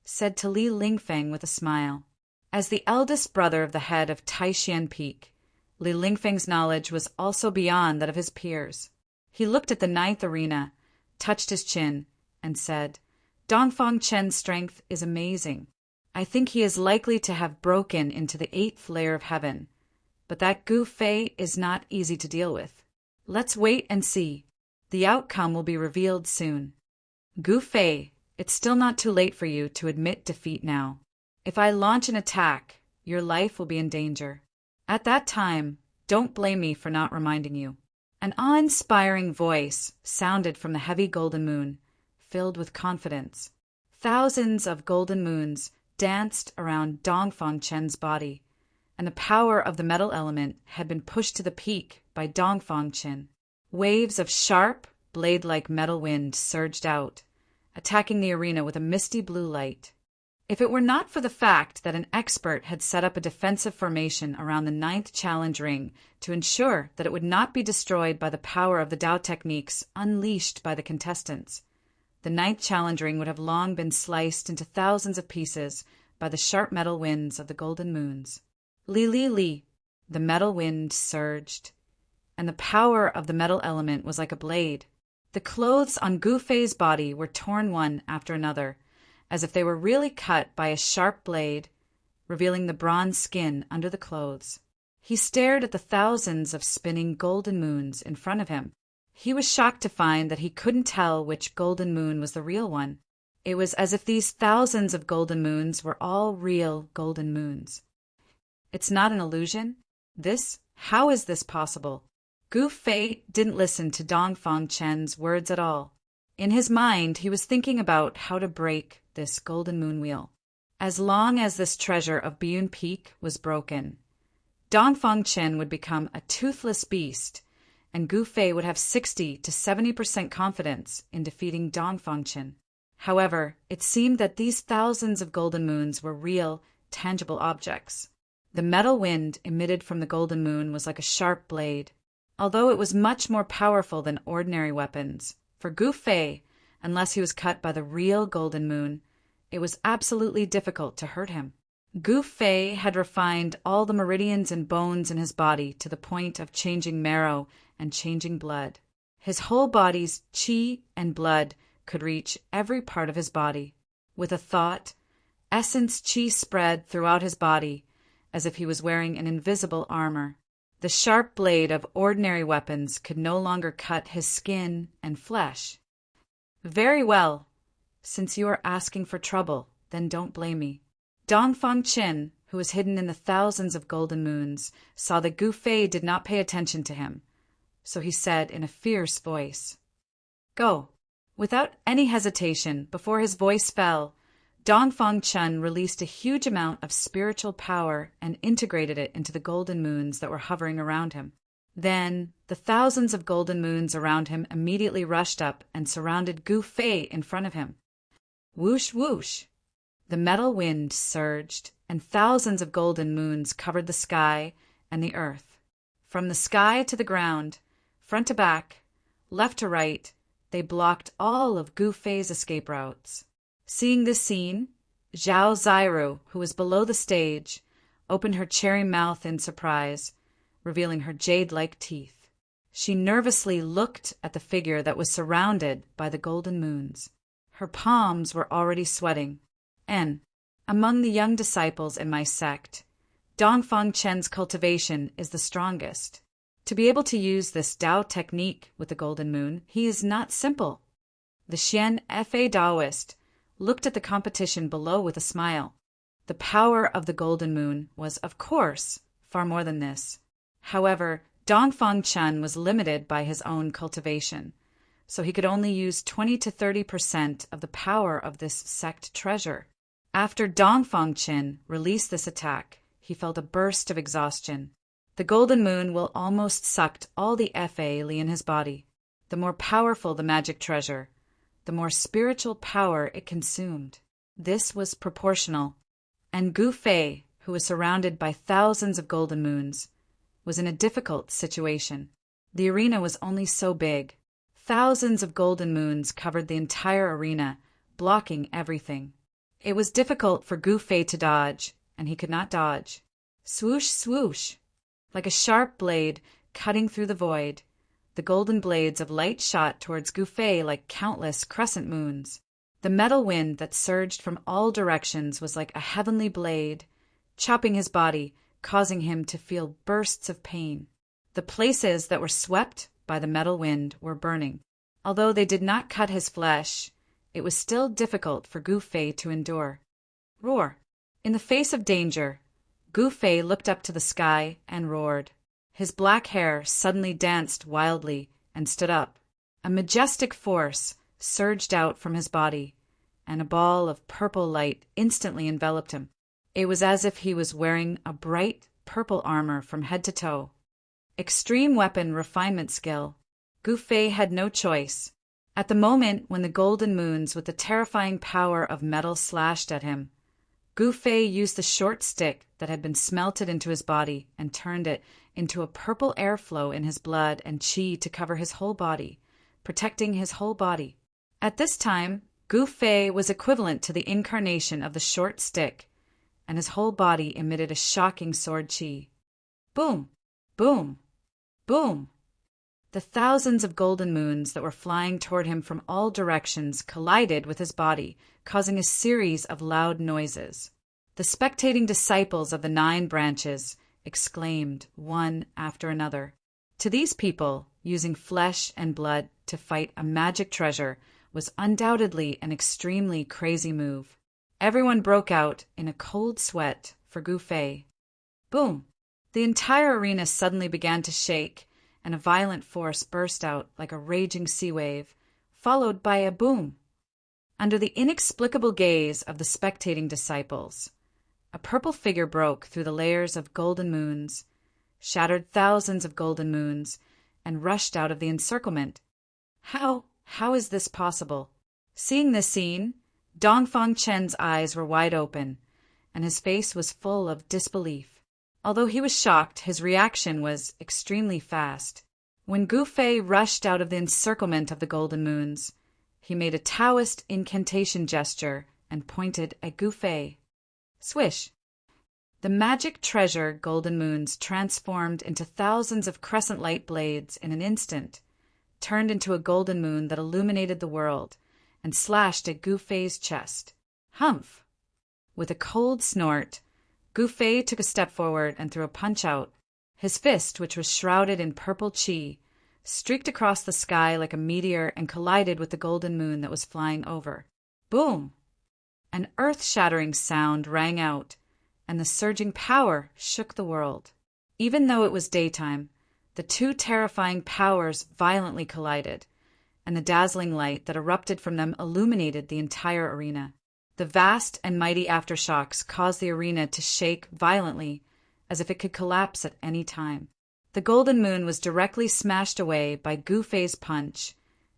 said to Li Lingfeng with a smile. As the eldest brother of the head of Taishan Peak, Li Lingfeng's knowledge was also beyond that of his peers. He looked at the 9th arena, touched his chin, and said, Dongfang Chen's strength is amazing. I think he is likely to have broken into the 8th layer of heaven, but that Gu Fei is not easy to deal with. Let's wait and see. The outcome will be revealed soon. Gu Fei, it's still not too late for you to admit defeat now. If I launch an attack, your life will be in danger. At that time, don't blame me for not reminding you. An awe-inspiring voice sounded from the heavy golden moon, filled with confidence. Thousands of golden moons danced around Dongfang Chen's body, and the power of the metal element had been pushed to the peak by Dongfang Chen. Waves of sharp, blade-like metal wind surged out, attacking the arena with a misty blue light. If it were not for the fact that an expert had set up a defensive formation around the 9th challenge ring to ensure that it would not be destroyed by the power of the Dao techniques unleashed by the contestants, the 9th challenge ring would have long been sliced into thousands of pieces by the sharp metal winds of the golden moons. Li li li, the metal wind surged, and the power of the metal element was like a blade. The clothes on Gu Fei's body were torn one after another, as if they were really cut by a sharp blade, revealing the bronze skin under the clothes. He stared at the thousands of spinning golden moons in front of him. He was shocked to find that he couldn't tell which golden moon was the real one. It was as if these thousands of golden moons were all real golden moons. It's not an illusion? How is this possible? Gu Fei didn't listen to Dongfang Chen's words at all. In his mind, he was thinking about how to break this golden moon wheel. As long as this treasure of Biyun Peak was broken, Dongfang Chen would become a toothless beast, and Gu Fei would have 60 to 70% confidence in defeating Dongfang Chen. However, it seemed that these thousands of golden moons were real, tangible objects. The metal wind emitted from the golden moon was like a sharp blade. Although it was much more powerful than ordinary weapons, for Gu Fei, unless he was cut by the real golden moon, it was absolutely difficult to hurt him. Gu Fei had refined all the meridians and bones in his body to the point of changing marrow and changing blood. His whole body's qi and blood could reach every part of his body. With a thought, essence qi spread throughout his body as if he was wearing an invisible armor. The sharp blade of ordinary weapons could no longer cut his skin and flesh. Very well. Since you are asking for trouble, then don't blame me. Dongfang Chen, who was hidden in the thousands of golden moons, saw that Gu Fei did not pay attention to him, so he said in a fierce voice, Go. Without any hesitation, before his voice fell, Dongfang Chen released a huge amount of spiritual power and integrated it into the golden moons that were hovering around him. Then, the thousands of golden moons around him immediately rushed up and surrounded Gu Fei in front of him. Whoosh, whoosh! The metal wind surged, and thousands of golden moons covered the sky and the earth. From the sky to the ground, front to back, left to right, they blocked all of Gu Fei's escape routes. Seeing this scene, Zhao Zairu, who was below the stage, opened her cherry mouth in surprise, revealing her jade-like teeth. She nervously looked at the figure that was surrounded by the golden moons. Her palms were already sweating. And, among the young disciples in my sect, Dongfang Chen's cultivation is the strongest. To be able to use this Dao technique with the golden moon, he is not simple. The Xian Fa Daoist looked at the competition below with a smile. The power of the golden moon was, of course, far more than this. However, Dongfang Chen was limited by his own cultivation, so he could only use 20 to 30% of the power of this sect treasure. After Dongfang Chen released this attack, he felt a burst of exhaustion. The golden moon will almost sucked all the Fa-Li in his body. The more powerful the magic treasure, the more spiritual power it consumed. This was proportional, and Gu Fei, who was surrounded by thousands of golden moons, was in a difficult situation. The arena was only so big. Thousands of golden moons covered the entire arena, blocking everything. It was difficult for Gu Fei to dodge, and he could not dodge. Swoosh, swoosh! Like a sharp blade cutting through the void, the golden blades of light shot towards Gu Fei like countless crescent moons. The metal wind that surged from all directions was like a heavenly blade, chopping his body, causing him to feel bursts of pain. The places that were swept by the metal wind were burning. Although they did not cut his flesh, it was still difficult for Gu Fei to endure. Roar! In the face of danger, Gu Fei looked up to the sky and roared. His black hair suddenly danced wildly and stood up. A majestic force surged out from his body, and a ball of purple light instantly enveloped him. It was as if he was wearing a bright purple armor from head to toe. Extreme weapon refinement skill. Gu Fei had no choice. At the moment when the golden moons with the terrifying power of metal slashed at him, Gu Fei used the short stick that had been smelted into his body and turned it into a purple airflow in his blood and qi to cover his whole body, protecting his whole body. At this time, Gu Fei was equivalent to the incarnation of the short stick, and his whole body emitted a shocking sword qi. Boom! Boom! Boom! The thousands of golden moons that were flying toward him from all directions collided with his body, causing a series of loud noises. The spectating disciples of the 9 branches exclaimed one after another. To these people, using flesh and blood to fight a magic treasure was undoubtedly an extremely crazy move. Everyone broke out in a cold sweat for Gu Fei. Boom! The entire arena suddenly began to shake, and a violent force burst out like a raging sea wave, followed by a boom. Under the inexplicable gaze of the spectating disciples, a purple figure broke through the layers of golden moons, shattered thousands of golden moons, and rushed out of the encirclement. How is this possible? Seeing this scene, Dongfang Chen's eyes were wide open, and his face was full of disbelief. Although he was shocked, his reaction was extremely fast. When Gu Fei rushed out of the encirclement of the golden moons, he made a Taoist incantation gesture and pointed at Gu Fei. Swish! The magic treasure golden moons transformed into thousands of crescent light blades in an instant, turned into a golden moon that illuminated the world, and slashed at Gu Fei's chest. Humph! With a cold snort, Gu Fei took a step forward and threw a punch out. His fist, which was shrouded in purple qi, streaked across the sky like a meteor and collided with the golden moon that was flying over. Boom! An earth-shattering sound rang out, and the surging power shook the world. Even though it was daytime, the 2 terrifying powers violently collided, and the dazzling light that erupted from them illuminated the entire arena. The vast and mighty aftershocks caused the arena to shake violently, as if it could collapse at any time. The golden moon was directly smashed away by Gu Fei's punch,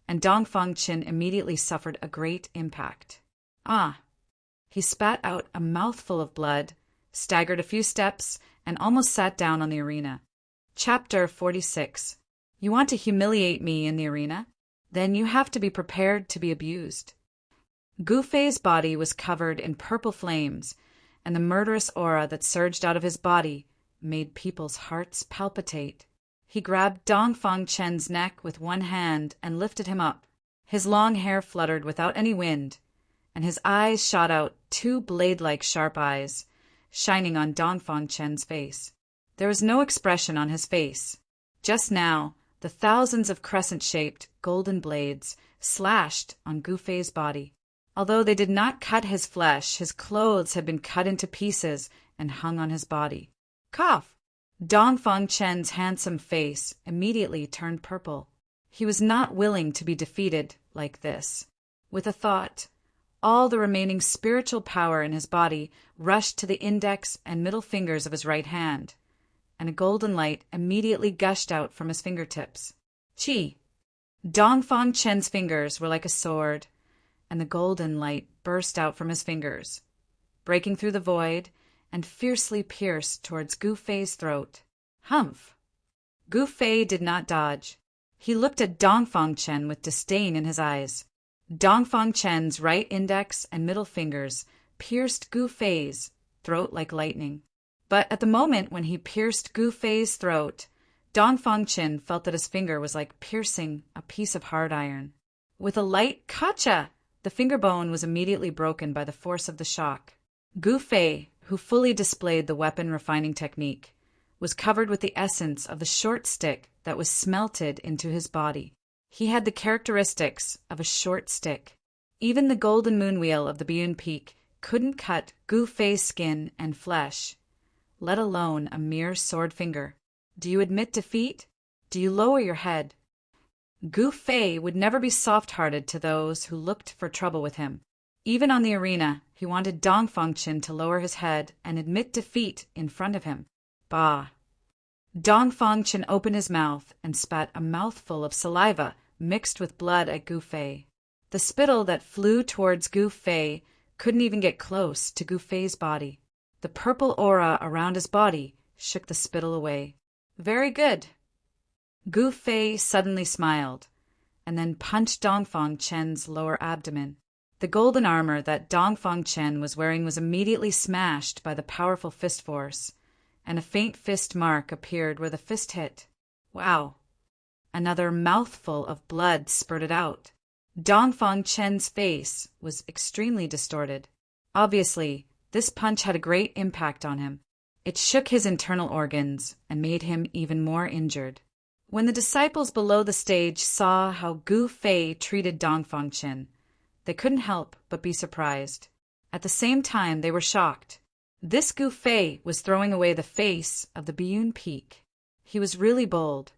and Dongfang Chen immediately suffered a great impact. Ah! He spat out a mouthful of blood, staggered a few steps, and almost sat down on the arena. Chapter 46. You want to humiliate me in the arena? Then you have to be prepared to be abused. Gu Fei's body was covered in purple flames, and the murderous aura that surged out of his body made people's hearts palpitate. He grabbed Dongfang Chen's neck with one hand and lifted him up. His long hair fluttered without any wind, and his eyes shot out 2 blade-like sharp eyes, shining on Dongfang Chen's face. There was no expression on his face. Just now, the thousands of crescent-shaped golden blades slashed on Gu Fei's body. Although they did not cut his flesh, his clothes had been cut into pieces and hung on his body. Cough! Dongfang Chen's handsome face immediately turned purple. He was not willing to be defeated like this. With a thought, all the remaining spiritual power in his body rushed to the index and middle fingers of his right hand, and a golden light immediately gushed out from his fingertips. Chi! Dongfang Chen's fingers were like a sword, and the golden light burst out from his fingers, breaking through the void and fiercely pierced towards Gu Fei's throat. Humph! Gu Fei did not dodge. He looked at Dongfang Chen with disdain in his eyes. Dongfang Chen's right index and middle fingers pierced Gu Fei's throat like lightning. But at the moment when he pierced Gu Fei's throat, Dongfang Chen felt that his finger was like piercing a piece of hard iron. With a light "Kacha!" the finger bone was immediately broken by the force of the shock. Gu Fei, who fully displayed the weapon refining technique, was covered with the essence of the short stick that was smelted into his body. He had the characteristics of a short stick. Even the golden moon wheel of the Biyun Peak couldn't cut Gu Fei's skin and flesh, let alone a mere sword finger. Do you admit defeat? Do you lower your head? Gu Fei would never be soft-hearted to those who looked for trouble with him. Even on the arena, he wanted Dongfang Chen to lower his head and admit defeat in front of him. Bah! Dongfang Chen opened his mouth and spat a mouthful of saliva mixed with blood at Gu Fei. The spittle that flew towards Gu Fei couldn't even get close to Gu Fei's body. The purple aura around his body shook the spittle away. Very good. Gu Fei suddenly smiled, and then punched Dongfang Chen's lower abdomen. The golden armor that Dongfang Chen was wearing was immediately smashed by the powerful fist force, and a faint fist mark appeared where the fist hit. Wow! Another mouthful of blood spurted out. Dongfang Chen's face was extremely distorted. Obviously, this punch had a great impact on him. It shook his internal organs and made him even more injured. When the disciples below the stage saw how Gu Fei treated Dongfang Chen, they couldn't help but be surprised. At the same time, they were shocked. This Gu Fei was throwing away the face of the Biyun Peak. He was really bold.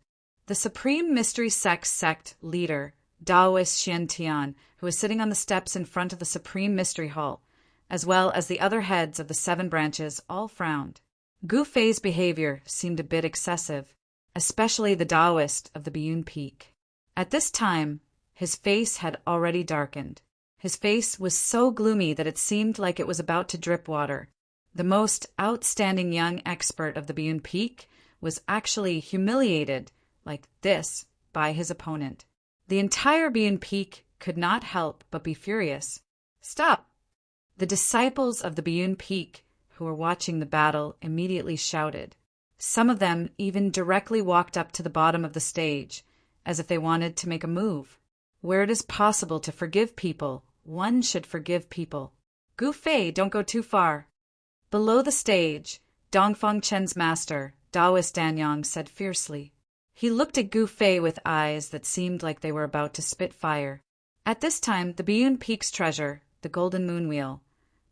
The Supreme Mystery Sect leader, Taoist Xiantian, who was sitting on the steps in front of the Supreme Mystery Hall, as well as the other heads of the 7 branches, all frowned. Gu Fei's behavior seemed a bit excessive, especially the Taoist of the Biyun Peak. At this time, his face had already darkened. His face was so gloomy that it seemed like it was about to drip water. The most outstanding young expert of the Biyun Peak was actually humiliated like this by his opponent. The entire Biyun Peak could not help but be furious. Stop! The disciples of the Biyun Peak who were watching the battle immediately shouted. Some of them even directly walked up to the bottom of the stage, as if they wanted to make a move. Where it is possible to forgive people, one should forgive people. Gu Fei, don't go too far. Below the stage, Dongfang Chen's master, Taoist Danyang, said fiercely. He looked at Gu Fei with eyes that seemed like they were about to spit fire. At this time, the Biyun Peak's treasure, the golden moon wheel,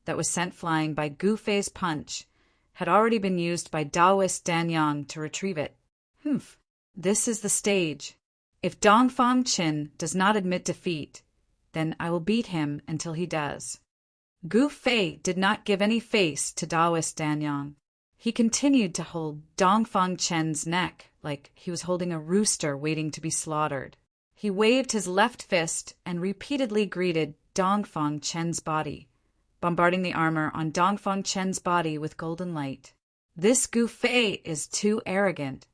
that was sent flying by Gu Fei's punch, had already been used by Taoist Danyang to retrieve it. Humph! This is the stage. If Dongfang Chen does not admit defeat, then I will beat him until he does. Gu Fei did not give any face to Taoist Danyang. He continued to hold Dongfang Chen's neck like he was holding a rooster waiting to be slaughtered. He waved his left fist and repeatedly greeted Dongfang Chen's body, bombarding the armor on Dongfang Chen's body with golden light. This Gu Fei is too arrogant,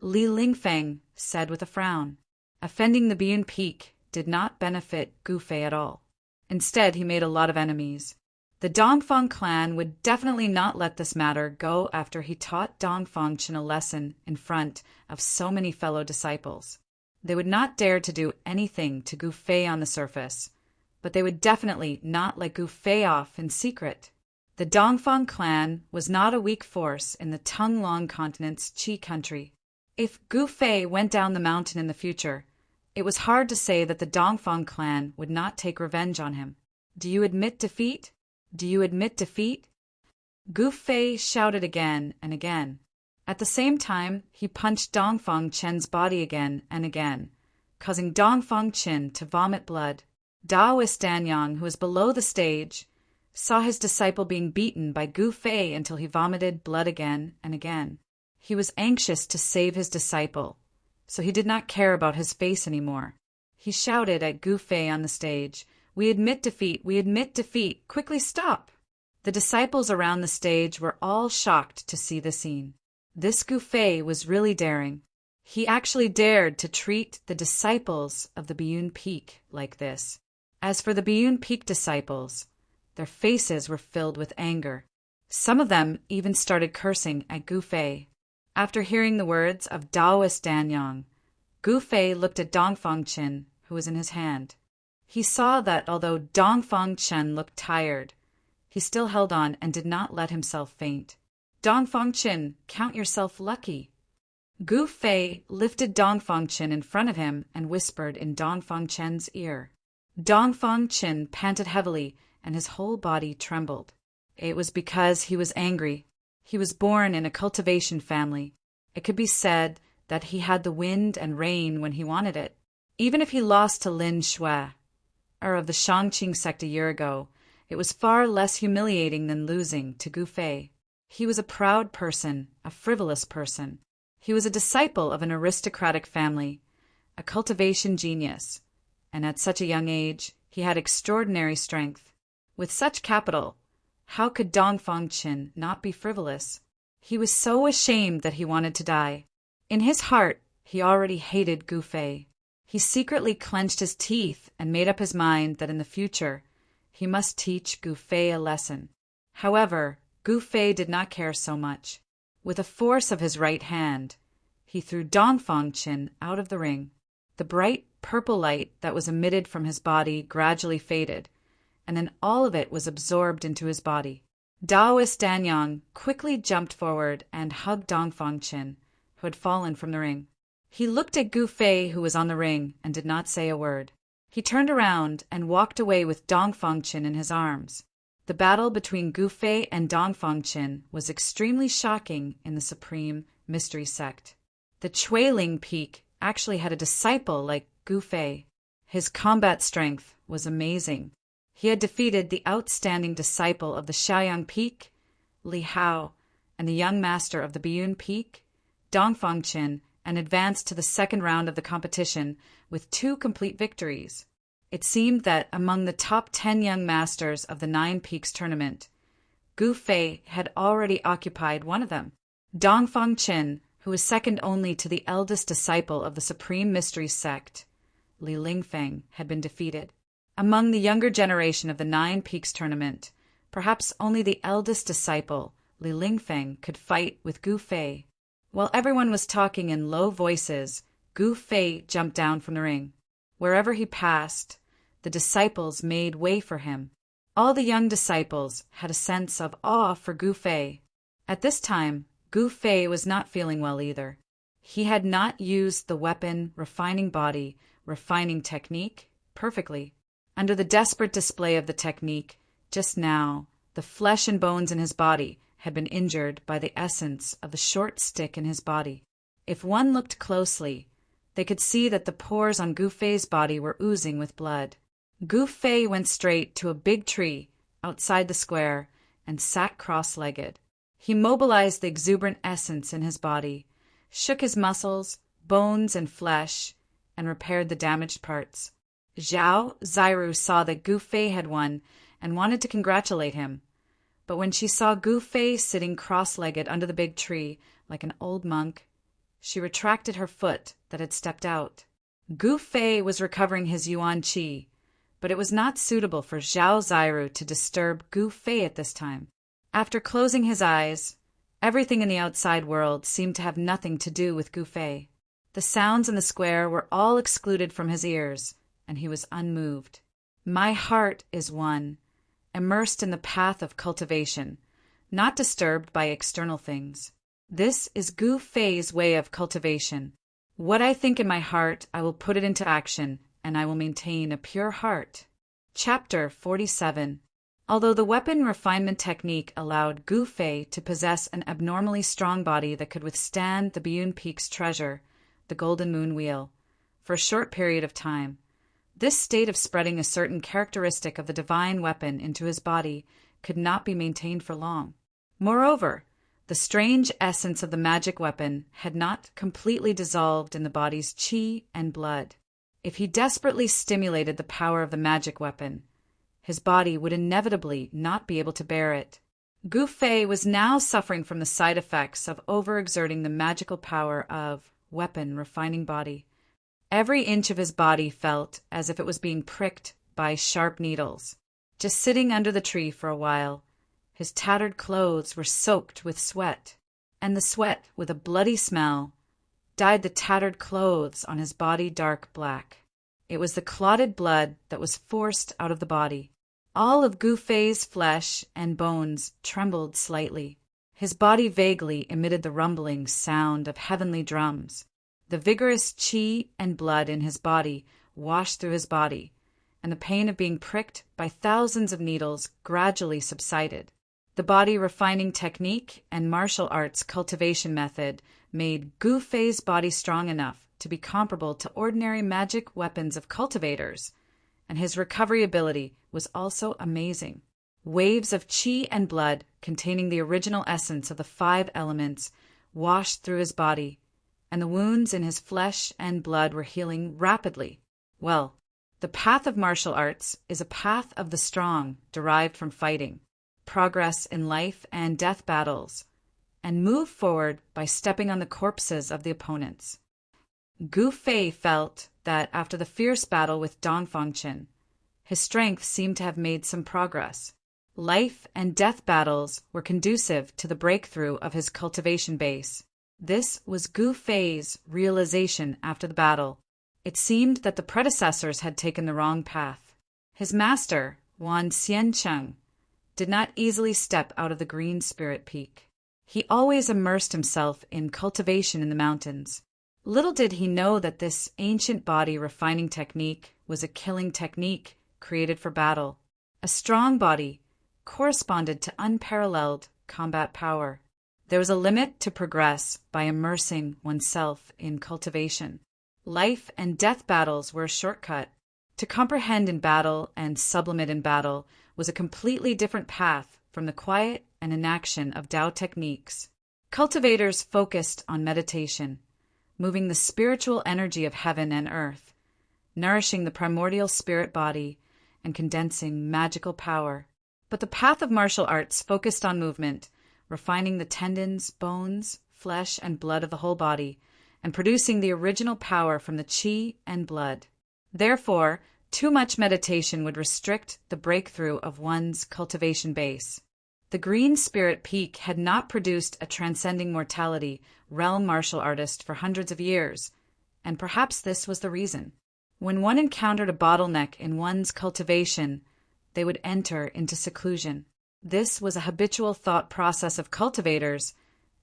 Li Lingfeng said with a frown. Offending the Biyun Peak did not benefit Gu Fei at all. Instead, he made a lot of enemies. The Dongfang clan would definitely not let this matter go after he taught Dongfang Chen a lesson in front of so many fellow disciples. They would not dare to do anything to Gu Fei on the surface, but they would definitely not let Gu Fei off in secret. The Dongfang clan was not a weak force in the Tonglong continent's Qi country. If Gu Fei went down the mountain in the future, it was hard to say that the Dongfang clan would not take revenge on him. Do you admit defeat? Do you admit defeat? Gu Fei shouted again and again. At the same time, he punched Dongfang Chen's body again and again, causing Dongfang Chen to vomit blood. Taoist Danyang, who was below the stage, saw his disciple being beaten by Gu Fei until he vomited blood again and again. He was anxious to save his disciple, so he did not care about his face anymore. He shouted at Gu Fei on the stage, "We admit defeat! We admit defeat! Quickly stop!" The disciples around the stage were all shocked to see the scene. This Gu Fei was really daring. He actually dared to treat the disciples of the Biyun Peak like this. As for the Biyun Peak disciples, their faces were filled with anger. Some of them even started cursing at Gu Fei. After hearing the words of Taoist Danyang, Gu Fei looked at Dongfang Chen, who was in his hand. He saw that although Dongfang Chen looked tired, he still held on and did not let himself faint. "Dongfang Chen, count yourself lucky." Gu Fei lifted Dongfang Chen in front of him and whispered in Dongfang Chen's ear. Dongfang Chen panted heavily and his whole body trembled. It was because he was angry. He was born in a cultivation family. It could be said that he had the wind and rain when he wanted it. Even if he lost to Lin Shui, or of the Shangqing sect a year ago, it was far less humiliating than losing to Gu Fei. He was a proud person, a frivolous person. He was a disciple of an aristocratic family, a cultivation genius, and at such a young age he had extraordinary strength. With such capital, how could Dongfang Chen not be frivolous? He was so ashamed that he wanted to die. In his heart, he already hated Gu Fei. He secretly clenched his teeth and made up his mind that in the future he must teach Gu Fei a lesson. However, Gu Fei did not care so much. With the force of his right hand, he threw Dongfang Chen out of the ring. The bright purple light that was emitted from his body gradually faded, and then all of it was absorbed into his body. Taoist Danyang quickly jumped forward and hugged Dongfang Chen, who had fallen from the ring. He looked at Gu Fei, who was on the ring, and did not say a word. He turned around and walked away with Dongfang Chen in his arms. The battle between Gu Fei and Dongfang Chen was extremely shocking in the Supreme Mystery Sect. The Chuiling Peak actually had a disciple like Gu Fei. His combat strength was amazing. He had defeated the outstanding disciple of the Shaoyang Peak, Li Hao, and the young master of the Biyun Peak, Dongfang Chen, and advanced to the second round of the competition with 2 complete victories. It seemed that among the top 10 young masters of the 9 Peaks tournament, Gu Fei had already occupied one of them. Dongfang Chen, who was second only to the eldest disciple of the Supreme Mystery Sect, Li Lingfeng, had been defeated. Among the younger generation of the 9 Peaks tournament, perhaps only the eldest disciple, Li Lingfeng, could fight with Gu Fei. While everyone was talking in low voices, Gu Fei jumped down from the ring. Wherever he passed, the disciples made way for him. All the young disciples had a sense of awe for Gu Fei. At this time, Gu Fei was not feeling well either. He had not used the weapon refining body, refining technique perfectly. Under the desperate display of the technique, just now, the flesh and bones in his body had been injured by the essence of the short stick in his body. If one looked closely, they could see that the pores on Gu Fei's body were oozing with blood. Gu Fei went straight to a big tree outside the square and sat cross-legged. He mobilized the exuberant essence in his body, shook his muscles, bones, and flesh, and repaired the damaged parts. Zhao Ziru saw that Gu Fei had won and wanted to congratulate him. But when she saw Gu Fei sitting cross-legged under the big tree like an old monk, she retracted her foot that had stepped out. Gu Fei was recovering his Yuan Qi, but it was not suitable for Zhao Ziru to disturb Gu Fei at this time. After closing his eyes, everything in the outside world seemed to have nothing to do with Gu Fei. The sounds in the square were all excluded from his ears, and he was unmoved. My heart is one, immersed in the path of cultivation, not disturbed by external things. This is Gu Fei's way of cultivation. What I think in my heart, I will put it into action, and I will maintain a pure heart. Chapter 47. Although the weapon refinement technique allowed Gu Fei to possess an abnormally strong body that could withstand the Biyun Peak's treasure, the Golden Moon Wheel, for a short period of time, this state of spreading a certain characteristic of the divine weapon into his body could not be maintained for long. Moreover, The strange essence of the magic weapon had not completely dissolved in the body's qi and blood. If he desperately stimulated the power of the magic weapon, his body would inevitably not be able to bear it. Gu Fei was now suffering from the side effects of overexerting the magical power of weapon refining body. Every inch of his body felt as if it was being pricked by sharp needles. Just sitting under the tree for a while, his tattered clothes were soaked with sweat, and the sweat, with a bloody smell, dyed the tattered clothes on his body dark black. It was the clotted blood that was forced out of the body. All of Gu Fei's flesh and bones trembled slightly. His body vaguely emitted the rumbling sound of heavenly drums. The vigorous qi and blood in his body washed through his body, and the pain of being pricked by thousands of needles gradually subsided. The body refining technique and martial arts cultivation method made Gu Fei's body strong enough to be comparable to ordinary magic weapons of cultivators, and his recovery ability was also amazing. Waves of qi and blood containing the original essence of the 5 elements washed through his body, and the wounds in his flesh and blood were healing rapidly. Well, the path of martial arts is a path of the strong derived from fighting, progress in life and death battles, and move forward by stepping on the corpses of the opponents. Gu Fei felt that after the fierce battle with Dongfangchen, his strength seemed to have made some progress. Life and death battles were conducive to the breakthrough of his cultivation base. This was Gu Fei's realization after the battle. It seemed that the predecessors had taken the wrong path. His master, Wan Xiancheng, did not easily step out of the green spirit peak. He always immersed himself in cultivation in the mountains. Little did he know that this ancient body refining technique was a killing technique created for battle. A strong body corresponded to unparalleled combat power. There was a limit to progress by immersing oneself in cultivation. Life and death battles were a shortcut. To comprehend in battle and sublimate in battle was a completely different path from the quiet and inaction of Tao techniques. Cultivators focused on meditation, moving the spiritual energy of heaven and earth, nourishing the primordial spirit body, and condensing magical power. But the path of martial arts focused on movement, refining the tendons, bones, flesh, and blood of the whole body, and producing the original power from the qi and blood. Therefore, too much meditation would restrict the breakthrough of one's cultivation base. The Green Spirit Peak had not produced a transcending mortality realm martial artist for hundreds of years, and perhaps this was the reason. When one encountered a bottleneck in one's cultivation, they would enter into seclusion. This was a habitual thought process of cultivators,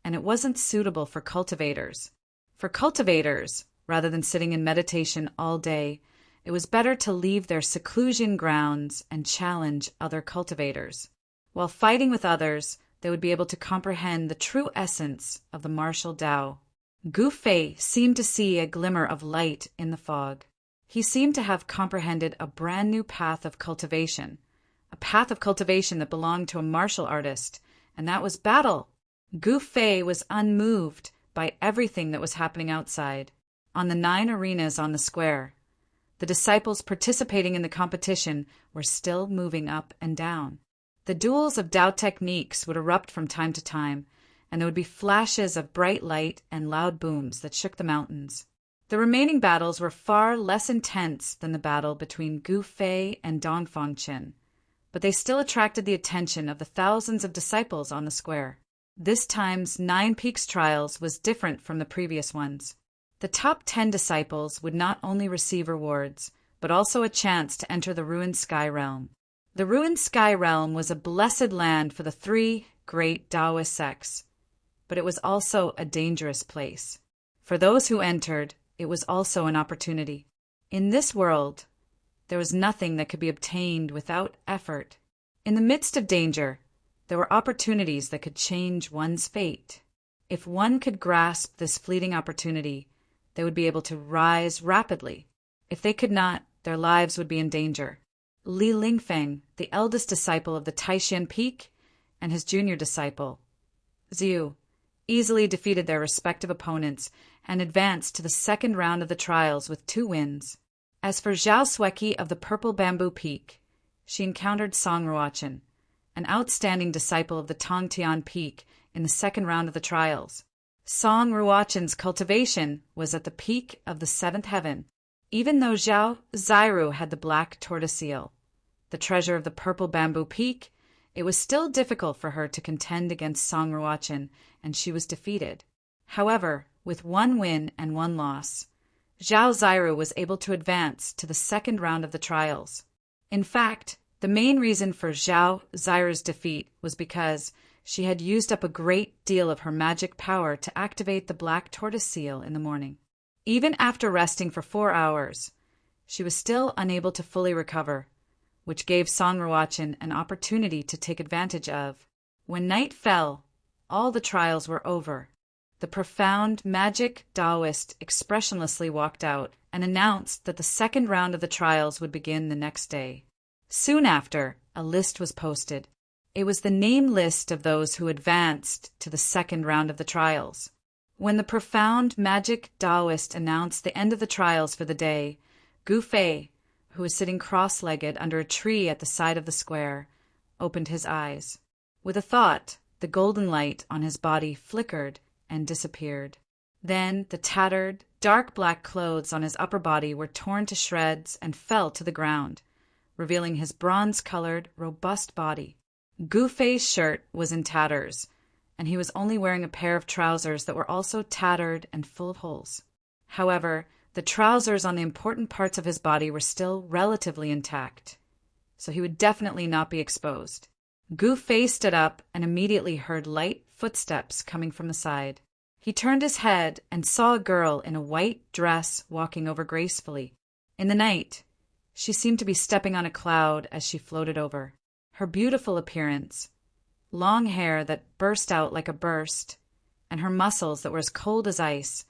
and it wasn't suitable for cultivators. For cultivators, rather than sitting in meditation all day, it was better to leave their seclusion grounds and challenge other cultivators. While fighting with others, they would be able to comprehend the true essence of the martial Tao. Gu Fei seemed to see a glimmer of light in the fog. He seemed to have comprehended a brand new path of cultivation, a path of cultivation that belonged to a martial artist, and that was battle. Gu Fei was unmoved by everything that was happening outside. On the 9 arenas on the square, the disciples participating in the competition were still moving up and down. The duels of Tao techniques would erupt from time to time, and there would be flashes of bright light and loud booms that shook the mountains. The remaining battles were far less intense than the battle between Gu Fei and Dongfangchen, but they still attracted the attention of the thousands of disciples on the square. This time's 9 Peaks trials was different from the previous ones. The top 10 disciples would not only receive rewards, but also a chance to enter the ruined sky realm. The ruined sky realm was a blessed land for the 3 great Taoist sects, but it was also a dangerous place. For those who entered, it was also an opportunity. In this world, there was nothing that could be obtained without effort. In the midst of danger, there were opportunities that could change one's fate. If one could grasp this fleeting opportunity, they would be able to rise rapidly. If they could not, their lives would be in danger. Li Lingfeng, the eldest disciple of the Taishan Peak, and his junior disciple, Xiu easily defeated their respective opponents and advanced to the second round of the trials with 2 wins. As for Zhao Sueki of the Purple Bamboo Peak, she encountered Song Ruochen, an outstanding disciple of the Tongtian Peak, in the second round of the trials. Song Ruochen's cultivation was at the peak of the 7th heaven, even though Zhao Zairu had the black tortoiseel, the treasure of the Purple Bamboo Peak. It was still difficult for her to contend against Song Ruochen, and she was defeated. However, with 1 win and 1 loss, Zhao Zairu was able to advance to the second round of the trials. In fact, the main reason for Zhao Zairu's defeat was because she had used up a great deal of her magic power to activate the black tortoiseel in the morning. Even after resting for 4 hours, she was still unable to fully recover, which gave Song Ruochen an opportunity to take advantage of. When night fell, all the trials were over. The profound magic Taoist expressionlessly walked out and announced that the second round of the trials would begin the next day. Soon after, a list was posted. It was the name list of those who advanced to the second round of the trials. When the profound magic Taoist announced the end of the trials for the day, Gu Fei, who was sitting cross-legged under a tree at the side of the square, opened his eyes. With a thought, the golden light on his body flickered and disappeared. Then the tattered, dark black clothes on his upper body were torn to shreds and fell to the ground, revealing his bronze-colored, robust body. Gu Fei's shirt was in tatters, and he was only wearing a pair of trousers that were also tattered and full of holes. However, the trousers on the important parts of his body were still relatively intact, so he would definitely not be exposed. Gu Fei stood up and immediately heard light footsteps coming from the side. He turned his head and saw a girl in a white dress walking over gracefully. In the night, she seemed to be stepping on a cloud as she floated over. Her beautiful appearance, long hair that burst out like a burst, and her muscles that were as cold as ice,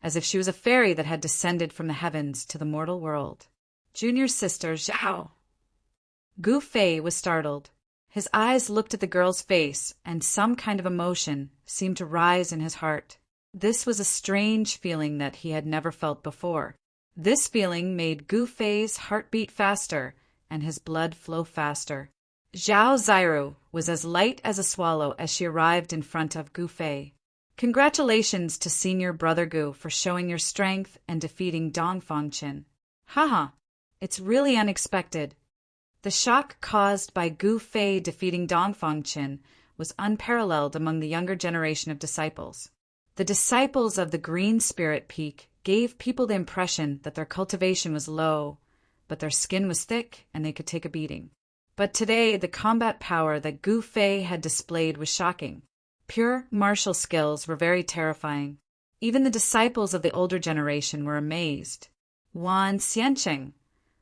as if she was a fairy that had descended from the heavens to the mortal world. Junior's sister, Zhao. Gu Fei was startled. His eyes looked at the girl's face, and some kind of emotion seemed to rise in his heart. This was a strange feeling that he had never felt before. This feeling made Gu Fei's heart beat faster, and his blood flow faster. Zhao Zairu was as light as a swallow as she arrived in front of Gu Fei. Congratulations to Senior Brother Gu for showing your strength and defeating Dongfang Qin. Haha, it's really unexpected. The shock caused by Gu Fei defeating Dongfang Qin was unparalleled among the younger generation of disciples. The disciples of the Green Spirit Peak gave people the impression that their cultivation was low, but their skin was thick and they could take a beating. But today, the combat power that Gu Fei had displayed was shocking. Pure martial skills were very terrifying. Even the disciples of the older generation were amazed. Wan Xiancheng,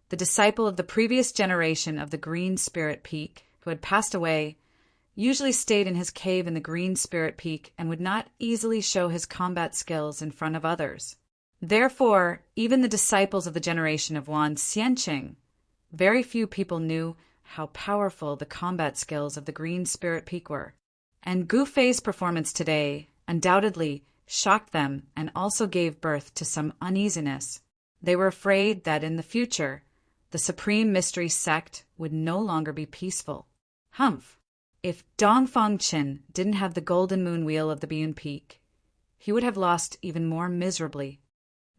the disciple of the previous generation of the Green Spirit Peak, who had passed away, usually stayed in his cave in the Green Spirit Peak and would not easily show his combat skills in front of others. Therefore, even the disciples of the generation of Wan Xiancheng, very few people knew how powerful the combat skills of the Green Spirit Peak were. And Gu Fei's performance today undoubtedly shocked them and also gave birth to some uneasiness. They were afraid that in the future, the Supreme Mystery Sect would no longer be peaceful. Humph! If Dongfang Qin didn't have the golden moon wheel of the Biyun Peak, he would have lost even more miserably.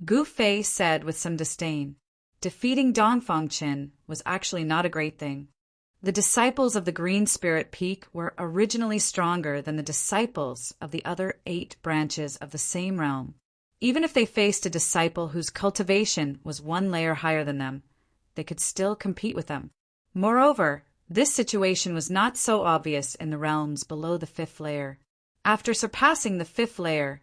Gu Fei said with some disdain, defeating Dongfang Qin was actually not a great thing. The disciples of the Green Spirit Peak were originally stronger than the disciples of the other 8 branches of the same realm. Even if they faced a disciple whose cultivation was 1 layer higher than them, they could still compete with them. Moreover, this situation was not so obvious in the realms below the 5th layer. After surpassing the 5th layer,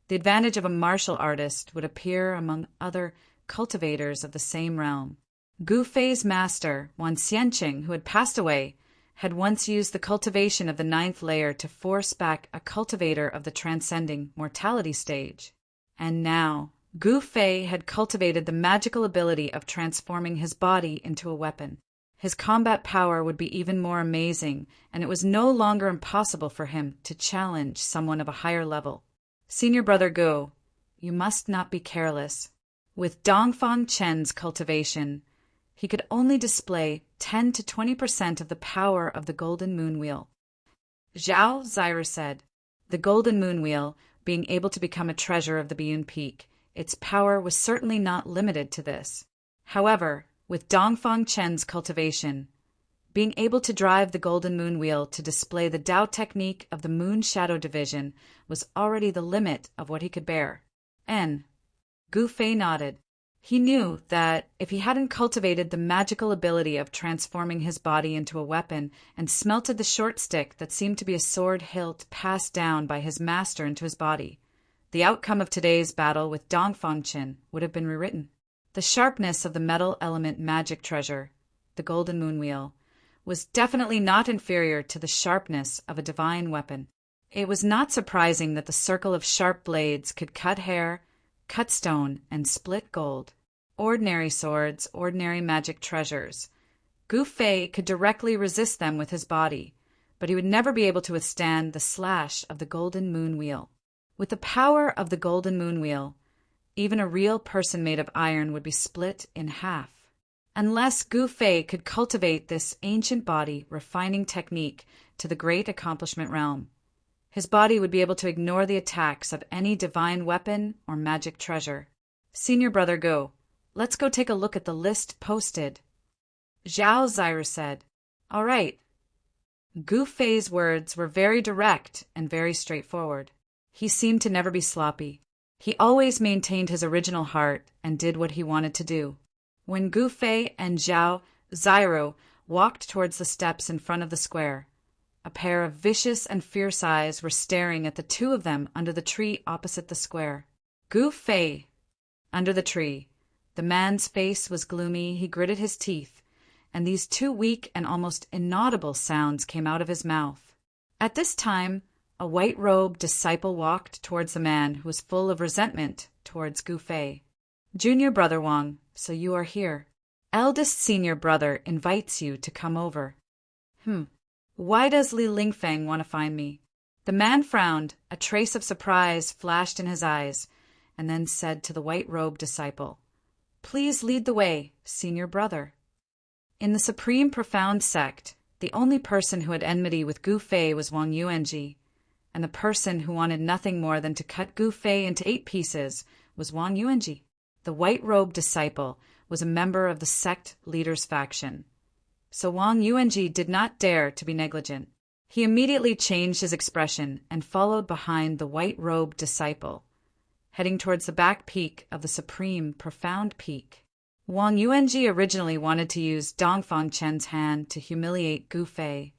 the advantage of a martial artist would appear among other cultivators of the same realm. Gu Fei's master, Wan Xianqing, who had passed away, had once used the cultivation of the 9th layer to force back a cultivator of the transcending mortality stage. And now, Gu Fei had cultivated the magical ability of transforming his body into a weapon. His combat power would be even more amazing, and it was no longer impossible for him to challenge someone of a higher level. Senior Brother Go, you must not be careless. With Dongfang Chen's cultivation, he could only display 10 to 20% of the power of the Golden Moon Wheel. Zhao Zyra said, the Golden Moon Wheel, being able to become a treasure of the Biyun Peak, its power was certainly not limited to this. However, with Dongfang Chen's cultivation, being able to drive the Golden Moon Wheel to display the Dao technique of the Moon Shadow Division was already the limit of what he could bear. Gu Fei nodded. He knew that if he hadn't cultivated the magical ability of transforming his body into a weapon and smelted the short stick that seemed to be a sword hilt passed down by his master into his body, the outcome of today's battle with Dongfang Chen would have been rewritten. The sharpness of the metal element magic treasure, the Golden Moon Wheel, was definitely not inferior to the sharpness of a divine weapon. It was not surprising that the circle of sharp blades could cut hair, cut stone, and split gold. Ordinary swords, ordinary magic treasures. Gu Fei could directly resist them with his body, but he would never be able to withstand the slash of the Golden Moon Wheel. With the power of the Golden Moon Wheel, even a real person made of iron would be split in half. Unless Gu Fei could cultivate this ancient body refining technique to the great accomplishment realm, his body would be able to ignore the attacks of any divine weapon or magic treasure. Senior Brother Go, let's go take a look at the list posted. Zhao Zyra said, all right. Gu Fei's words were very direct and very straightforward. He seemed to never be sloppy. He always maintained his original heart and did what he wanted to do. When Gu Fei and Zhao Zyra walked towards the steps in front of the square, a pair of vicious and fierce eyes were staring at the two of them under the tree opposite the square. Gu Fei, under the tree. The man's face was gloomy, he gritted his teeth, and these two weak and almost inaudible sounds came out of his mouth. At this time, a white-robed disciple walked towards the man who was full of resentment towards Gu Fei. Junior Brother Wang, so you are here. Eldest Senior Brother invites you to come over. Why does Li Lingfeng want to find me? The man frowned, a trace of surprise flashed in his eyes, and then said to the white-robed disciple, please lead the way, Senior Brother. In the Supreme Profound Sect, the only person who had enmity with Gu Fei was Wang Yuanji, and the person who wanted nothing more than to cut Gu Fei into 8 pieces was Wang Yuanji. The white-robed disciple was a member of the sect leader's faction, so Wang Yuanji did not dare to be negligent. He immediately changed his expression and followed behind the white-robed disciple, heading towards the back peak of the Supreme Profound Peak. Wang Yuanji originally wanted to use Dongfang Chen's hand to humiliate Gu Fei,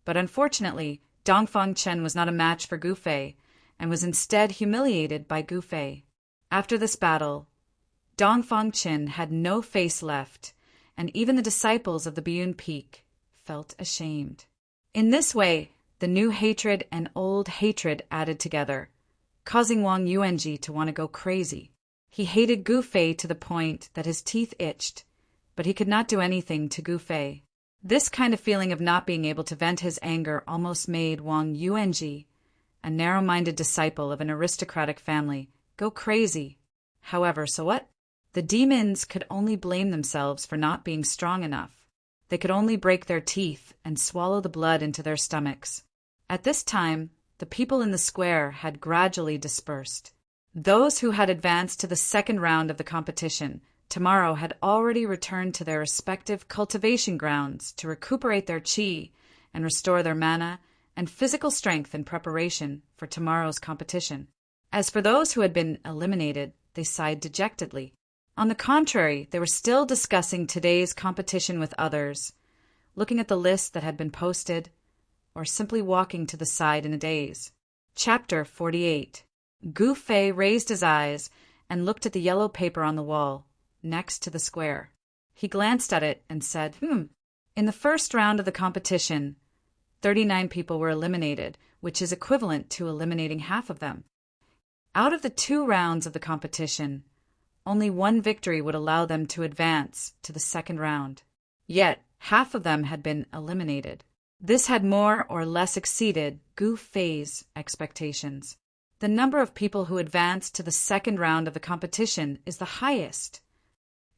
but unfortunately, Dongfang Chen was not a match for Gu Fei and was instead humiliated by Gu Fei. After this battle, Dongfang Chen had no face left, and even the disciples of the Biyun Peak felt ashamed. In this way, the new hatred and old hatred added together, causing Wang Yuanji to want to go crazy. He hated Gu Fei to the point that his teeth itched, but he could not do anything to Gu Fei. This kind of feeling of not being able to vent his anger almost made Wang Yuanji, a narrow-minded disciple of an aristocratic family, go crazy. However, so what? The demons could only blame themselves for not being strong enough. They could only break their teeth and swallow the blood into their stomachs. At this time, the people in the square had gradually dispersed. Those who had advanced to the second round of the competition tomorrow had already returned to their respective cultivation grounds to recuperate their qi and restore their mana and physical strength in preparation for tomorrow's competition. As for those who had been eliminated, they sighed dejectedly. On the contrary, they were still discussing today's competition with others, looking at the list that had been posted, or simply walking to the side in a daze. Chapter 48. Gu Fei raised his eyes and looked at the yellow paper on the wall, next to the square. He glanced at it and said, In the first round of the competition, 39 people were eliminated, which is equivalent to eliminating half of them. Out of the 2 rounds of the competition, only 1 victory would allow them to advance to the second round. Yet, half of them had been eliminated. This had more or less exceeded Gu Fei's expectations. The number of people who advanced to the second round of the competition is the highest.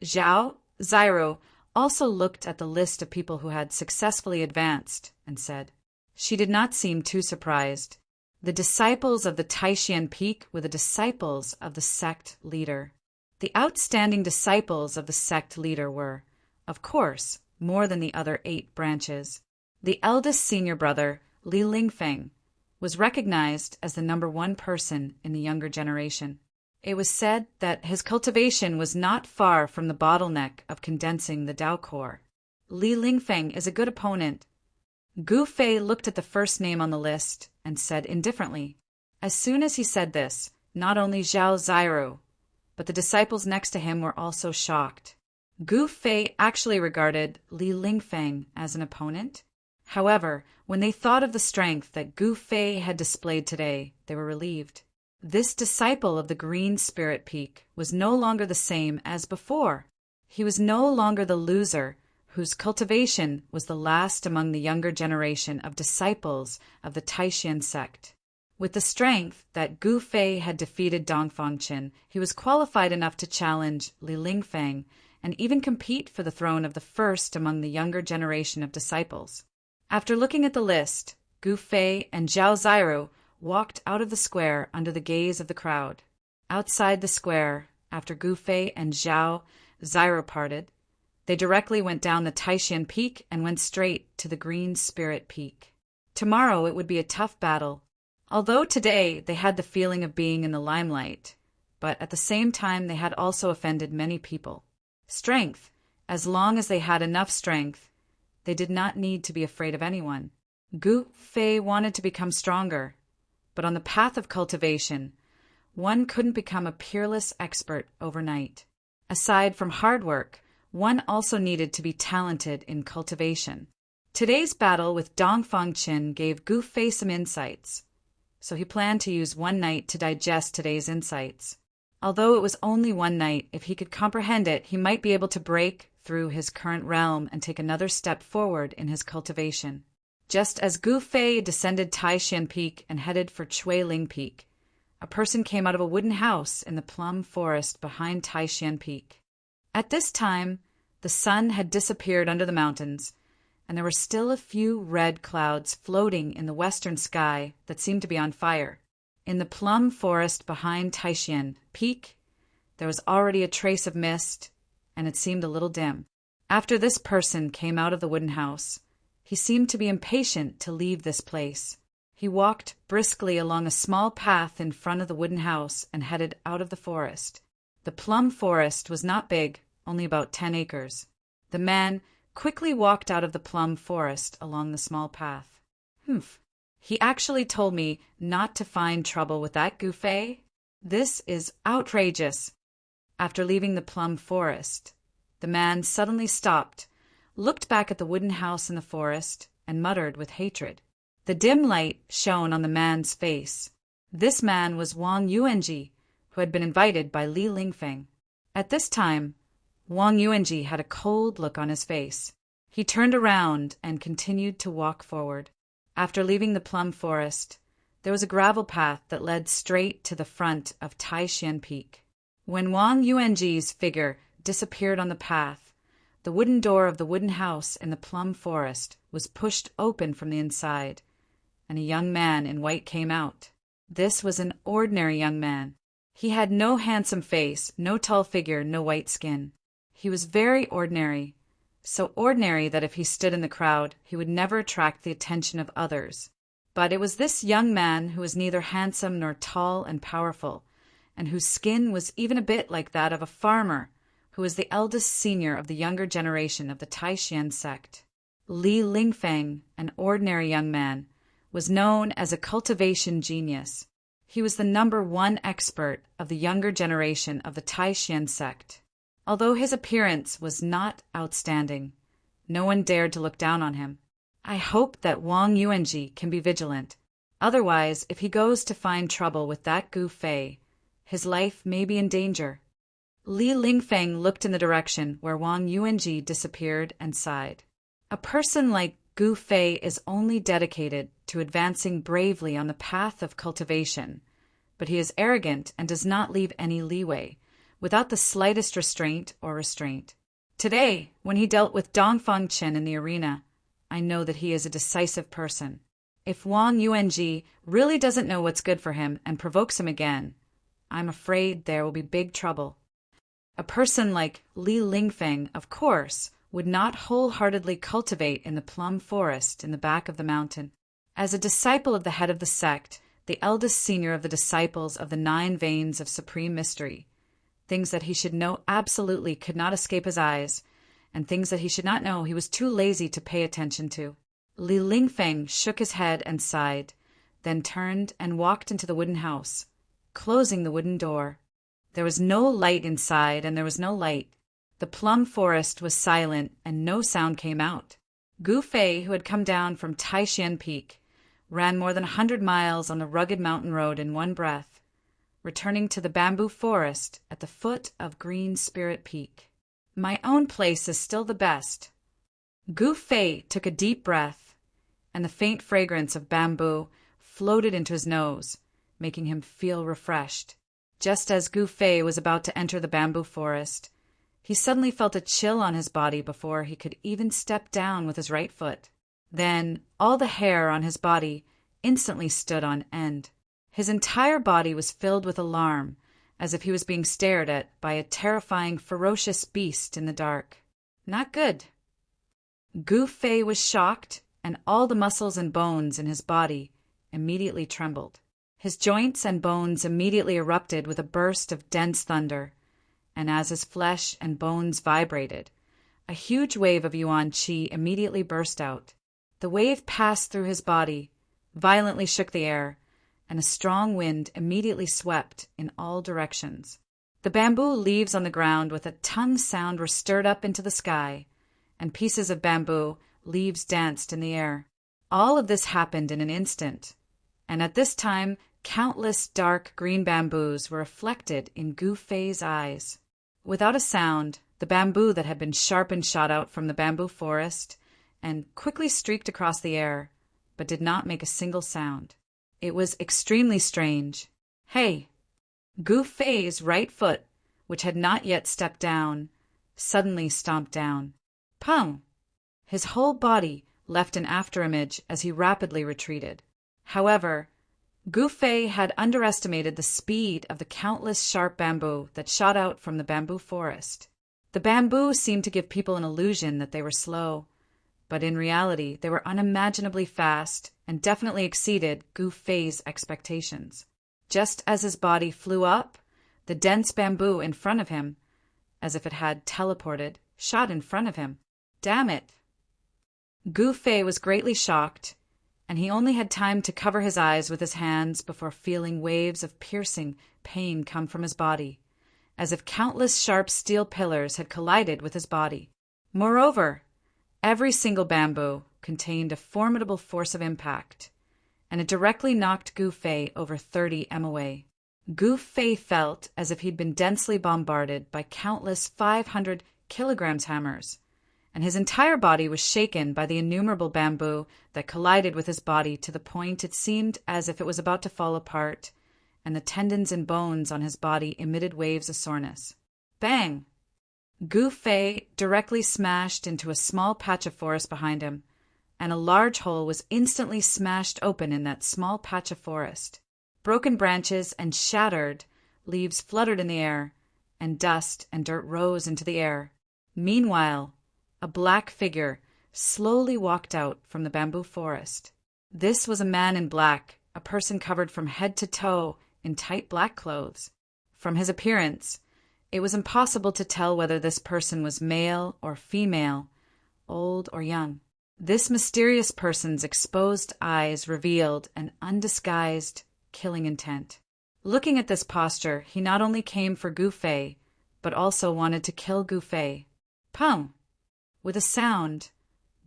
Zhao Xiru also looked at the list of people who had successfully advanced and said, she did not seem too surprised. The disciples of the Taishan Peak were the disciples of the sect leader. The outstanding disciples of the sect leader were, of course, more than the other 8 branches. The eldest senior brother, Li Lingfeng, was recognized as the number 1 person in the younger generation. It was said that his cultivation was not far from the bottleneck of condensing the Dao core. Li Lingfeng is a good opponent. Gu Fei looked at the first name on the list and said indifferently. As soon as he said this, not only Zhao Xiru, but the disciples next to him were also shocked. Gu Fei actually regarded Li Lingfeng as an opponent. However, when they thought of the strength that Gu Fei had displayed today, they were relieved. This disciple of the Green Spirit Peak was no longer the same as before. He was no longer the loser whose cultivation was the last among the younger generation of disciples of the Taishan sect. With the strength that Gu Fei had defeated Dongfang Qin, he was qualified enough to challenge Li Lingfeng and even compete for the throne of the first among the younger generation of disciples. After looking at the list, Gu Fei and Zhao Xiru walked out of the square under the gaze of the crowd. Outside the square, after Gu Fei and Zhao Xiru parted, they directly went down the Taishan Peak and went straight to the Green Spirit Peak. Tomorrow it would be a tough battle. Although today they had the feeling of being in the limelight, but at the same time they had also offended many people. Strength, as long as they had enough strength, they did not need to be afraid of anyone. Gu Fei wanted to become stronger, but on the path of cultivation, one couldn't become a peerless expert overnight. Aside from hard work, one also needed to be talented in cultivation. Today's battle with Dongfang Qin gave Gu Fei some insights, so he planned to use one night to digest today's insights. Although it was only one night, if he could comprehend it, he might be able to break through his current realm and take another step forward in his cultivation. Just as Gu Fei descended Taishan Peak and headed for Chuiling Peak, a person came out of a wooden house in the plum forest behind Taishan Peak. At this time, the sun had disappeared under the mountains, and there were still a few red clouds floating in the western sky that seemed to be on fire. In the plum forest behind Taishan Peak, there was already a trace of mist, and it seemed a little dim. After this person came out of the wooden house, he seemed to be impatient to leave this place. He walked briskly along a small path in front of the wooden house and headed out of the forest. The plum forest was not big, only about 10 acres. The man quickly walked out of the plum forest along the small path. He actually told me not to find trouble with that Gu Fei? This is outrageous. After leaving the plum forest, the man suddenly stopped, looked back at the wooden house in the forest, and muttered with hatred. The dim light shone on the man's face. This man was Wang Yuanji, who had been invited by Li Lingfeng. At this time, Wang Yuanji had a cold look on his face. He turned around and continued to walk forward. After leaving the plum forest, there was a gravel path that led straight to the front of Taishan Peak. When Wang Yuanji's figure disappeared on the path, the wooden door of the wooden house in the plum forest was pushed open from the inside, and a young man in white came out. This was an ordinary young man. He had no handsome face, no tall figure, no white skin. He was very ordinary, so ordinary that if he stood in the crowd, he would never attract the attention of others. But it was this young man who was neither handsome nor tall and powerful, and whose skin was even a bit like that of a farmer, who was the eldest senior of the younger generation of the Taishan sect. Li Lingfeng, an ordinary young man, was known as a cultivation genius. He was the number 1 expert of the younger generation of the Taishan sect. Although his appearance was not outstanding, no one dared to look down on him. I hope that Wang Yuanji can be vigilant. Otherwise, if he goes to find trouble with that Gu Fei, his life may be in danger. Li Lingfeng looked in the direction where Wang Yuanji disappeared and sighed. A person like Gu Fei is only dedicated to advancing bravely on the path of cultivation, but he is arrogant and does not leave any leeway, without the slightest restraint or restraint. Today, when he dealt with Dongfang Chen in the arena, I know that he is a decisive person. If Wang Yuanji really doesn't know what's good for him and provokes him again, I'm afraid there will be big trouble. A person like Li Lingfeng, of course, would not wholeheartedly cultivate in the plum forest in the back of the mountain. As a disciple of the head of the sect, the eldest senior of the disciples of the 9 veins of supreme mystery, things that he should know absolutely could not escape his eyes, and things that he should not know he was too lazy to pay attention to. Li Lingfeng shook his head and sighed, then turned and walked into the wooden house, closing the wooden door. There was no light inside, and there was no light. The plum forest was silent, and no sound came out. Gu Fei, who had come down from Taishan Peak, ran more than 100 miles on the rugged mountain road in one breath, returning to the bamboo forest at the foot of Green Spirit Peak. My own place is still the best. Gu Fei took a deep breath, and the faint fragrance of bamboo floated into his nose, making him feel refreshed. Just as Gu Fei was about to enter the bamboo forest, he suddenly felt a chill on his body before he could even step down with his right foot. Then all the hair on his body instantly stood on end. His entire body was filled with alarm, as if he was being stared at by a terrifying, ferocious beast in the dark. Not good. Gu Fei was shocked, and all the muscles and bones in his body immediately trembled. His joints and bones immediately erupted with a burst of dense thunder, and as his flesh and bones vibrated, a huge wave of Yuan Qi immediately burst out. The wave passed through his body, violently shook the air, and a strong wind immediately swept in all directions. The bamboo leaves on the ground with a tongue sound were stirred up into the sky, and pieces of bamboo leaves danced in the air. All of this happened in an instant, and at this time countless dark green bamboos were reflected in Gu Fei's eyes. Without a sound, the bamboo that had been sharpened shot out from the bamboo forest and quickly streaked across the air, but did not make a single sound. It was extremely strange. Hey! Gu Fei's right foot, which had not yet stepped down, suddenly stomped down. Pung! His whole body left an afterimage as he rapidly retreated. However, Gu Fei had underestimated the speed of the countless sharp bamboo that shot out from the bamboo forest. The bamboo seemed to give people an illusion that they were slow, but in reality they were unimaginably fast and definitely exceeded Gu Fei's expectations. Just as his body flew up, the dense bamboo in front of him, as if it had teleported, shot in front of him. Damn it! Gu Fei was greatly shocked, and he only had time to cover his eyes with his hands before feeling waves of piercing pain come from his body, as if countless sharp steel pillars had collided with his body. Moreover, every single bamboo contained a formidable force of impact, and it directly knocked Gu Fei over 30 MOA. Gu Fei felt as if he'd been densely bombarded by countless 500 kilograms hammers, and his entire body was shaken by the innumerable bamboo that collided with his body to the point it seemed as if it was about to fall apart, and the tendons and bones on his body emitted waves of soreness. Bang! Gu Fei directly smashed into a small patch of forest behind him, and a large hole was instantly smashed open in that small patch of forest. Broken branches and shattered leaves fluttered in the air, and dust and dirt rose into the air. Meanwhile, a black figure slowly walked out from the bamboo forest. This was a man in black, a person covered from head to toe in tight black clothes. From his appearance, it was impossible to tell whether this person was male or female, old or young. This mysterious person's exposed eyes revealed an undisguised, killing intent. Looking at this posture, he not only came for Gu Fei, but also wanted to kill Gu Fei. Pum! With a sound,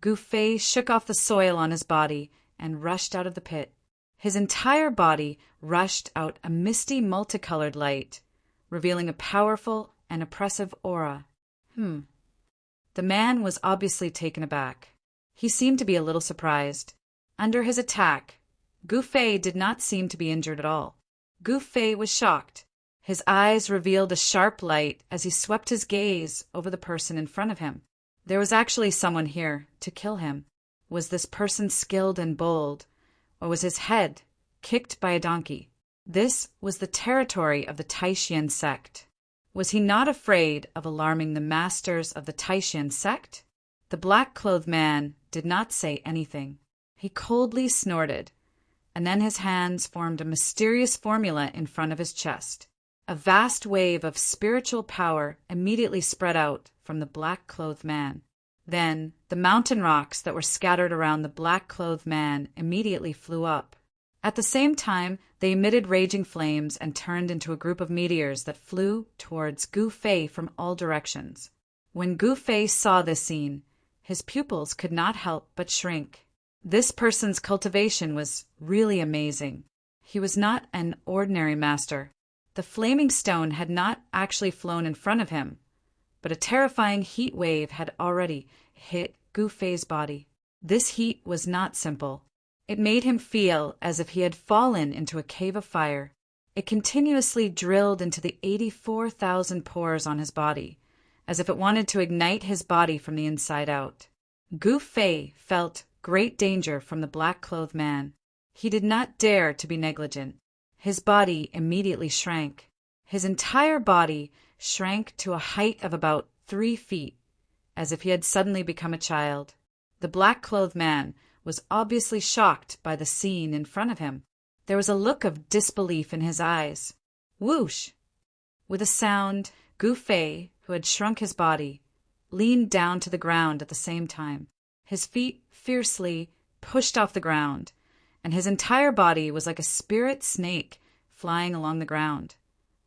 Gu Fei shook off the soil on his body and rushed out of the pit. His entire body rushed out a misty multicolored light, revealing a powerful and oppressive aura. The man was obviously taken aback. He seemed to be a little surprised. Under his attack, Gu Fei did not seem to be injured at all. Gu Fei was shocked. His eyes revealed a sharp light as he swept his gaze over the person in front of him. There was actually someone here to kill him. Was this person skilled and bold, or was his head kicked by a donkey? This was the territory of the Taishan sect. Was he not afraid of alarming the masters of the Taishan sect? The black-clothed man did not say anything. He coldly snorted, and then his hands formed a mysterious formula in front of his chest. A vast wave of spiritual power immediately spread out from the black-clothed man. Then the mountain rocks that were scattered around the black-clothed man immediately flew up. At the same time, they emitted raging flames and turned into a group of meteors that flew towards Gu Fei from all directions. When Gu Fei saw this scene, his pupils could not help but shrink. This person's cultivation was really amazing. He was not an ordinary master. The flaming stone had not actually flown in front of him, but a terrifying heat wave had already hit Gu Fei's body. This heat was not simple. It made him feel as if he had fallen into a cave of fire. It continuously drilled into the 84,000 pores on his body, as if it wanted to ignite his body from the inside out. Gu Fei felt great danger from the black-clothed man. He did not dare to be negligent. His body immediately shrank. His entire body shrank to a height of about 3 feet, as if he had suddenly become a child. The black-clothed man was obviously shocked by the scene in front of him. There was a look of disbelief in his eyes. Whoosh! With a sound, Gu Fei, who had shrunk his body, leaned down to the ground at the same time. His feet fiercely pushed off the ground, and his entire body was like a spirit snake flying along the ground,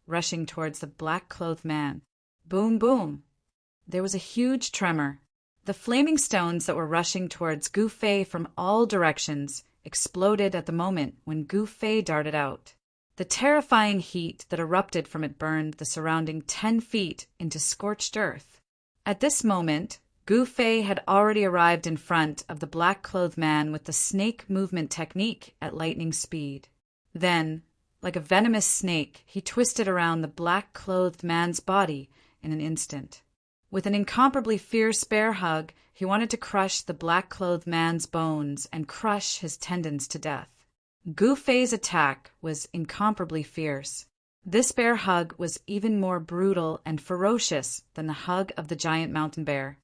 rushing towards the black-clothed man. Boom, boom! There was a huge tremor. The flaming stones that were rushing towards Gu Fei from all directions exploded at the moment when Gu Fei darted out. The terrifying heat that erupted from it burned the surrounding 10 feet into scorched earth. At this moment, Gu Fei had already arrived in front of the black-clothed man with the snake movement technique at lightning speed. Then, like a venomous snake, he twisted around the black-clothed man's body in an instant. With an incomparably fierce bear hug, he wanted to crush the black-clothed man's bones and crush his tendons to death. Gu Fei's attack was incomparably fierce. This bear hug was even more brutal and ferocious than the hug of the giant mountain bear.